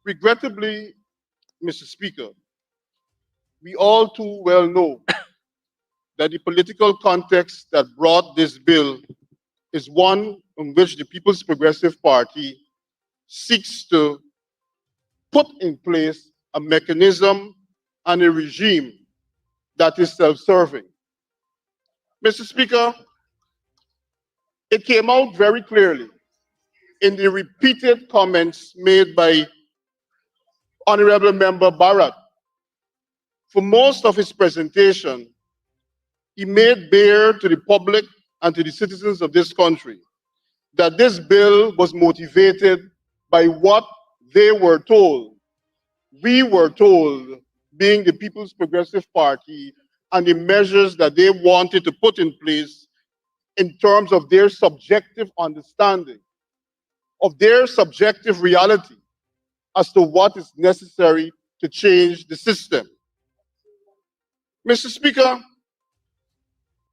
Regrettably, Mr. Speaker, we all too well know that the political context that brought this bill is one in which the People's Progressive Party seeks to put in place a mechanism and a regime that is self-serving. Mr. Speaker, it came out very clearly in the repeated comments made by Honorable Member Bharat. For most of his presentation, he made bare to the public and to the citizens of this country that this bill was motivated by what they were told, we were told, being the People's Progressive Party, and the measures that they wanted to put in place in terms of their subjective understanding, of their subjective reality as to what is necessary to change the system. Mr. Speaker,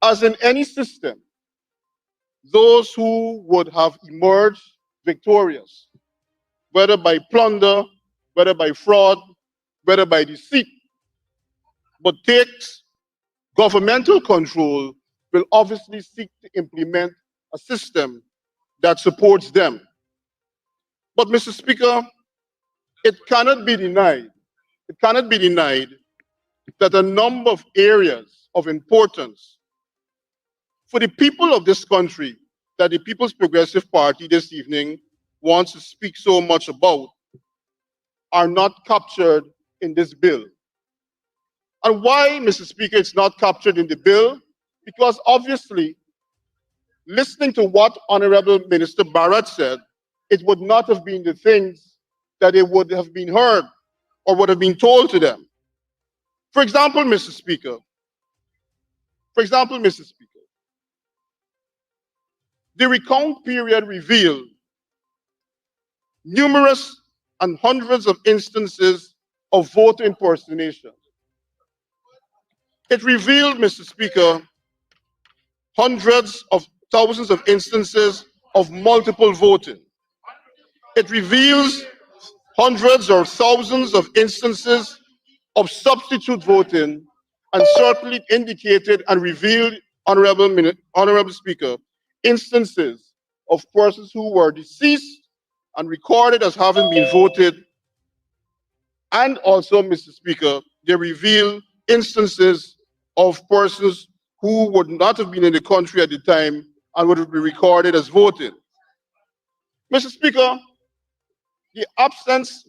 as in any system, those who would have emerged victorious, whether by plunder, whether by fraud, whether by deceit, but takes governmental control, will obviously seek to implement a system that supports them. But Mr. Speaker, it cannot be denied, it cannot be denied that a number of areas of importance for the people of this country that the People's Progressive Party this evening wants to speak so much about are not captured in this bill. And why, Mr. Speaker, it's not captured in the bill? Because obviously, listening to what Honorable Minister Barrett said, it would not have been the things that it would have been heard or would have been told to them. For example, Mr. Speaker, the recount period revealed numerous and hundreds of instances of voter impersonation. It revealed, Mr. Speaker, hundreds of thousands of instances of multiple voting. It reveals hundreds or thousands of instances of substitute voting, and certainly indicated and revealed, Honorable Speaker, instances of persons who were deceased and recorded as having been voted. And also, Mr. Speaker, they reveal instances of persons who would not have been in the country at the time and would be recorded as voting. Mr. Speaker, the absence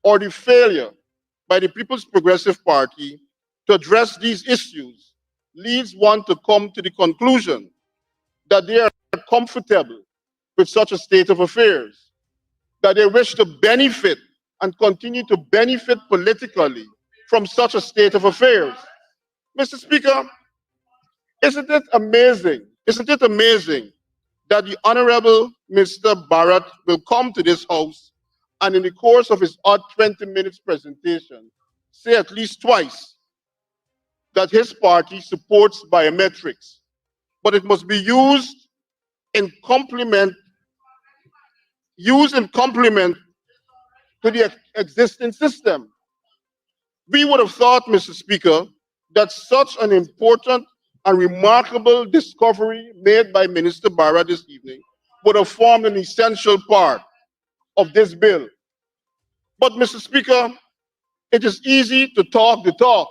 or the failure by the People's Progressive Party to address these issues leads one to come to the conclusion that they are comfortable with such a state of affairs, that they wish to benefit and continue to benefit politically from such a state of affairs. Mr. Speaker, isn't it amazing? Isn't it amazing that the Honorable Mr. Barrett will come to this House and in the course of his odd 20 minutes presentation, say at least twice that his party supports biometrics, but it must be used in complement to the existing system. We would have thought, Mr. Speaker, that such an important and remarkable discovery made by Minister Barra this evening would have formed an essential part of this bill. But, Mr. Speaker, it is easy to talk the talk.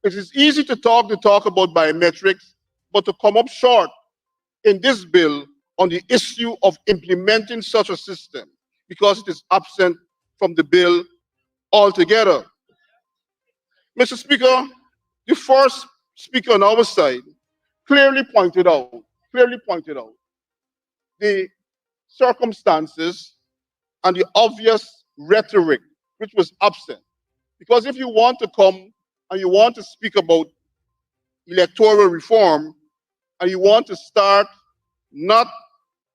It is easy to talk the talk about biometrics, but to come up short in this bill on the issue of implementing such a system because it is absent from the bill altogether. Mr. Speaker, the first speaker on our side clearly pointed out the circumstances and the obvious rhetoric which was absent. Because if you want to come and you want to speak about electoral reform and you want to start not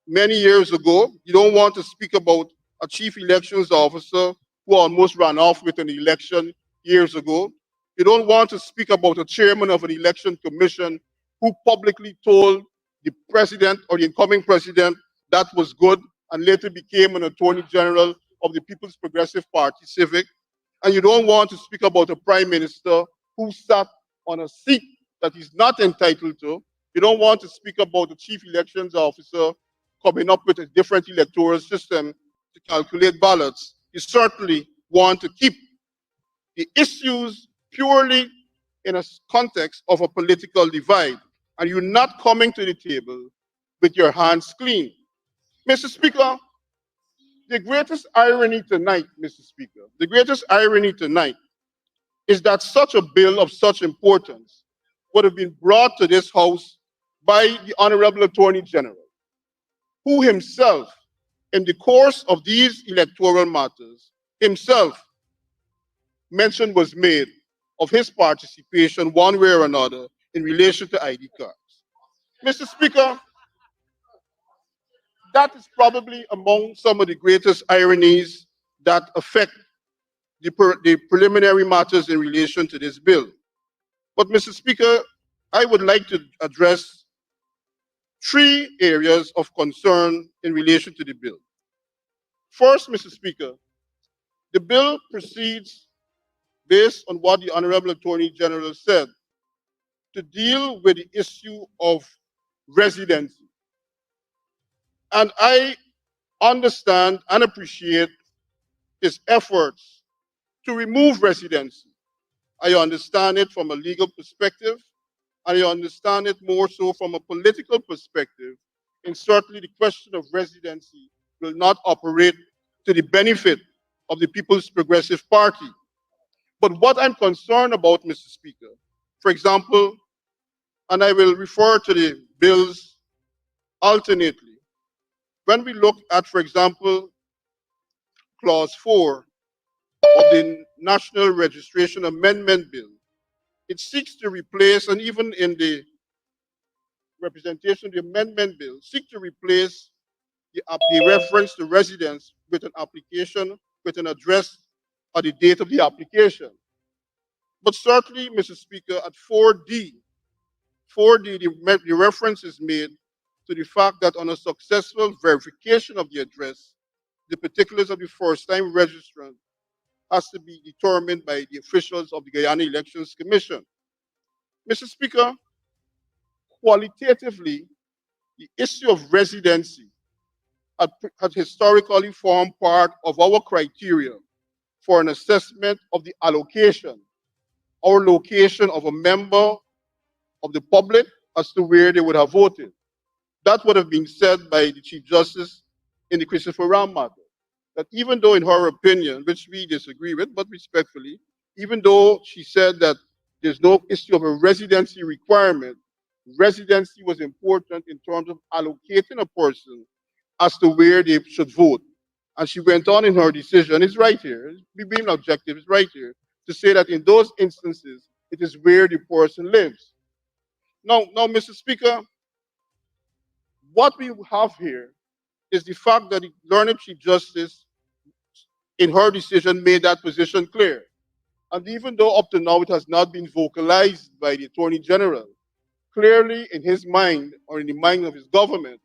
many years ago, you don't want to speak about a chief elections officer who almost ran off with an election years ago. You don't want to speak about a chairman of an election commission who publicly told the president or the incoming president that was good and later became an attorney general of the People's Progressive Party Civic. And you don't want to speak about a prime minister who sat on a seat that he's not entitled to. You don't want to speak about the chief elections officer coming up with a different electoral system to calculate ballots. You certainly want to keep the issues purely in a context of a political divide, and you're not coming to the table with your hands clean. Mr. Speaker, the greatest irony tonight, is that such a bill of such importance would have been brought to this House by the Honorable Attorney General, who himself, in the course of these electoral matters, himself mention was made of his participation one way or another in relation to ID cards. Mr. Speaker, that is probably among some of the greatest ironies that affect the preliminary matters in relation to this bill. But Mr. Speaker, I would like to address three areas of concern in relation to the bill. First, Mr. Speaker, the bill proceeds based on what the Honorable Attorney General said to deal with the issue of residency. And I understand and appreciate his efforts to remove residency. I understand it from a legal perspective, and I understand it more so from a political perspective. And certainly the question of residency will not operate to the benefit of the People's Progressive Party. But what I'm concerned about, Mr. Speaker, for example, and I will refer to the bills alternately, when we look at, for example, Clause 4 of the National Registration Amendment Bill, it seeks to replace, and even in the representation of the amendment bill, seek to replace the reference to residence with an application with an address or the date of the application. But certainly, Mr. Speaker, at 4D, the reference is made to the fact that on a successful verification of the address, the particulars of the first-time registrant has to be determined by the officials of the Guyana Elections Commission. Mr. Speaker, qualitatively, the issue of residency had historically formed part of our criteria for an assessment of the allocation or location of a member of the public as to where they would have voted. That would have been said by the Chief Justice in the Christopher Ram matter. That even though in her opinion, which we disagree with, but respectfully, even though she said that there's no issue of a residency requirement, residency was important in terms of allocating a person as to where they should vote. And she went on in her decision, it's right here, being objective, it's right here, to say that in those instances, it is where the person lives. Now, Mr. Speaker, what we have here is the fact that the learned Chief Justice, in her decision, made that position clear. And even though up to now it has not been vocalized by the Attorney General, clearly in his mind or in the mind of his government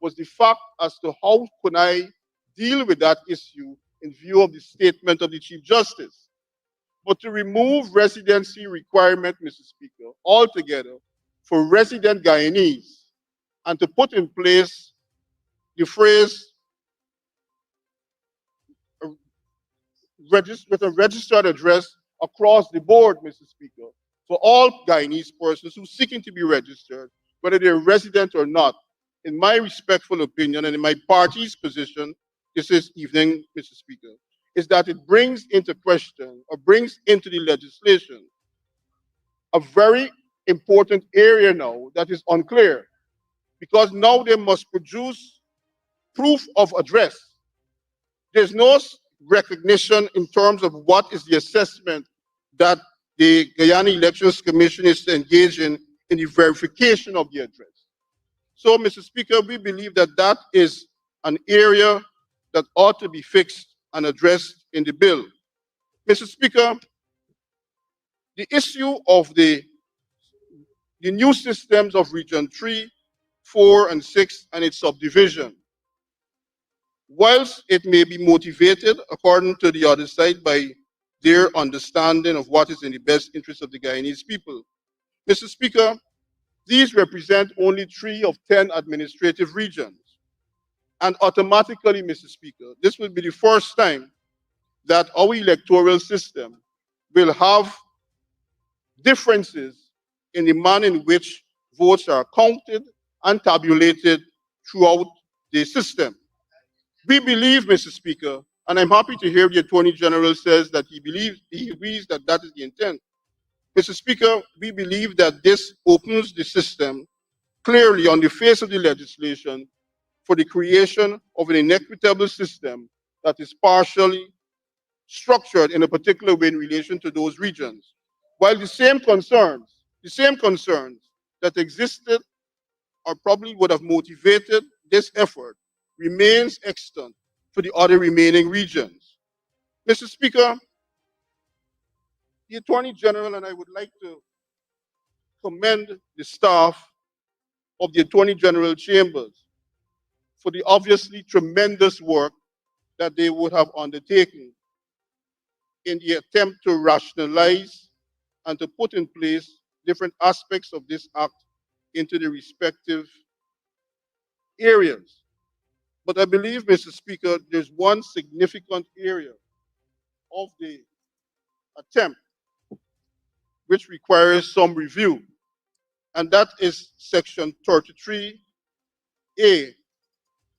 was the fact as to how could I deal with that issue in view of the statement of the Chief Justice. But to remove residency requirement, Mr. Speaker, altogether for resident Guyanese and to put in place the phrase with a registered address across the board, Mr. Speaker, for all Guyanese persons who are seeking to be registered, whether they're resident or not, in my respectful opinion and in my party's position this evening, Mr. Speaker, is that it brings into question or brings into the legislation a very important area now that is unclear, because now they must produce proof of address. There's no recognition in terms of what is the assessment that the Guyana Elections Commission is to engage in the verification of the address. So, Mr. Speaker, we believe that that is an area that ought to be fixed and addressed in the bill. Mr. Speaker, the issue of the new systems of Region 3, 4, and 6 and its subdivision, whilst it may be motivated, according to the other side, by their understanding of what is in the best interest of the Guyanese people, Mr. Speaker, these represent only 3 of 10 administrative regions. And automatically, Mr. Speaker, this will be the first time that our electoral system will have differences in the manner in which votes are counted and tabulated throughout the system. We believe, Mr. Speaker, and I'm happy to hear the Attorney General says that he agrees that that is the intent. Mr. Speaker, we believe that this opens the system clearly on the face of the legislation for the creation of an inequitable system that is partially structured in a particular way in relation to those regions. While the same concerns that existed or probably would have motivated this effort remains extant for the other remaining regions. Mr. Speaker, the Attorney General and I would like to commend the staff of the Attorney General Chambers for the obviously tremendous work that they would have undertaken in the attempt to rationalize and to put in place different aspects of this act into the respective areas. But I believe, Mr. Speaker, there's one significant area of the attempt which requires some review, and that is Section 33A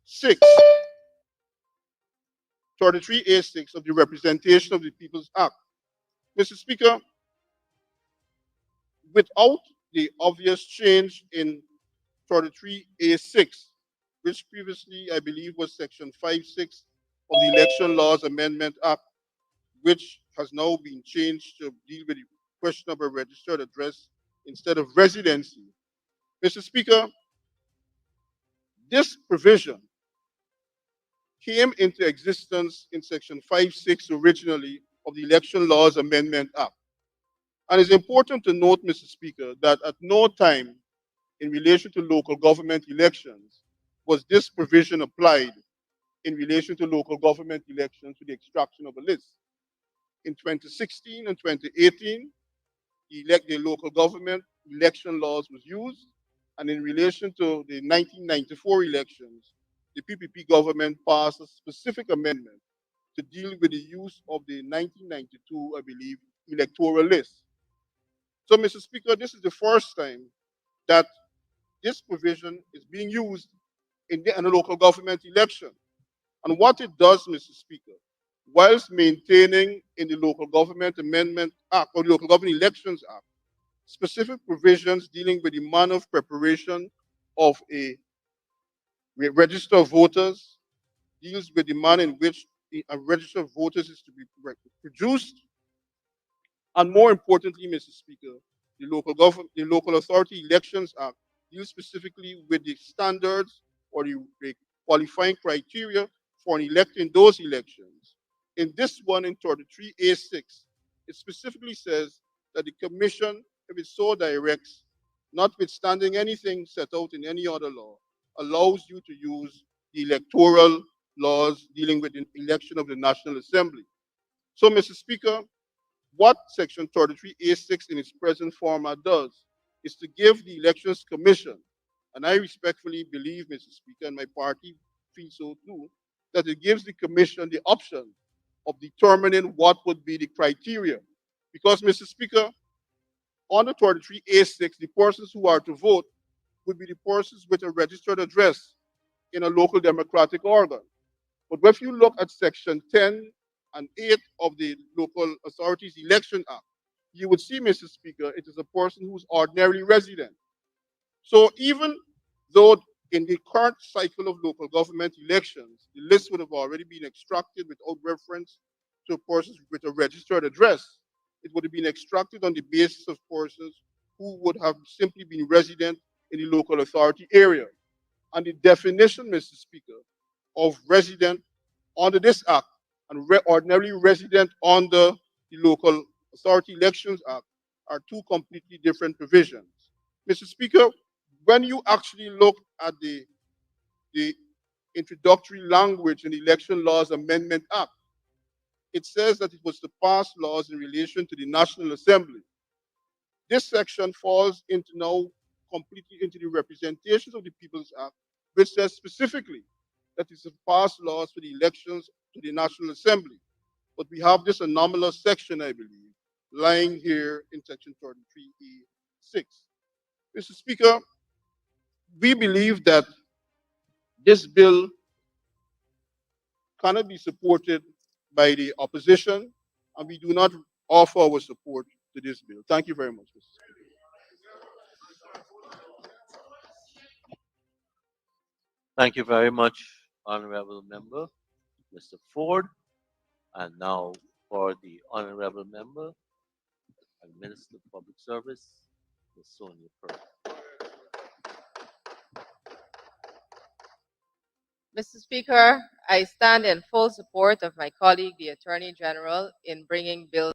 6, 33A6 of the Representation of the People's Act. Mr. Speaker, without the obvious change in 33A6, which previously I believe was Section 56 of the Election Laws Amendment Act, which has now been changed to deal with the question of a registered address instead of residency. Mr. Speaker, this provision came into existence in Section 56 originally of the Election Laws Amendment Act. And it's important to note, Mr. Speaker, that at no time in relation to local government elections was this provision applied in relation to local government elections to the extraction of a list. In 2016 and 2018, the local government election laws was used, and in relation to the 1994 elections, the PPP government passed a specific amendment to deal with the use of the 1992, I believe, electoral list. So, Mr. Speaker, this is the first time that this provision is being used in a local government election. And what it does, Mr. Speaker, whilst maintaining in the Local Government Amendment Act or the Local Government Elections Act specific provisions dealing with the manner of preparation of a register of voters, deals with the manner in which a register of voters is to be produced, and more importantly, Mr. Speaker, the Local Authority Elections Act deals specifically with the standards or the qualifying criteria for electing those elections. In this one, in 33A6, it specifically says that the Commission, if it so directs, notwithstanding anything set out in any other law, allows you to use the electoral laws dealing with the election of the National Assembly. So, Mr. Speaker, what Section 33A6 in its present format does is to give the Elections Commission, and I respectfully believe, Mr. Speaker, and my party feels so too, that it gives the Commission the option of determining what would be the criteria. Because, Mr. Speaker, under 33A6, the persons who are to vote would be the persons with a registered address in a local democratic organ. But if you look at Section 10 and 8 of the Local Authorities Election Act, you would see, Mr. Speaker, it is a person who's ordinarily resident. So even though in the current cycle of local government elections, the list would have already been extracted without reference to persons with a registered address, it would have been extracted on the basis of persons who would have simply been resident in the local authority area. And the definition, Mr. Speaker, of resident under this act and ordinarily resident under the Local Authority Elections Act are two completely different provisions. Mr. Speaker, when you actually look at the introductory language in the Election Laws Amendment Act, it says that it was to pass laws in relation to the National Assembly. This section falls into now completely into the Representations of the People's Act, which says specifically that it's to pass laws for the elections to the National Assembly. But we have this anomalous section, I believe, lying here in Section 33E6. Mr. Speaker, we believe that this bill cannot be supported by the opposition, and we do not offer our support to this bill. Thank you very much, Mr. Speaker. Thank you very much, Honorable Member, Mr. Ford. And now for the Honorable Member and Minister of Public Service, Ms. Sonia Pearl. Mr. Speaker, I stand in full support of my colleague, the Attorney General, in bringing Bill